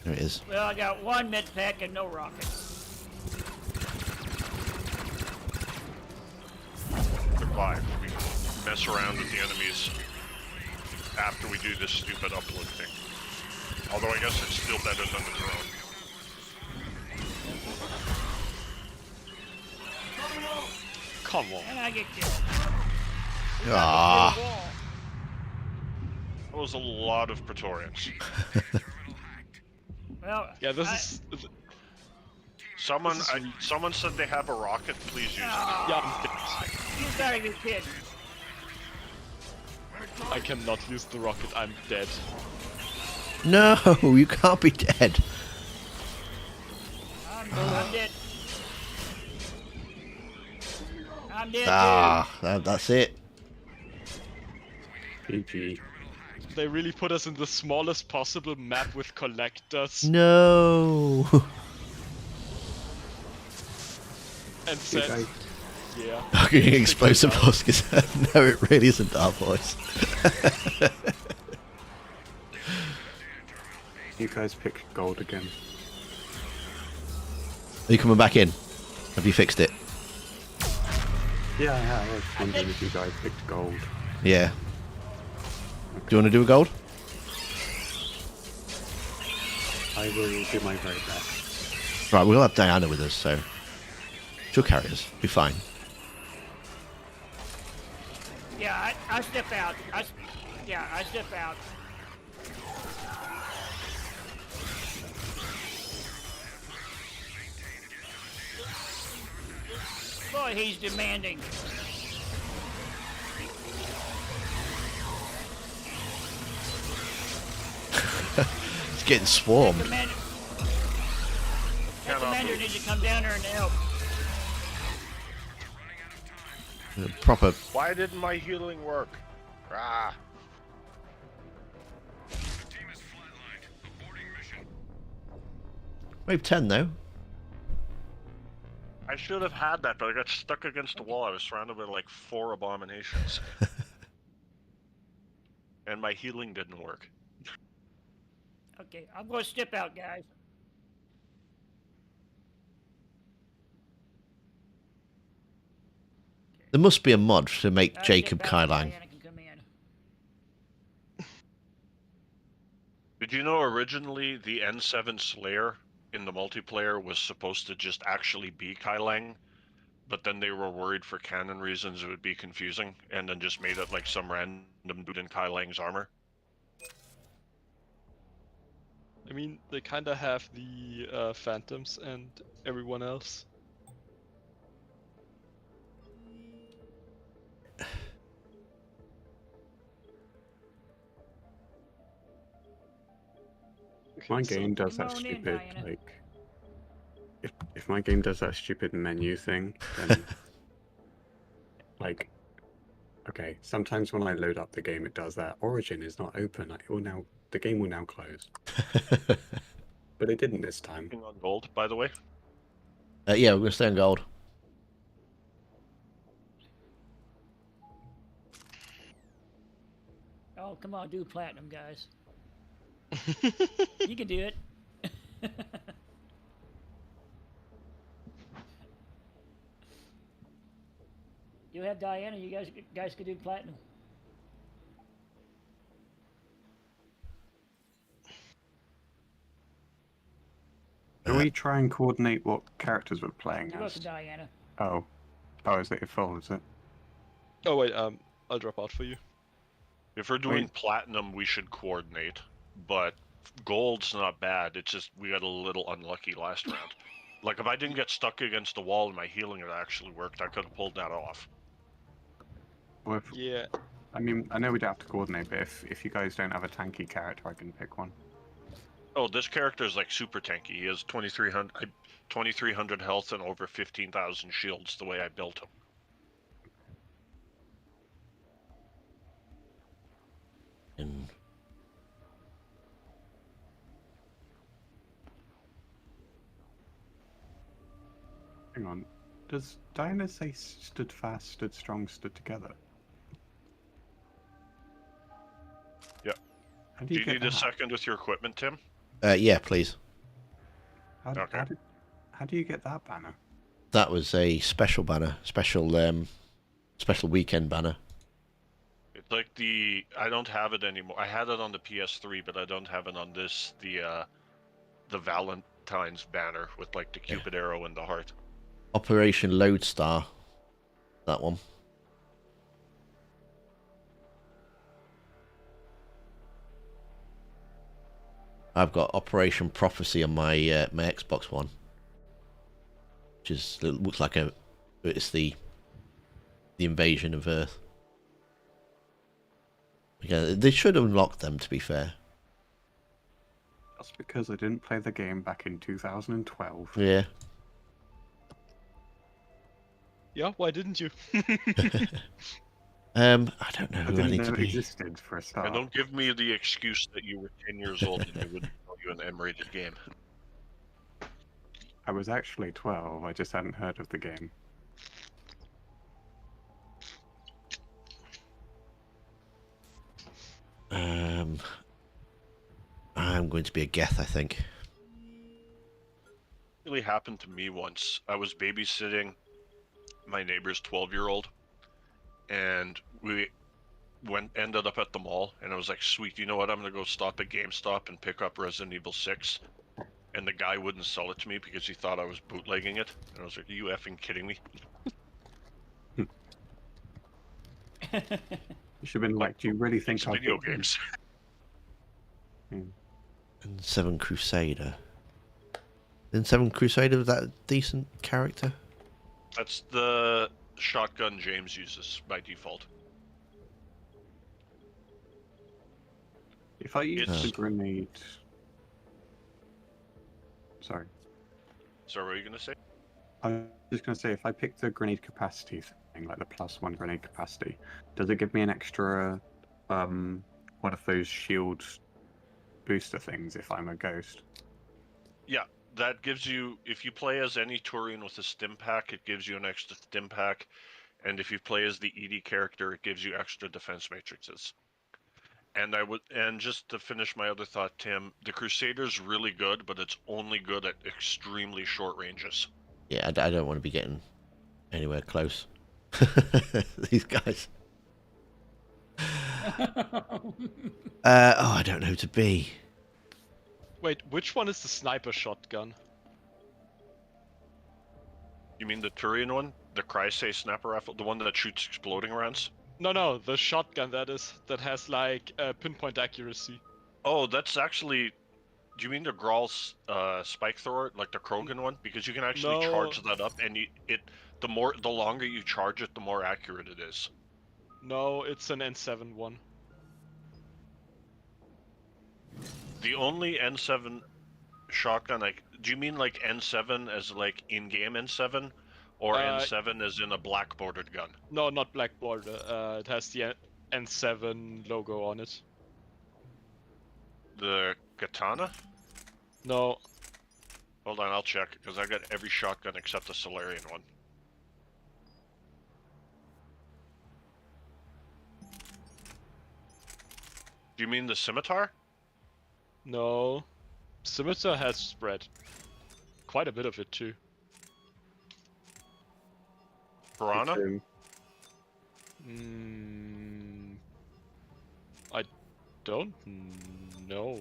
There it is. Well, I got 1 med pack and no rockets. Survive. We mess around with the enemies after we do this stupid upload thing. Although I guess it's still better than the drone. Come on. And I get killed. Ah. That was a lot of Praetorians. Well, Yeah, this is... Someone, This is someone said they have a rocket. Please use it. Yeah, I'm dead. You gotta be kidding. I cannot use the rocket, I'm dead. No, you can't be dead. I'm dead. I'm dead. That's it. GG. They really put us in the smallest possible map with collectors No. and said, guys- yeah. Fucking explosive Oscars. No, it really isn't Dark Voice. You guys picked gold again. Are you coming back in? Have you fixed it? Yeah, I was wondering if you guys picked gold. Yeah. Do you want to do a gold? I will do my very best. Right, we'll have Diana with us, so she'll carry us. Be fine. Yeah, I step out. I step out. Boy, he's demanding. It's getting swarmed. Commander, that Cannot commander move. needs to come down there and help. Proper. Why didn't my healing work? Ah. Team is flatlined. Aborting mission. Wave 10 though. I should have had that, but I got stuck against the wall. I was surrounded by like 4 abominations. And my healing didn't work. Okay, I'm going to step out, guys. There must be a mod to make I Jacob step out, Kailang. Diana can come in. Did you know originally the N7 Slayer in the multiplayer was supposed to just actually be Kailang, but then they were worried for canon reasons it would be confusing, and then just made it like some random dude in Kailang's armor? I mean, they kinda have the Phantoms and everyone else. If my So- game does Come that on in, stupid, Diana. like... If my game does that stupid menu thing, then... like... Okay, sometimes when I load up the game it does that. Origin is not open. It will now... The game will now close. But it didn't this time. On gold, by the way. Yeah, we're going to stay on gold. Oh, come on, do platinum, guys. You can do it. You have Diana. You guys could do platinum. Can we try and coordinate what characters we're playing You go as? to Diana. Oh. Oh, is it full, is it? Oh wait, I'll drop out for you. If we're doing Wait. platinum, we should coordinate, but gold's not bad. It's just we got a little unlucky last round. Like if I didn't get stuck against the wall and my healing had actually worked, I could have pulled that off. Or if, Yeah. I mean, I know we don't have to coordinate, but if you guys don't have a tanky character, I can pick one. Oh, this character is like super tanky. He has 2300 health and over 15,000 shields the way I built him. And Hang on. Does Diana say stood fast, stood strong, stood together? Yeah. How Do do you get need a that? second with your equipment, Tim? yeah, please. Okay. How do you get that banner? That was a special banner, special weekend banner. It's like I don't have it anymore. I had it on the PS3, but I don't have it on this, the Valentine's banner with like the Cupid arrow and the heart. Operation Lodestar. That one. I've got Operation Prophecy on my my Xbox One, which is it looks like it's the invasion of Earth. Yeah, they should unlock them. To be fair. That's because I didn't play the game back in 2012. Yeah. Yeah, why didn't you? I don't know I who I didn't need know to it be. existed for a start. And don't give me the excuse that you were 10 years old and they wouldn't tell you an M-rated game. I was actually 12, I just hadn't heard of the game. I'm going to be a Geth, I think. It really happened to me once. I was babysitting my neighbor's 12-year-old, and we ended up at the mall, and I was like, sweet, you know what, I'm gonna go stop at GameStop and pick up Resident Evil 6. And the guy wouldn't sell it to me because he thought I was bootlegging it. And I was like, are you effing kidding me? You should have been like, do you really think It's I'll video pick them? games. And Seven Crusader. Isn't Seven Crusader that a decent character? That's the shotgun James uses by default. If I use It's- the grenade... Sorry. So what are you gonna say? I was just going to say, if I pick the grenade capacity thing, like the +1 grenade capacity, does it give me an extra, one of those shield booster things if I'm a ghost? Yeah, that gives you, if you play as any Turian with a stim pack, it gives you an extra stim pack. And if you play as the ED character, it gives you extra defense matrices. And just to finish my other thought, Tim, the Crusader's really good, but it's only good at extremely short ranges. Yeah, I don't want to be getting anywhere close. These guys. I don't know who to be. Wait, which one is the sniper shotgun? You mean the Turian one? The Chrysay Snapper Rifle? The one that shoots exploding rounds? No, the shotgun that has like pinpoint accuracy. Oh, that's actually... Do you mean the Graal's spike thrower, like the Krogan one? Because you can actually No. charge that up, and the longer you charge it, the more accurate it is. No, it's an N7 one. The only N7 shotgun, like, do you mean like N7 as like in-game N7, or N7 as in a black bordered gun? No, not black border. It has the N7 logo on it. The katana? No, Hold on, I'll check, because I got every shotgun except the Solarian one. Do you mean the scimitar? no. Scimitar has spread. Quite a bit of it too. Piranha? I don't know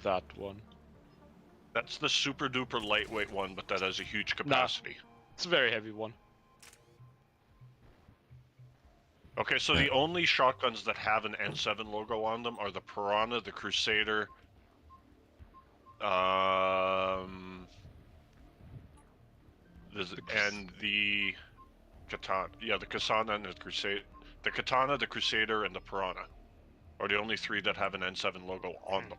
that one. That's the super duper lightweight one, but that has a huge capacity. It's a very heavy one. Okay, so the only shotguns that have an N7 logo on them are the Piranha, the Crusader, And the katana. Yeah, the katana and the crusade. The katana, the crusader, and the piranha are the only 3 that have an N7 logo on them.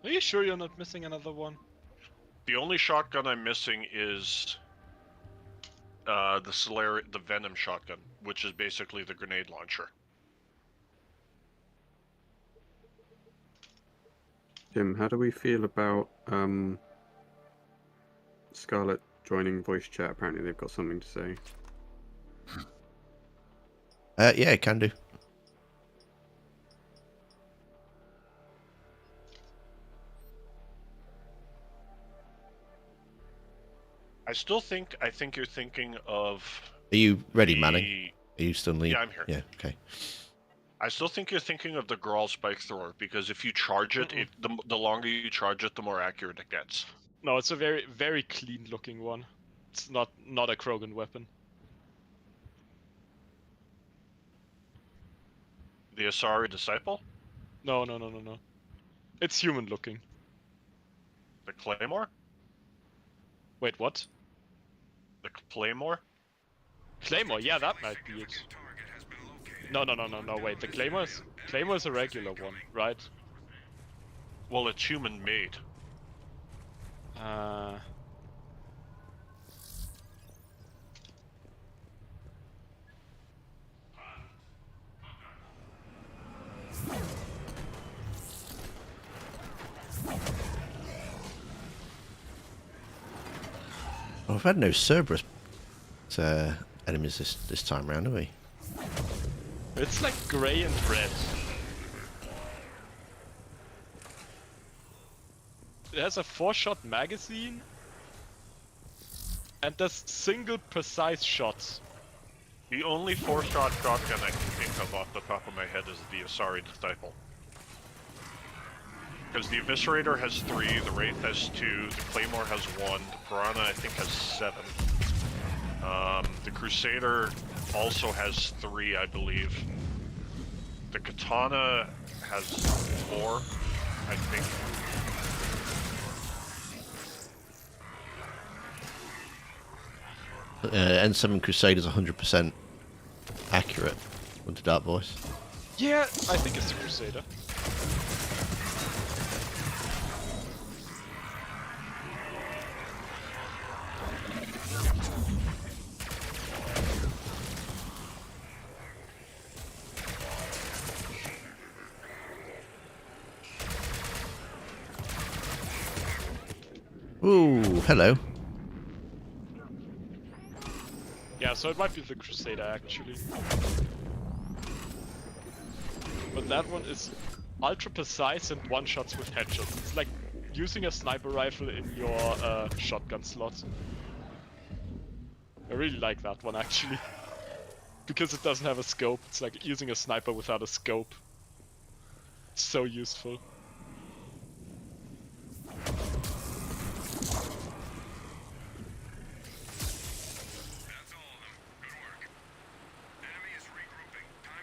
Are you sure you're not missing another one? The only shotgun I'm missing is the Venom shotgun, which is basically the grenade launcher. Jim, how do we feel about Scarlett joining voice chat? Apparently they've got something to say. Yeah, can do. I think you're thinking of. Are you ready, the... Manning? Are you still leaving? Yeah, I'm here. Yeah, okay. I still think you're thinking of the Grawl Spike Thrower, because if you charge it, the longer you charge it, the more accurate it gets. No, it's a very, very clean looking one. It's not a Krogan weapon. The Asari Disciple? No. It's human looking. The Claymore? Wait, what? The Claymore? Claymore, yeah, that might be it. No, wait, the Claymore is a regular one, right? Well, it's human made. Well, we've had no Cerberus enemies this time round, have we? It's like grey and red. It has a 4-shot magazine and does single precise shots. The only 4-shot shotgun I can think of off the top of my head is the Asari Disciple. Because the Eviscerator has 3, the Wraith has 2, the Claymore has 1, the Piranha I think has 7. The Crusader also has 3, I believe. The Katana has 4, I think. N7 Crusader's 100% accurate with the Dark Voice. Yeah, I think it's the Crusader. Ooh, hello. Yeah, so it might be the Crusader actually. But that one is ultra precise and one-shots with headshots. It's like using a sniper rifle in your shotgun slot. I really like that one actually. Because it doesn't have a scope, it's like using a sniper without a scope. It's so useful.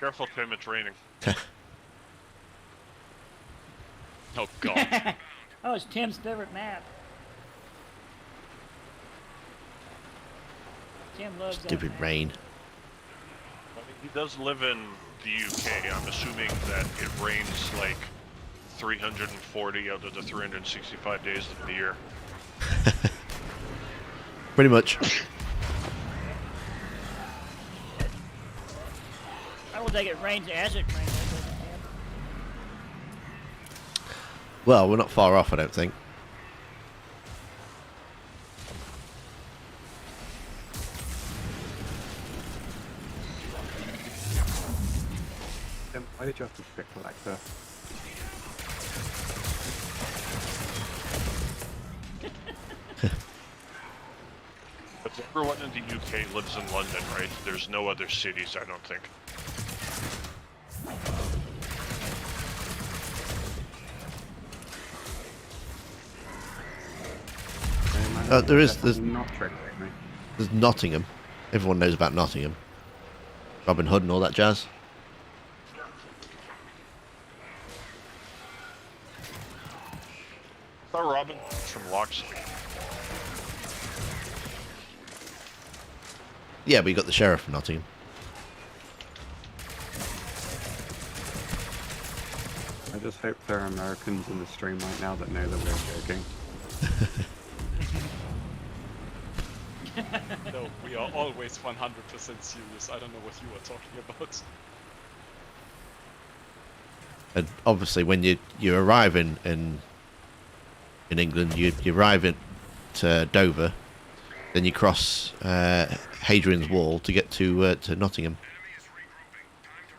Careful, Tim, it's raining. Oh god. Oh, it's Tim's favorite map. Tim loves that Stupid map. rain. I mean, he does live in the UK. I'm assuming that it rains like 340 out of the 365 days of the year. Pretty much. I will take it rains as it rains. Well, we're not far off, I don't think. Why did you have to pick Alexa? But everyone in the UK lives in London, right? There's no other cities, I don't think. There's not tricking me. there's Nottingham. Everyone knows about Nottingham. Robin Hood and all that jazz. thought Robin from Locksley. Yeah, but you got the sheriff from Nottingham. I just hope there are Americans in the stream right now that know that we're joking. No, we are always 100% serious. I don't know what you are talking about. And obviously, when you arrive in England, you arrive at Dover, then you cross Hadrian's Wall to get to Nottingham.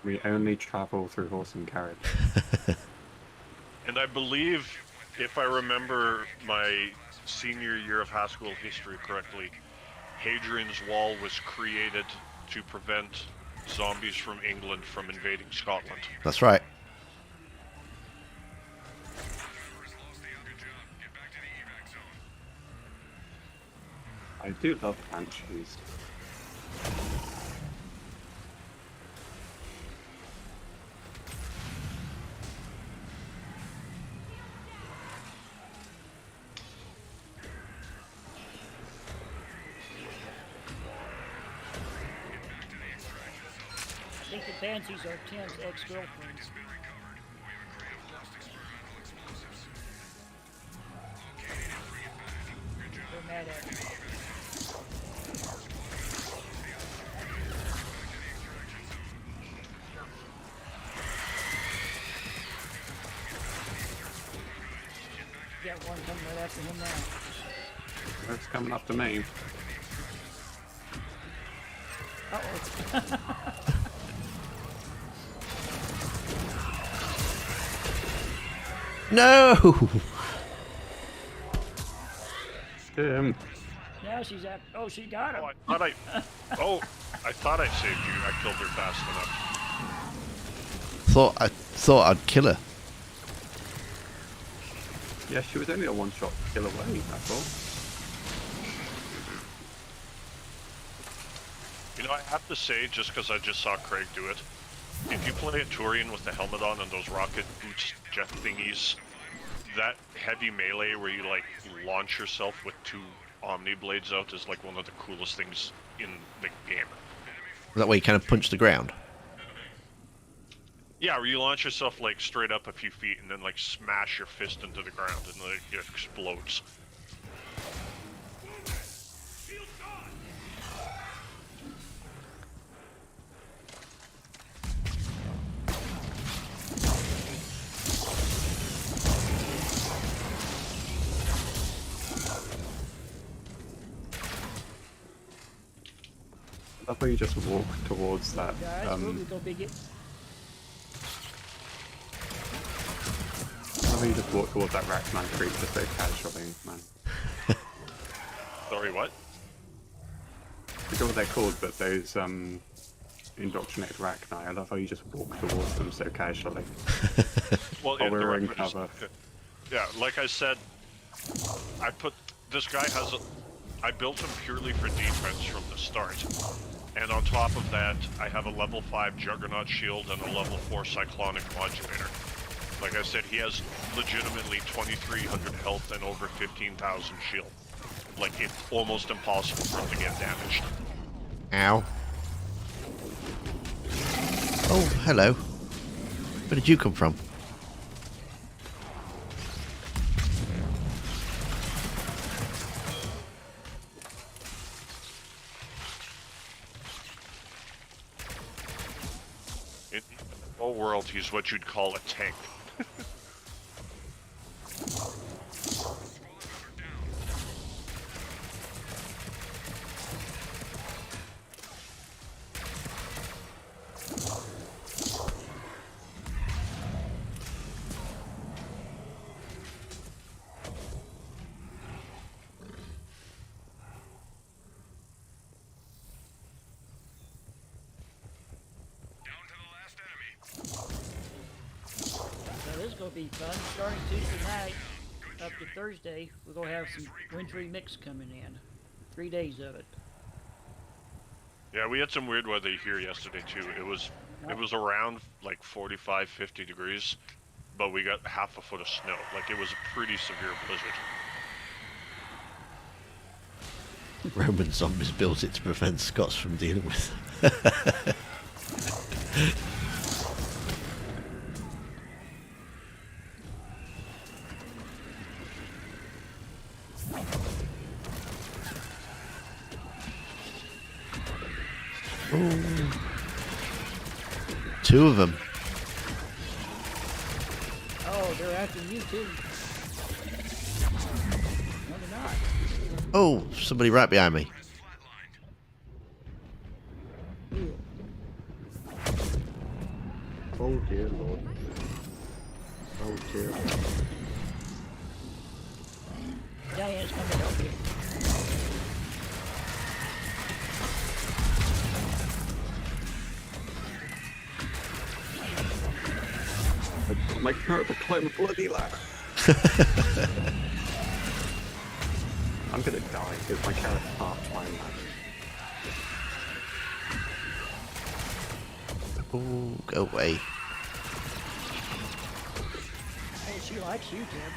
We only travel through horse and carriage. And I believe, if I remember my senior year of high school history correctly, Hadrian's Wall was created to prevent zombies from England from invading Scotland. That's right. I do love banshees. I think the pansies are Tim's ex-girlfriends. They're mad at me. Got one coming right after him now. It's coming up to me. Uh-oh. No! Tim. Now she's at. Oh, she got him. I thought I saved you. I killed her fast enough. I thought I'd kill her. Yeah, she was only a one-shot kill away, that's all. You know, I have to say, just because I just saw Craig do it, if you play a Turian with the helmet on and those rocket boots jet thingies, that heavy melee where you like launch yourself with two Omni blades out is like one of the coolest things in the game. That way you kind of punch the ground. Yeah, where you launch yourself like straight up a few feet and then like smash your fist into the ground and like, it explodes. I thought you just walk towards that. Guys, we'll go big it. I thought you just walk towards that Rackman creature so casually, man. Sorry, what? I forget what they're called, but those indoctrinated Rachni. I love how you just walk towards them so casually. Well, While we're in reference- cover. Yeah, like I said, this guy has I built him purely for defense from the start. And on top of that, I have a level 5 Juggernaut shield and a level 4 Cyclonic Modulator. Like I said, he has legitimately 2,300 health and over 15,000 shield. Like, it's almost impossible for him to get damaged. Ow. Oh, hello. Where did you come from? In the whole world, he's what you'd call a tank. Down to the last enemy. So this is gonna be fun. Starting Tuesday night up to Thursday, we're gonna have some wintry mix coming in. 3 days of it. Yeah, we had some weird weather here yesterday too. It was around like 45, 50 degrees. but we got half a foot of snow. Like, it was a pretty severe blizzard. Roman zombies built it to prevent Scots from dealing with. Ooh. Two of them. Oh, they're after you too. No, they're not. Oh, somebody right behind me. Ew. Oh dear lord. Oh dear lord. Diane's coming to help you. My character climbed a bloody ladder. I'm gonna die because my character can't climb ladders. Oh, go away. Hey, she likes you, Tim.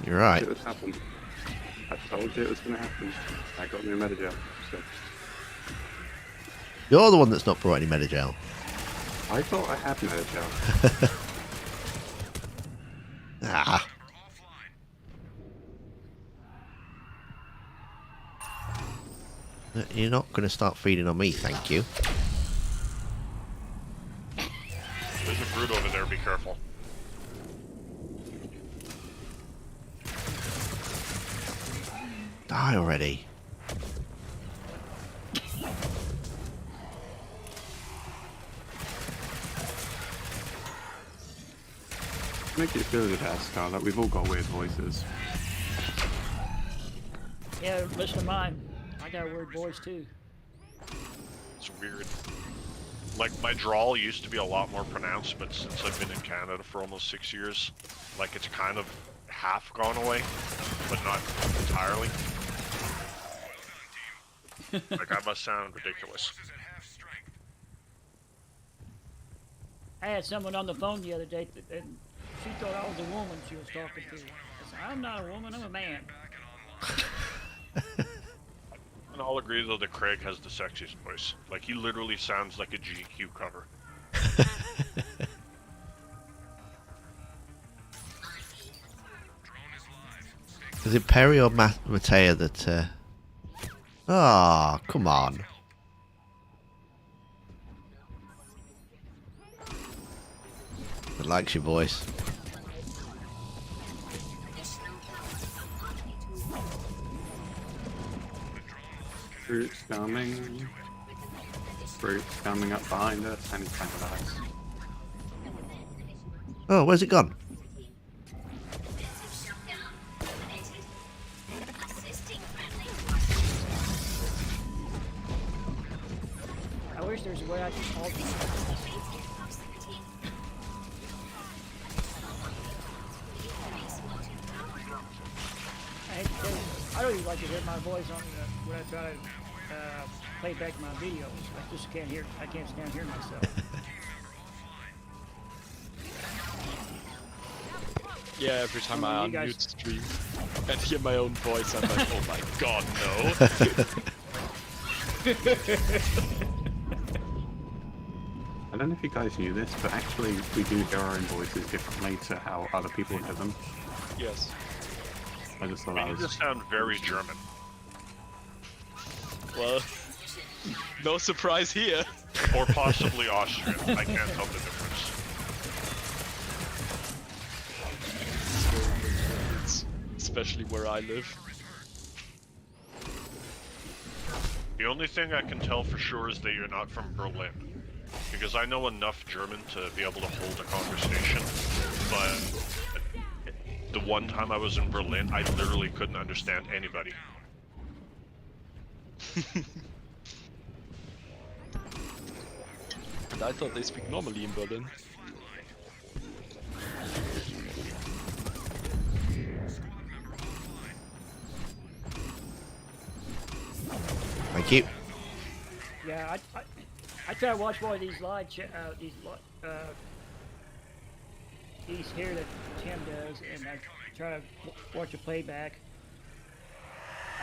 You're right. It was happened. I told you it was gonna happen. I got new metagel, so You're the one that's not brought any Metagel. I thought I had metagel. Ah. You're not going to start feeding on me, thank you. There's a brute over there, be careful. Die already. Make it feel good, Ascar, that we've all got weird voices. Yeah, listen to mine. I got a weird voice too. It's weird. Like, my drawl used to be a lot more pronounced, but since I've been in Canada for almost 6 years, like, it's kind of half gone away, but not entirely. Like, I must sound ridiculous. I had someone on the phone the other day, and she thought I was a woman she was talking to. I said, I'm not a woman, I'm a man. And I'll agree, though, that Craig has the sexiest voice. Like, he literally sounds like a GQ cover. Is it Perry or Matea that... Ah, come on. It likes your voice. Brutes coming. Brutes coming up behind us, and he's kind of nice. Oh, where's it gone? I wish there's a way I could call them. I hate to tell you, I don't even like to hear my voice on when I try to play back my videos. I just can't hear. I can't stand hearing myself. Yeah, every time I You guys- unmute stream and hear my own voice, I'm like, oh my god, I don't know if you guys knew this, but actually we do hear our own voices differently to how other people hear them. no. Yes. I just thought I that mean, you was... just sound very German. Well, no surprise here. Or possibly Austrian. I can't tell the difference. Especially where I live. The only thing I can tell for sure is that you're not from Berlin. Because I know enough German to be able to hold a conversation, but the one time I was in Berlin, I literally couldn't understand anybody. And I thought they speak normally in Berlin. Thank you. Yeah, I try to watch more of these live he's here that Tim does, and I try to watch a playback.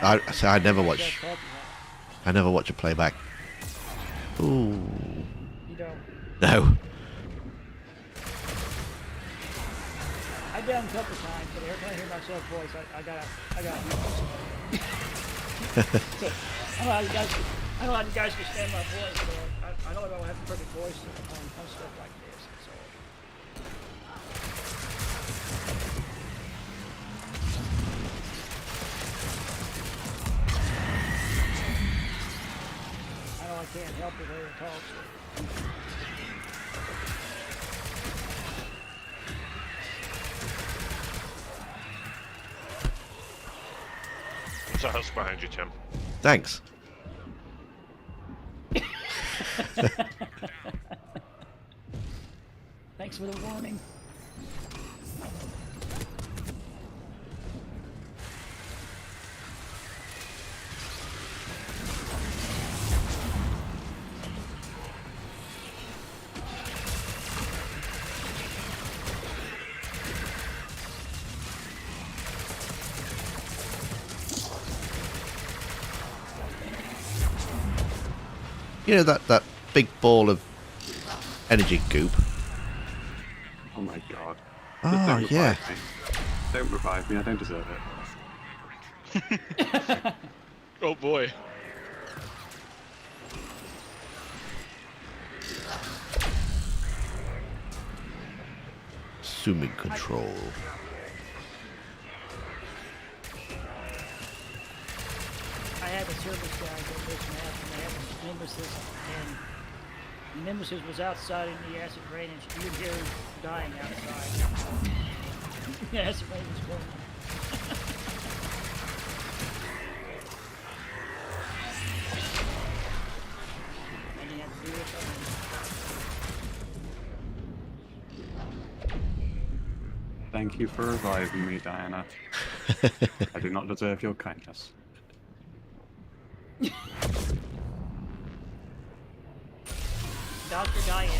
I never watch. Self-copyright. I never watch a playback. Ooh. You know, No. I've done a couple times, but every time I hear myself voice, I gotta so, I don't know how you guys can stand my voice, but I know I don't have a perfect voice on stuff like this. So I know I can't help the way it talks. There's a house behind you, Tim. Thanks. Thanks for the warning. You know that big ball of energy goop? Oh my god. Oh, Don't revive yeah. me. Don't revive me, I don't deserve it. Oh boy. Assuming control. I had a service guy go this map, and they had a Nemesis, and the Nemesis was outside in the acid rain, and you could hear her dying outside. The acid rain was going. And he had to do it. Thank you for reviving me, Diana. I do not deserve your kindness. Dr. Diana.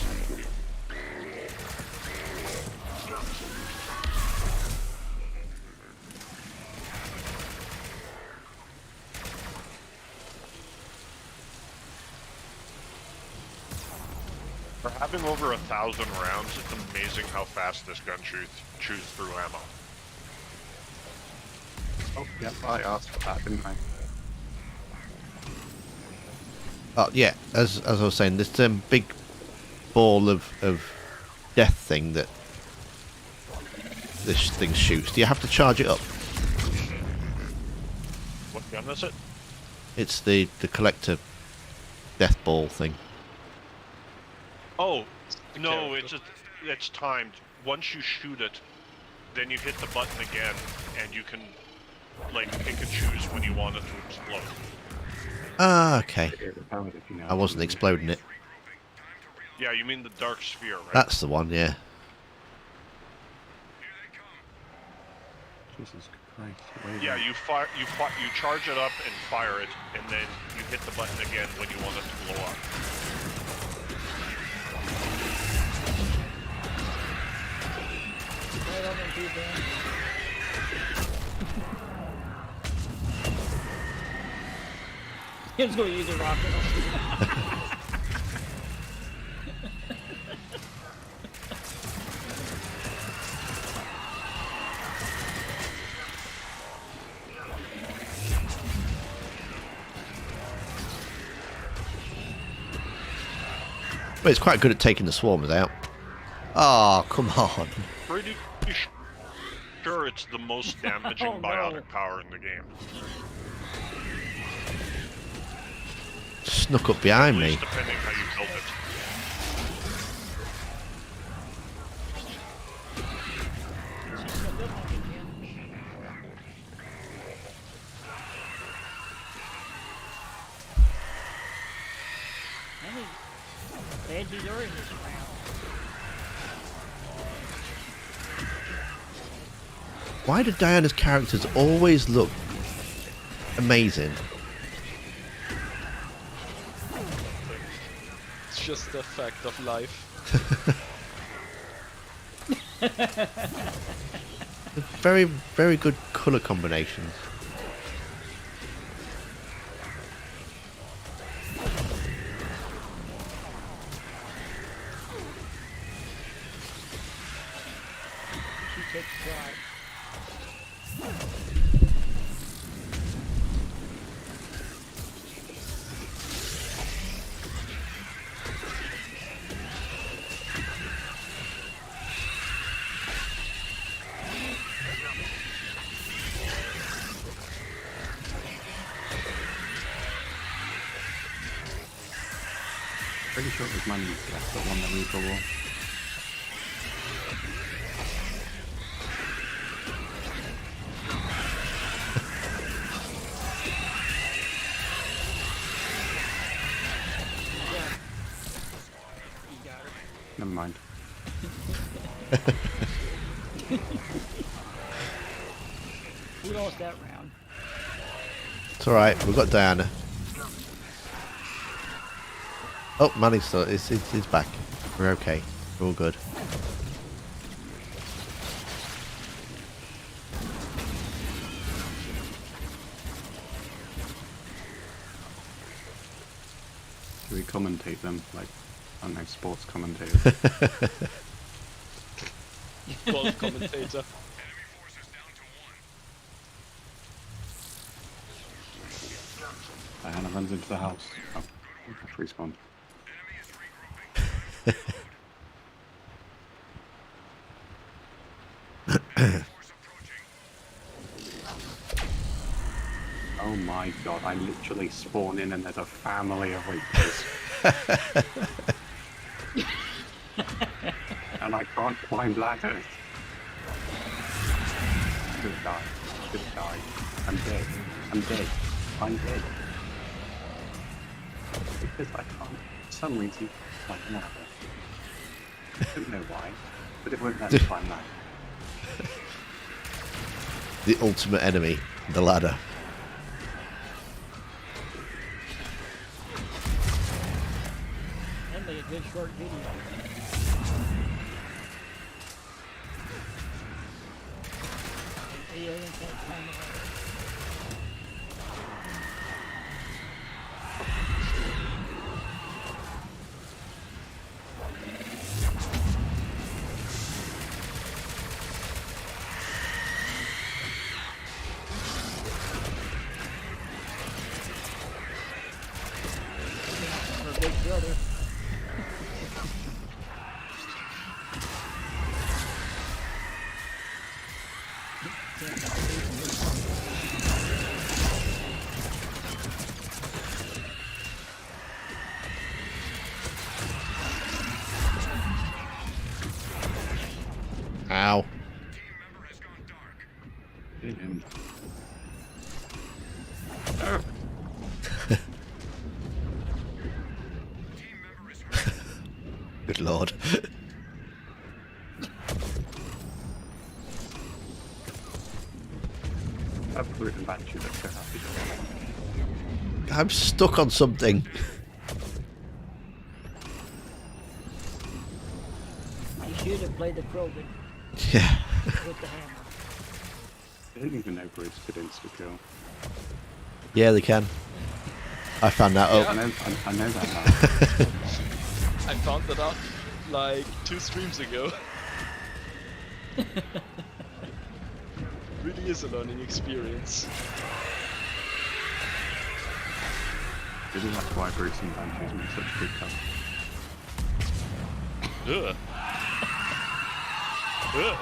For having over 1,000 rounds, it's amazing how fast this gun chews through ammo. Oh, yep, I asked for that, didn't I? Oh yeah, as I was saying, this big ball of death thing that this thing shoots. Do you have to charge it up? What gun is it? It's the collector death ball thing. Oh, no, character. it's timed. Once you shoot it, then you hit the button again, and you can, like, pick and choose when you want it to explode. Ah, okay. Overpowered if you know. I wasn't exploding it. Yeah, you mean the dark sphere, right? That's the one, yeah. Jesus Christ. wait a Yeah, minute. you charge it up and fire it, and then you hit the button again when you want it to blow up. Right over in P-Band. He was going to use a rocket. But it's quite good at taking the swarmers out. Oh, come on. Pretty sure it's the most damaging Oh, no. biotic power in the game. Snuck up behind At me. least depending how you build it. How many badges are in this round? Why do Diana's characters always look amazing? It's just a fact of life. Very, very good colour combinations. She takes pride. Pretty sure it was money. That's the one that we go on. You got her. Never mind. We lost that round. It's alright, we've got Diana. Oh, Manny's still, it's back. We're okay. We're all good. Do we commentate them like, I don't know, sports commentators? Golf commentator. Enemy forces down to 1. Diana runs into the house. Oh, I've respawned. Enemy is regrouping. Enemy force approaching. Oh my god, I literally spawn in and there's a family of reapers. And I can't climb ladders. Should have died. Should have died. I'm dead. I'm dead. I'm dead. Because I can't, for some reason, climb a ladder. I don't know why, but it won't let me climb ladder. The ultimate enemy, the ladder. That'd make a good short video. An alien can't climb the ladder. Her big brother. Ow. Team member has gone dark. Hit him. Team member is hurt. Good lord. I've put it in back to you, that's so happy. I'm stuck on something. You should have played the Krogan Yeah. with the hammer. I didn't even know Bruce could insta-kill. Yeah, they can. I found that I out. know that now. I found that out like 2 streams ago. Really is a learning experience. Maybe that's why Bruce and Banshees make such a good couple. Ugh. Ugh.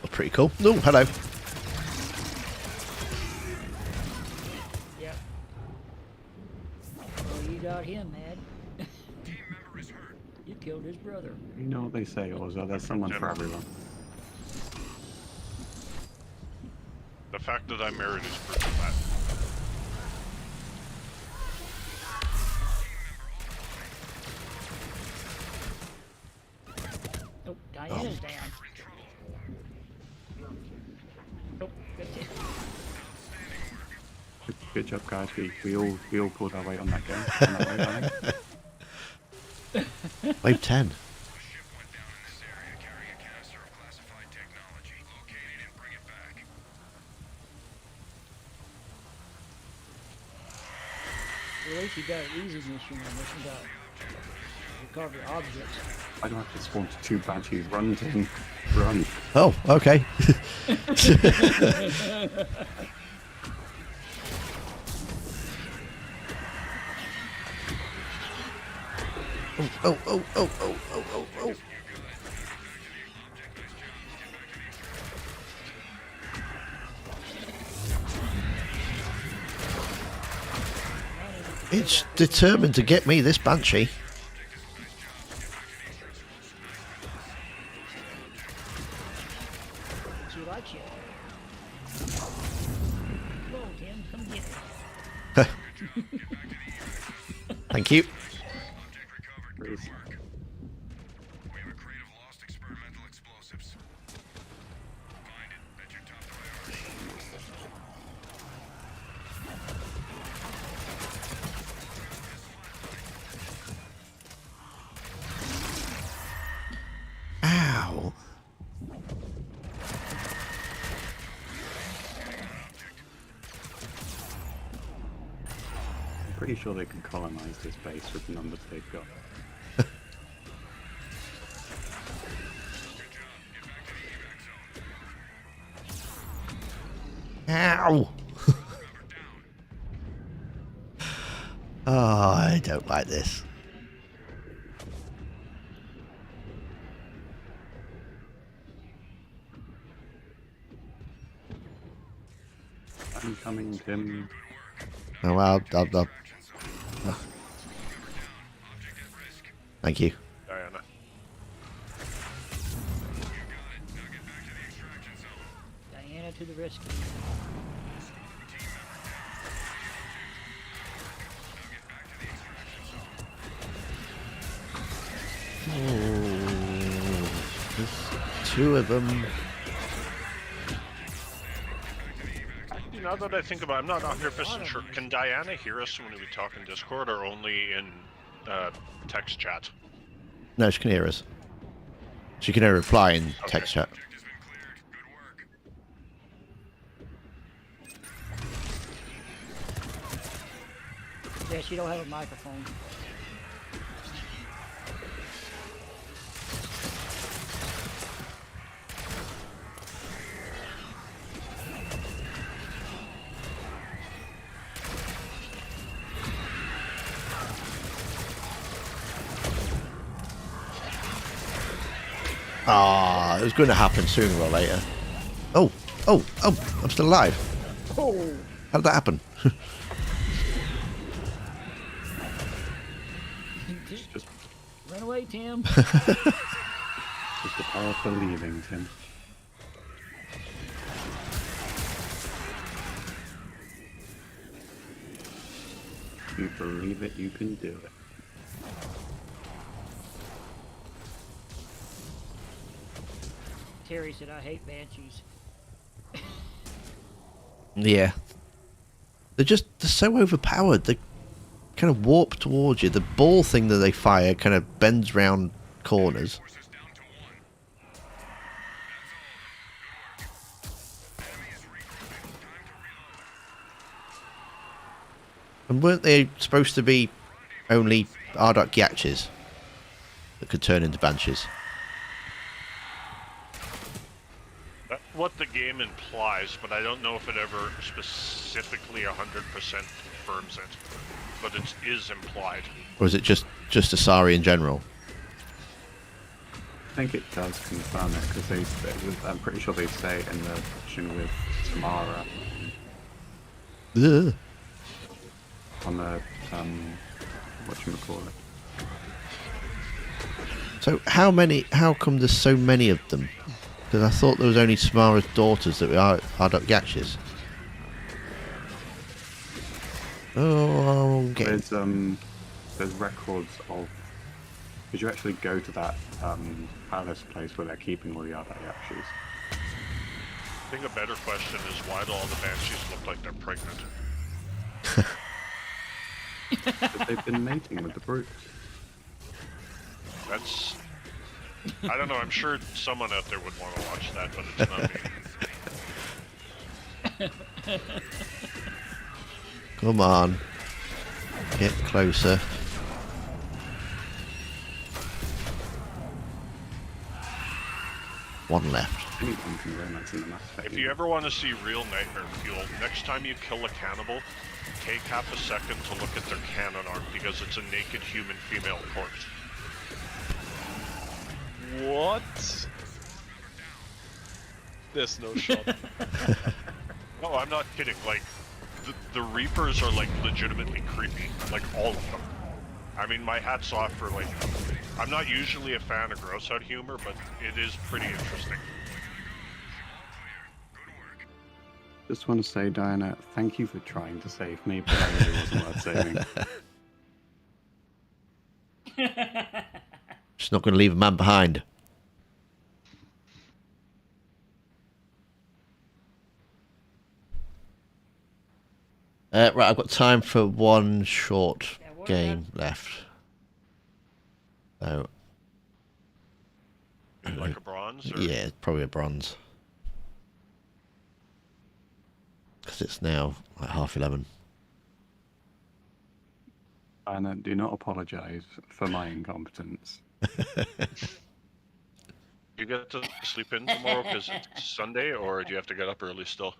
Oh, pretty cool. No, hello. Yep. Well, you got him, Mad. Team member is hurt. You killed his brother. You know what they say, Ozza, there's someone for everyone. The fact that I married is proof of that. Oh, Diana's down. Oh, good. Good job, guys. We all pulled our weight on that game. On that weight, I think. Wave 10. actually got an easy mission on this about recovery objects. I don't have to spawn to 2 banshees. Run, Tim. Run. Oh, okay. Oh. It's determined to get me, this banshee. She likes you. Come on, Tim, come get it. Thank you. Please. We have a crate of lost experimental explosives. Find it. That's your top priority. Ow. I'm pretty sure they can colonize this base with the numbers they've got. Ow. Oh, I don't like this. I'm coming, Tim. Oh, well, I'll. Thank you. Diana. Diana to the rescue. Oh, there's 2 of them. Actually, now that I think about it, I'm not 100% sure. Can Diana hear us when we talk in Discord or only in text chat? No, she can hear us. She can reply in text chat. Object has been cleared. Good work. Yeah, she don't have a microphone. Ah, it was going to happen sooner or later. Oh, I'm still alive. Oh! How did that happen? Just Run away, Tim. the power for leaving, Tim. You believe it, you can do it. Terry said, I hate banshees. Yeah. They're so overpowered. They kind of warp towards you. The ball thing that they fire kind of bends round corners. Forces down to 1. That's all. Good work. Enemy is regrouping. Time to reload. And weren't they supposed to be only Ardok Yatches that could turn into banshees? That's what the game implies, but I don't know if it ever specifically 100% confirms it. But it is implied. Or is it just Asari in general? I think it does confirm it because I'm pretty sure they say in the mission with Samara Ugh. on the whatchamacallit. So how come there's so many of them? Because I thought there was only Samara's daughters that were Ardok Yatches. Oh, okay. There's records of. Did you actually go to that palace place where they're keeping all the Ardok Yatches? I think a better question is why do all the banshees look like they're pregnant? But they've been mating with the brutes. That's... I don't know, I'm sure someone out there would want to watch that, but it's not me. Come on. Get closer. One left. Anyone can go nuts in the Mass Effect. If you ever want to see real nightmare fuel, next time you kill a cannibal, take half a second to look at their cannon arm because it's a naked human female corpse. What? There's no shot. No, I'm not kidding. Like, the Reapers are like legitimately creepy. Like all of them. I mean, my hat's off for like. I'm not usually a fan of gross out humor, but it is pretty interesting. Just want to say, Diana, thank you for trying to save me, but I really wasn't worth saving. Just not going to leave a man behind. Right, I've got time for one short Yeah, what game left. So, Like a bronze? Or... yeah, probably a bronze. Because it's now like 11:30. Diana, do not apologise for my incompetence. You get to sleep in tomorrow because it's Sunday, or do you have to get up early still?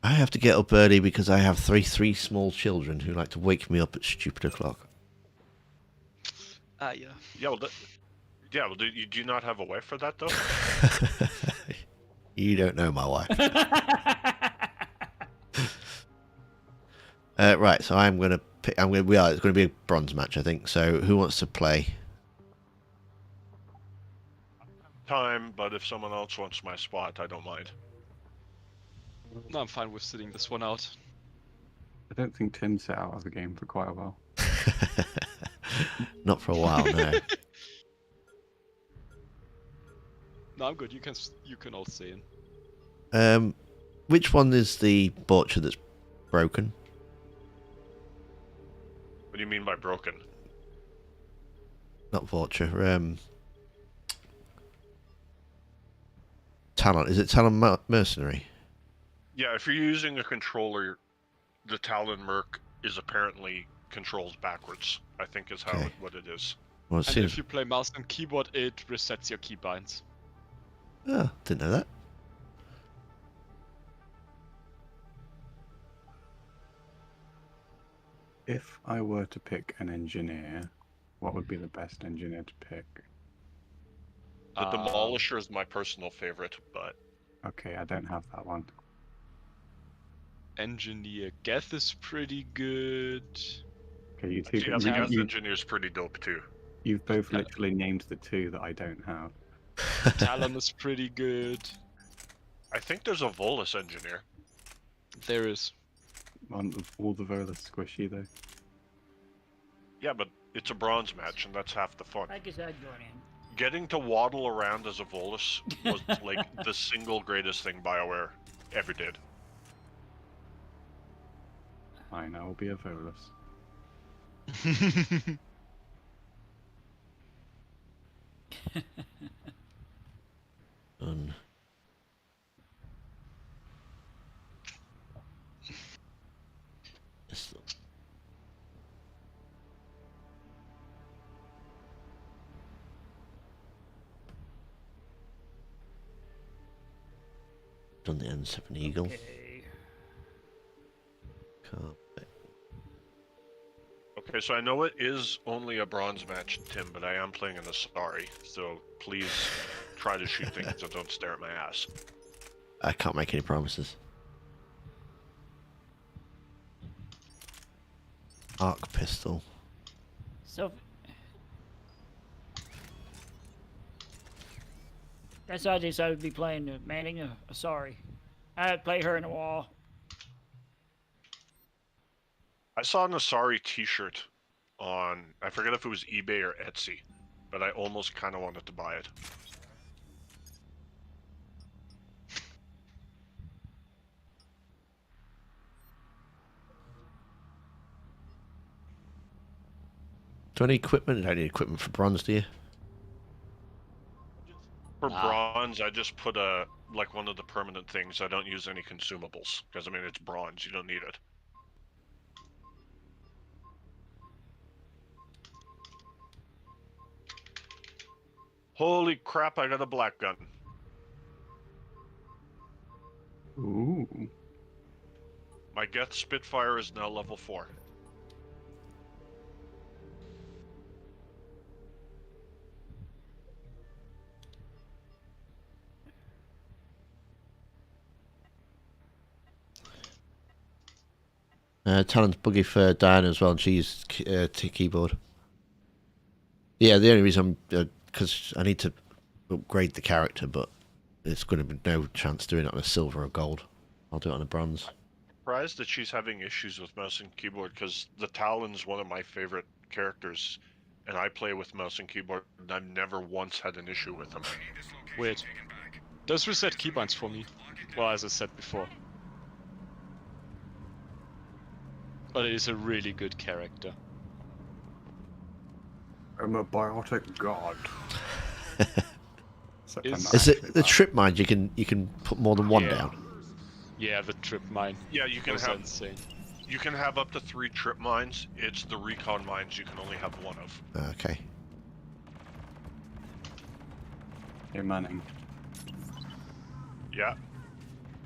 I have to get up early because I have three small children who like to wake me up at stupid o'clock. Yeah. Yeah, well, do you not have a wife for that though? You don't know my wife. Right, so I'm gonna pick. It's gonna be a bronze match, I think. So who wants to play? Time, but if someone else wants my spot, I don't mind. No, I'm fine with sitting this one out. I don't think Tim set out of the game for quite a while. Not for a while, no. No, I'm good. You can all stay in. Which one is the Butcher that's broken? What do you mean by broken? Not Vulture. Talon. Is it Talon Mercenary? Yeah, if you're using a controller, the Talon Merc is apparently controls backwards. I think is how Okay. what it is. Well, it And seems... if you play mouse and keyboard, it resets your keybinds. Oh, didn't know that. If I were to pick an engineer, what would be the best engineer to pick? The Demolisher is my personal favorite, but Okay, I don't have that one. Engineer Geth is pretty good. Okay, you actually, two, I think you, Engineer's pretty dope too. you've both literally named the two that I don't have. Talon is pretty good. I think there's a Volus Engineer. There is. On all the Volus squishy though. Yeah, but it's a bronze match, and that's half the fun. I guess I'd join in. Getting to waddle around as a Volus was like the single greatest thing BioWare ever did. Fine, I will be a Volus. Done. Yes. Done the N7 Eagle. Okay. Carpet. Okay, so I know it is only a bronze match, Tim, but I am playing an Asari, so please try to shoot things that don't stare at my ass. I can't make any promises. Arc pistol. So, that's how I decided to be playing Manning. Sorry, I'd play her in a wall. I saw an Asari t-shirt on, I forget if it was eBay or Etsy, but I almost kind of wanted to buy it. Do I need equipment? I don't need equipment for bronze, do you? For bronze, I just put like one of the permanent things. I don't use any consumables, because I mean, it's bronze, you don't need it. Holy crap! I got a black gun. Ooh. My Geth Spitfire is now level 4. Talent's buggy for Diana as well, and she used keyboard. Yeah, the only reason I'm because I need to upgrade the character, but it's going to be no chance doing it on a silver or gold. I'll do it on a bronze. Surprised that she's having issues with mouse and keyboard because the Talon's one of my favorite characters, and I play with mouse and keyboard, and I've never once had an issue with them. Weird. Those reset keybinds for me. Well, as I said before. But it is a really good character. I'm a biotic god. Except I'm not Is actually it the that. trip mine? You can put more than one Yeah. down. Yeah, the trip mine. Yeah, you can Was have insane. you can have up to 3 trip mines. It's the recon mines you can only have 1 of. Okay. Hey Manning, Yeah, do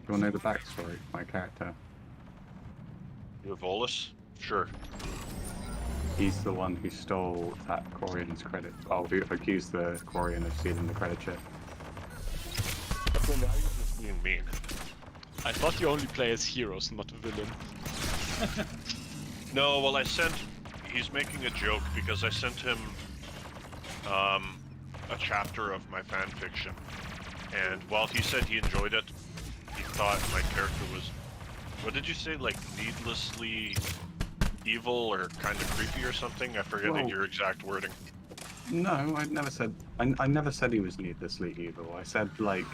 you want to know the backstory of my character? with Volus? Sure. He's the one who stole that Quarian's credit. Oh, who accused the Quarian of stealing the credit chip. So now you're just being mean. I thought you only play as heroes, not a villain. No, well, he's making a joke because I sent him a chapter of my fan fiction, and while he said he enjoyed it, he thought my character was, what did you say, like needlessly evil or kind of creepy or something? I forget Well- your exact wording. No, I never said. I never said he was needlessly evil. I said like.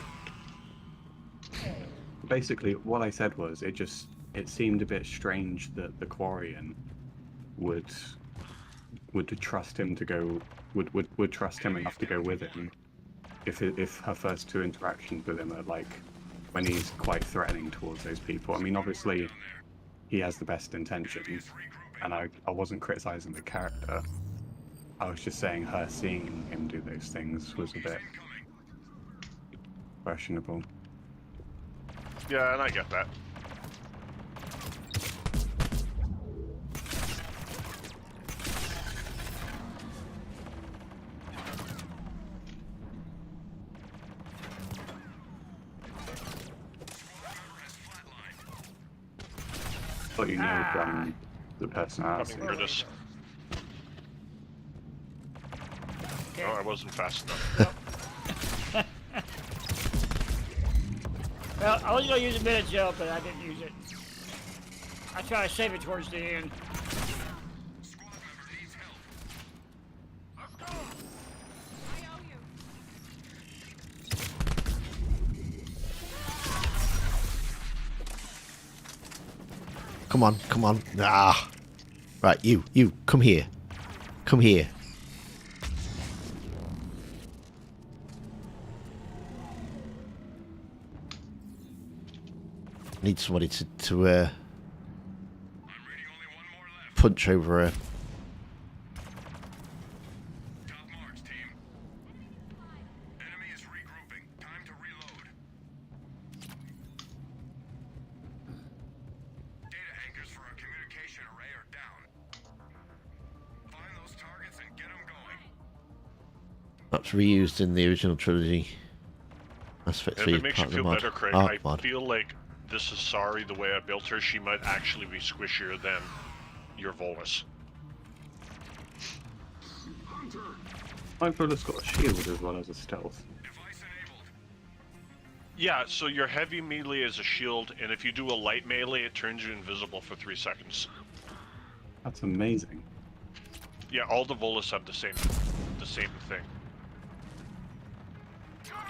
Basically, what I said was it seemed a bit strange that the Quarian would trust him to go would trust him enough to go with him if her first 2 interactions with him are like when he's quite threatening towards those people. I mean, obviously he has the best intentions, and I wasn't criticizing the character. I was just saying her seeing him do those things was a bit questionable. Yeah, and I get that. But you know, the personality. Coming for this. Okay. No, I wasn't fast enough. Well, I was gonna use a minute gel, but I didn't use it. I try to save it towards the end. Squad member needs help. Let's go. I owe you. Come on, come on. Ah. Right, you, come here. Come here. Need somebody to I'm reading only one more left. punch over her. Top marks, team. Enemy is regrouping. Time to reload. Data anchors for our communication array are down. Find those targets and get them going. That's reused in the original trilogy. Aspect If 3 it is makes you part of the feel mod. better, Craig, Oh, I mod. feel like this is sorry the way I built her. She might actually be squishier than your Volus. My brother's got a shield as well as a stealth. Device enabled. Yeah, so your heavy melee is a shield, and if you do a light melee, it turns you invisible for 3 seconds. That's amazing. Yeah, all the Volus have the same thing. Squad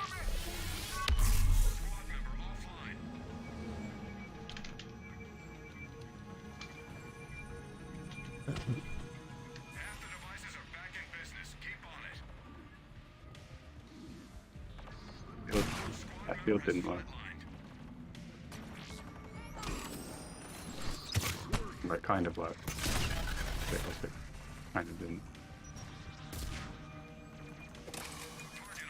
member offline. Half the devices are back in business. Keep on it. That shield didn't work. But it kind of worked. It kind of didn't. Target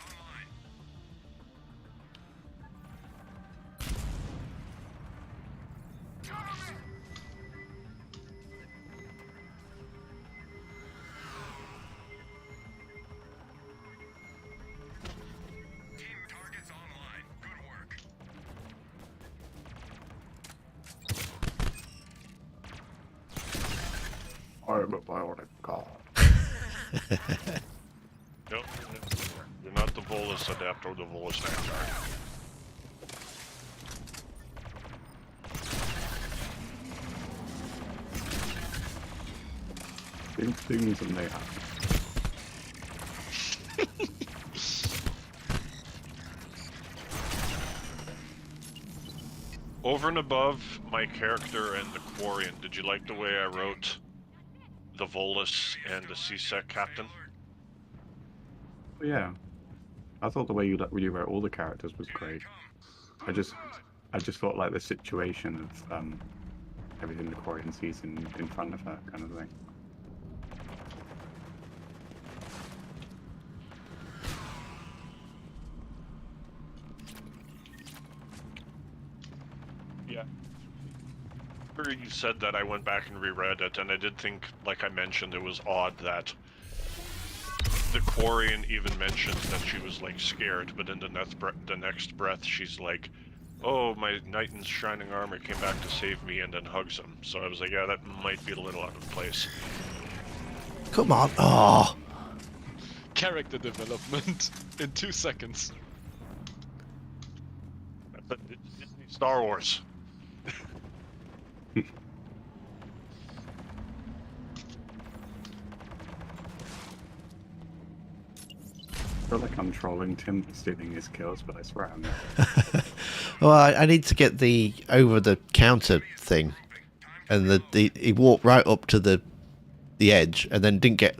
I'm a bionic god. No, you're not the Volus Adept or the Volus Vanguard. Things that may happen. Over and above my character and the Quarian, did you like the way I wrote the Volus and the C-Sec captain? But yeah, I thought the way you wrote all the characters was great. I just thought like the situation of everything the Quarian sees in front of her kind of thing. Yeah. After you said that, I went back and reread it, and I did think, like I mentioned, it was odd that the Quarian even mentioned that she was like scared, but in the next breath, she's like, "Oh, my knight in shining armor came back to save me," and then hugs him. So I was like, "Yeah, that might be a little out of place." Come on. Oh. Character development in 2 seconds. That's a Disney Star Wars. I feel like I'm trolling Tim for stealing his kills, but I swear I'm not. Well, I need to get the over the counter thing, and he walked right up to the edge, and then didn't get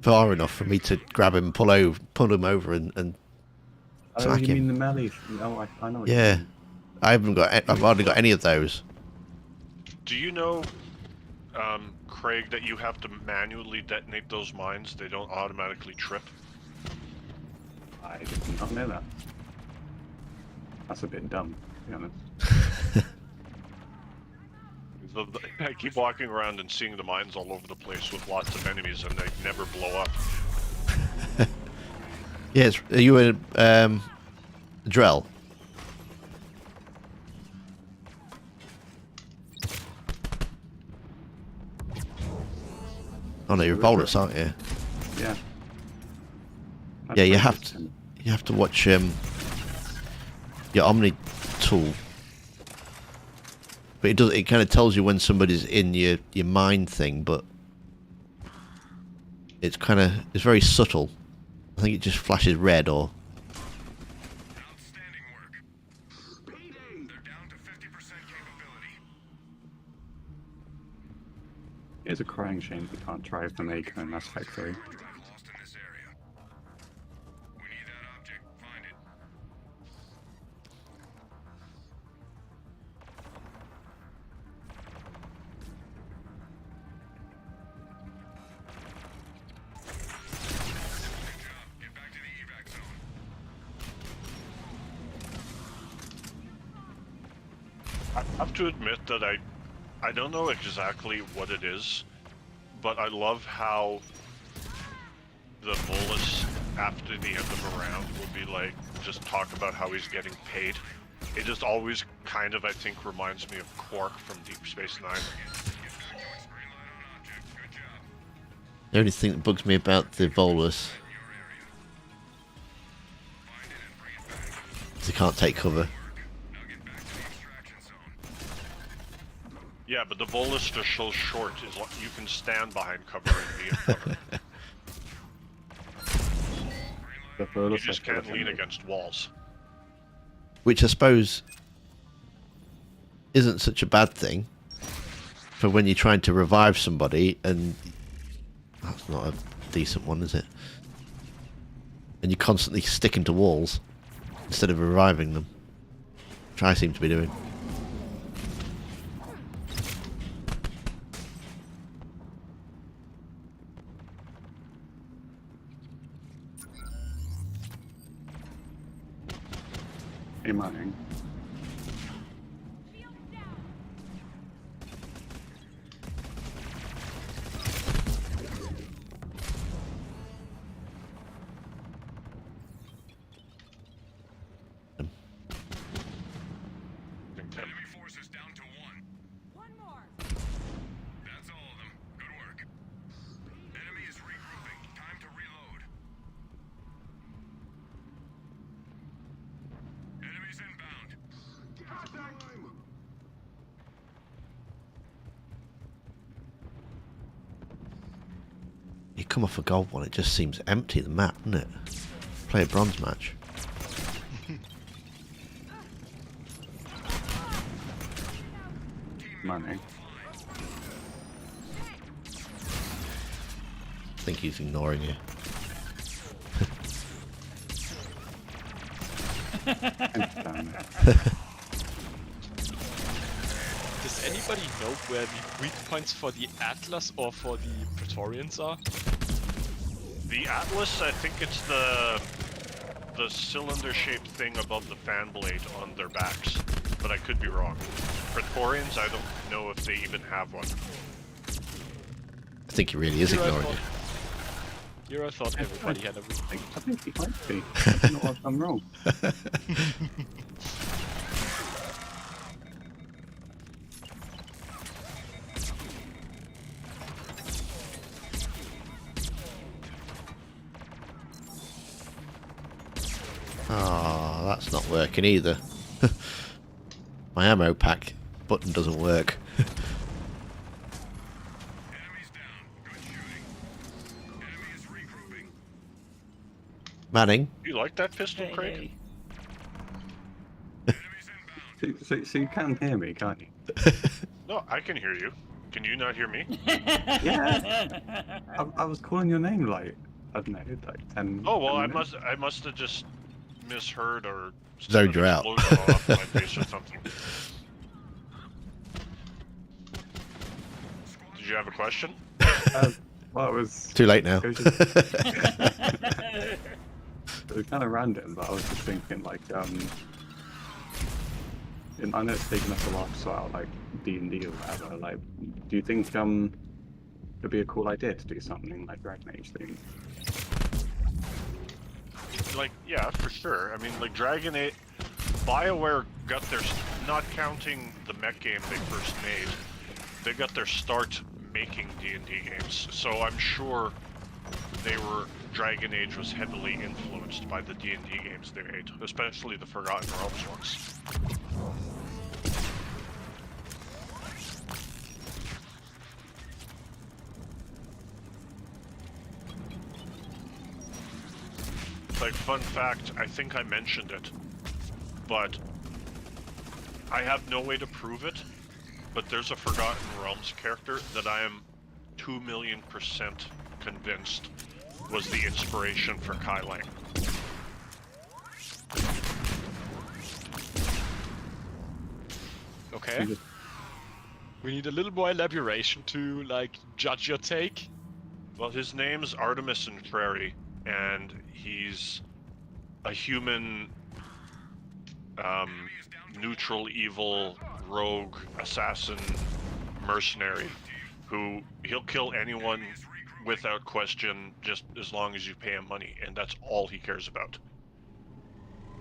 far enough for me to grab him, pull him over, and Oh, smack you him. mean the melee? Oh, I know what you Yeah, mean. I've hardly got any of those. Do you know, Craig, that you have to manually detonate those mines? They don't automatically trip. I did not know that. That's a bit dumb, to be honest. So I keep walking around and seeing the mines all over the place with lots of enemies, and they never blow up. Yes, are you a Drell? Oh no, you're a Bolus, aren't you? Yeah. Yeah, you That's have interesting. You have to watch your Omni tool, but it kind of tells you when somebody's in your mind thing, but it's very subtle. I think it just flashes red or. Outstanding work. They're down to 50% capability. It's a crying shame we can't drive the Maker in Mass Effect 3. Got lost in this area. We need that object. Find it. Good job. Get back to the evac zone. I have to admit that I don't know exactly what it is, but I love how the Volus, after the end of a round, will be like, just talk about how he's getting paid. It just always kind of, I think, reminds me of Quark from Deep Space Nine. Get back to its green light on object. Good job. The only thing that bugs me about the Volus In your area. Find it and bring it back. is they can't take cover. Now get back to the extraction zone. Yeah, but the Volus just so short is like you can stand behind cover and be in cover. The You furthest just I could can't lean have against walls. Which I suppose isn't such a bad thing for when you're trying to revive somebody, and that's not a decent one, is it? And you're constantly sticking to walls instead of reviving them, which I seem to be doing. Hey, Manning. Enemy forces down to 1. One more. That's all of them. Good work. you come off a gold one, it just seems empty, the map, doesn't it? Play a bronze match. Money. I think he's ignoring you. Does anybody know where the weak points for the Atlas or for the Praetorians are? The Atlas, I think it's the cylinder-shaped thing above the fan blade on their backs, but I could be wrong. Praetorians, I don't know if they even have one. I think he really is Here I ignoring thought- you. Here I thought everybody had a weak point. I think he might be. I don't know if I'm wrong. Oh, that's not working either. My ammo pack button doesn't work. Enemies down. Good shooting. Enemy is regrouping. Manning, You like that pistol, Hey, Craig? hey. Enemies inbound. So you can hear me, can't you? No, I can hear you. Can you not hear me? Yeah. I was calling your name like, I don't know, like 10. Oh well, 10 I minutes. must have just misheard or Zoned you an out. explosion went off in my face or something. Did you have a question? Well, it was. too late now. It was, just, it was kind of random, but I was just thinking, like, and I know it's taken us a while to sort out, like, D&D or whatever, like, do you think, it'd be a cool idea to do something like Dragon Age theme? Like, yeah, for sure. I mean, like Dragon Age, BioWare got their, not counting the mech game they first made, they got their start making D&D games. So I'm sure Dragon Age was heavily influenced by the D&D games they made, especially the Forgotten Realms ones. Like, fun fact, I think I mentioned it, but I have no way to prove it, but there's a Forgotten Realms character that I am 2,000,000% convinced was the inspiration for Kai Lang. Okay. Just- We need a little more elaboration to, like, judge your take. Well, his name's Artemis Entreri, and he's a human, neutral, evil, rogue, assassin, mercenary, who he'll kill anyone without question, just as long as you pay him money, and that's all he cares about.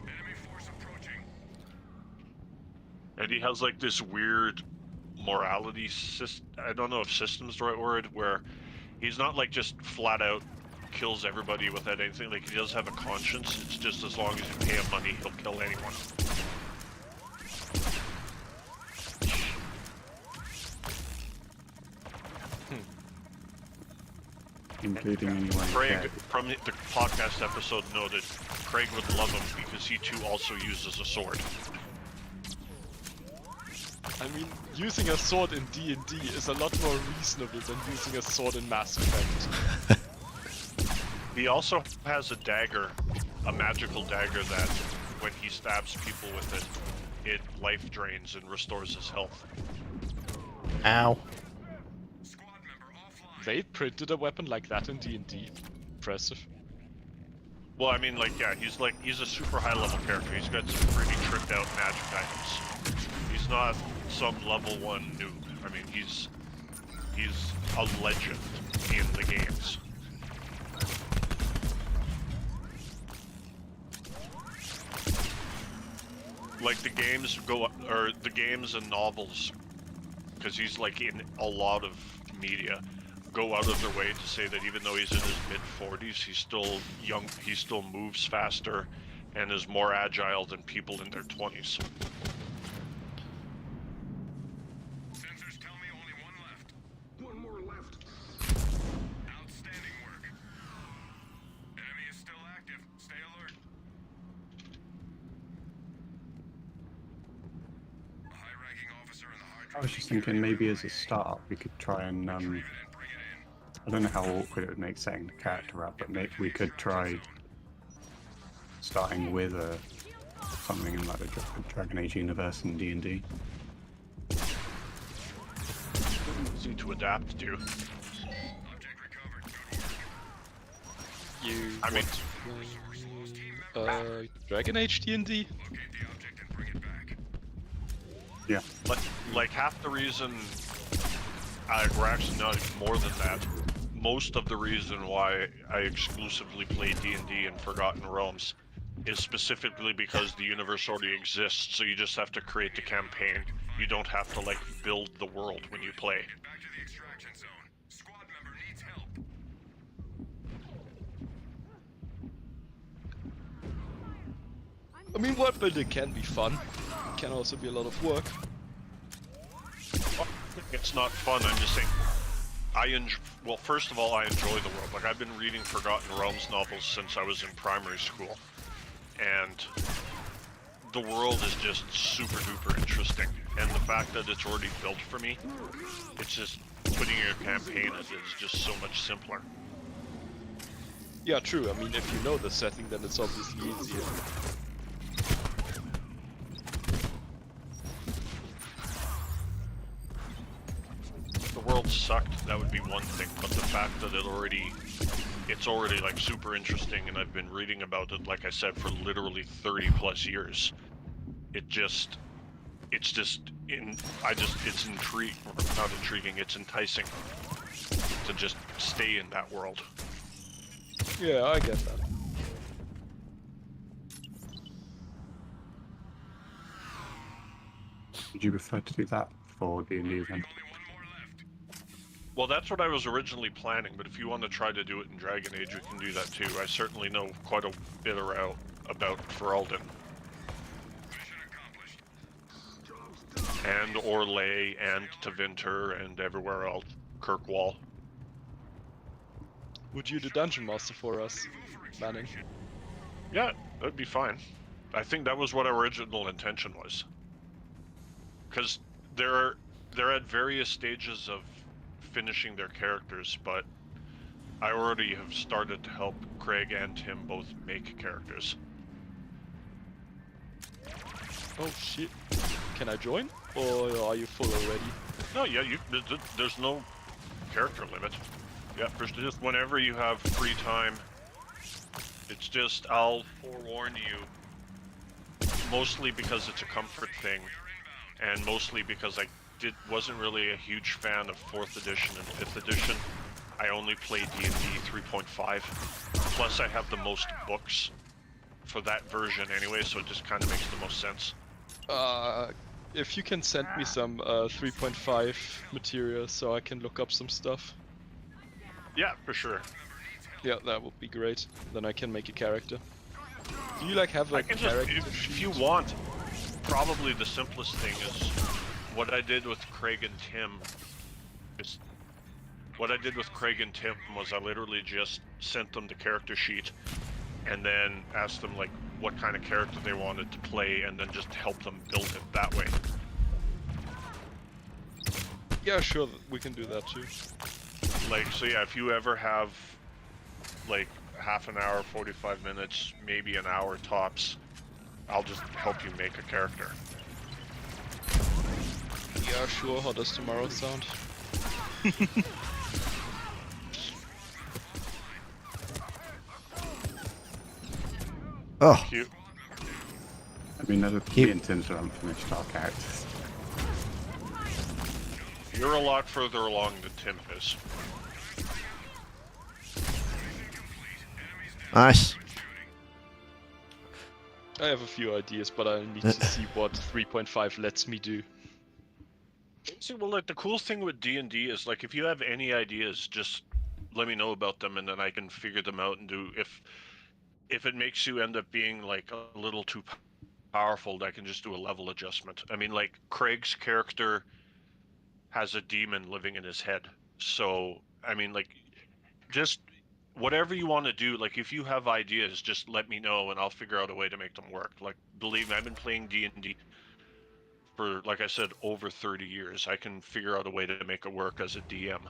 Enemy force approaching. And he has like this weird morality I don't know if system's the right word, where he's not like just flat out kills everybody without anything. Like, he does have a conscience. It's just as long as you pay him money, he'll kill anyone. Including anyone Craig, dead. from the podcast episode, noted Craig would love him because he too also uses a sword. I mean, using a sword in D&D is a lot more reasonable than using a sword in Mass Effect. He also has a dagger, a magical dagger that, when he stabs people with it, it life drains and restores his health. Ow. Squad member offline. They printed a weapon like that in D&D. Impressive. Well, I mean, like, yeah, he's a super high level character. He's got some pretty tricked out magic items. He's not some level 1 noob. I mean, he's a legend in the games. Like the games the games and novels, because he's like in a lot of media, go out of their way to say that even though he's in his mid-40s, he's still young, he still moves faster and is more agile than people in their 20s. Sensors tell me only one left. One more left. Outstanding work. I was just thinking maybe as a start we could try and I don't know how awkward it would make setting the character up, but maybe we could try starting with something in like the Dragon Age universe in D&D. Easy to adapt to. Object recovered. Good work. You I mean, Dragon Age D&D? Locate the object and bring it back. Yeah. like half the reason, or actually not more than that, most of the reason why I exclusively play D&D in Forgotten Realms is specifically because the universe already exists, so you just have to create the campaign. You don't have to like build the world when you play. Get back to the extraction zone. Squad member needs help. I mean, world building can be fun. It can also be a lot of work. It's not fun. I'm just saying. Well, first of all, I enjoy the world. Like I've been reading Forgotten Realms novels since I was in primary school, and the world is just super duper interesting. And the fact that it's already built for me, it's just putting your campaign as is just so much simpler. Yeah, true. I mean, if you know the setting, then it's obviously easier. If the world sucked, that would be one thing, but the fact that it's already like super interesting, and I've been reading about it, like I said, for literally 30 plus years. It's not intriguing, it's enticing to just stay in that world. Yeah, I get that. Would you prefer to do that for D&D then? Only one more left. Well, that's what I was originally planning, but if you want to try to do it in Dragon Age, we can do that too. I certainly know quite a bit about Ferelden. Mission accomplished. And Orlais, and Tevinter, and everywhere else. Kirkwall. Would you do Dungeon Master for us, Manning? Yeah, that'd be fine. I think that was what our original intention was. Because they're at various stages of finishing their characters, but I already have started to help Craig and Tim both make characters. Oh shit. Can I join? Or are you full already? No, yeah, there's no character limit. Yeah, just whenever you have free time. It's just, I'll forewarn you, mostly because it's a comfort thing, and mostly because I wasn't really a huge fan of 4th edition and 5th edition. I only played D&D 3.5. Plus I have the most books for that version anyway, so it just kind of makes the most sense. If you can send me some 3.5 material so I can look up some stuff. Yeah, for sure. Yeah, that would be great. Then I can make a character. Do you like have a I can just, character if you sheet? want, probably the simplest thing is what I did with Craig and Tim. What I did with Craig and Tim was I literally just sent them the character sheet, and then asked them like what kind of character they wanted to play, and then just help them build it that way. Yeah, sure, we can do that too. Like, so yeah, if you ever have like half an hour, 45 minutes, maybe an hour tops, I'll just help you make a character. Yeah, sure, how does tomorrow sound? Oh, Cute. I mean, me and Tim still haven't finished our characters. You're a lot further along than Tim is. nice. I have a few ideas, but I need to see what 3.5 lets me do. See, well, like the cool thing with D&D is like if you have any ideas, just let me know about them, and then I can figure them out and do. If it makes you end up being like a little too powerful, I can just do a level adjustment. I mean, like Craig's character has a demon living in his head, so I mean, like just whatever you want to do. Like if you have ideas, just let me know, and I'll figure out a way to make them work. Like believe me, I've been playing D&D for, like I said, over 30 years. I can figure out a way to make it work as a DM.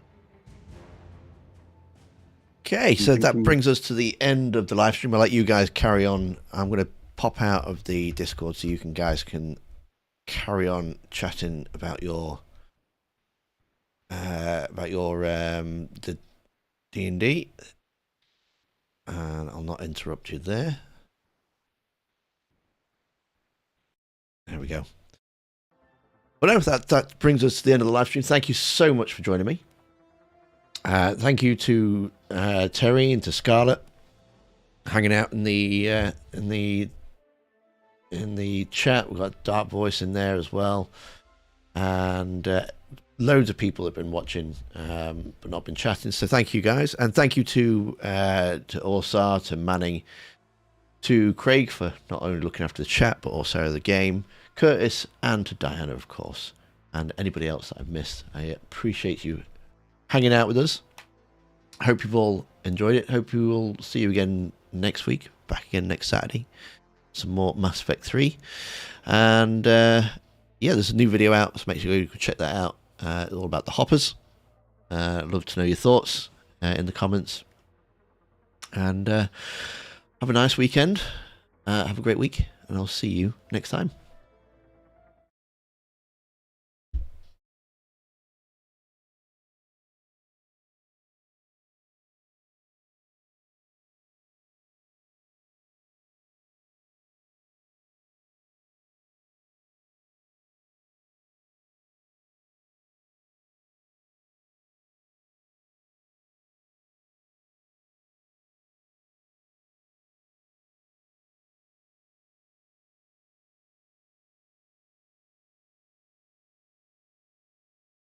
Okay, so that thinking- brings us to the end of the live stream. I'll let you guys carry on. I'm going to pop out of the Discord so you guys can carry on chatting about your the D&D, and I'll not interrupt you there. There we go. Well, no, that brings us to the end of the live stream. Thank you so much for joining me. Thank you to Terry and to Scarlett hanging out in the chat. We've got Dark Voice in there as well, and loads of people have been watching but not been chatting. So thank you guys, and thank you to Orsar, to Manning, to Craig for not only looking after the chat but also the game, Curtis, and to Diana, of course, and anybody else that I've missed. I appreciate you hanging out with us. I hope you've all enjoyed it. Hope we will see you again next week. Back again next Saturday. Some more Mass Effect 3. And yeah, there's a new video out, so make sure you check that out. All about the hoppers. I'd love to know your thoughts in the comments. And have a nice weekend. Have a great week. And I'll see you next time.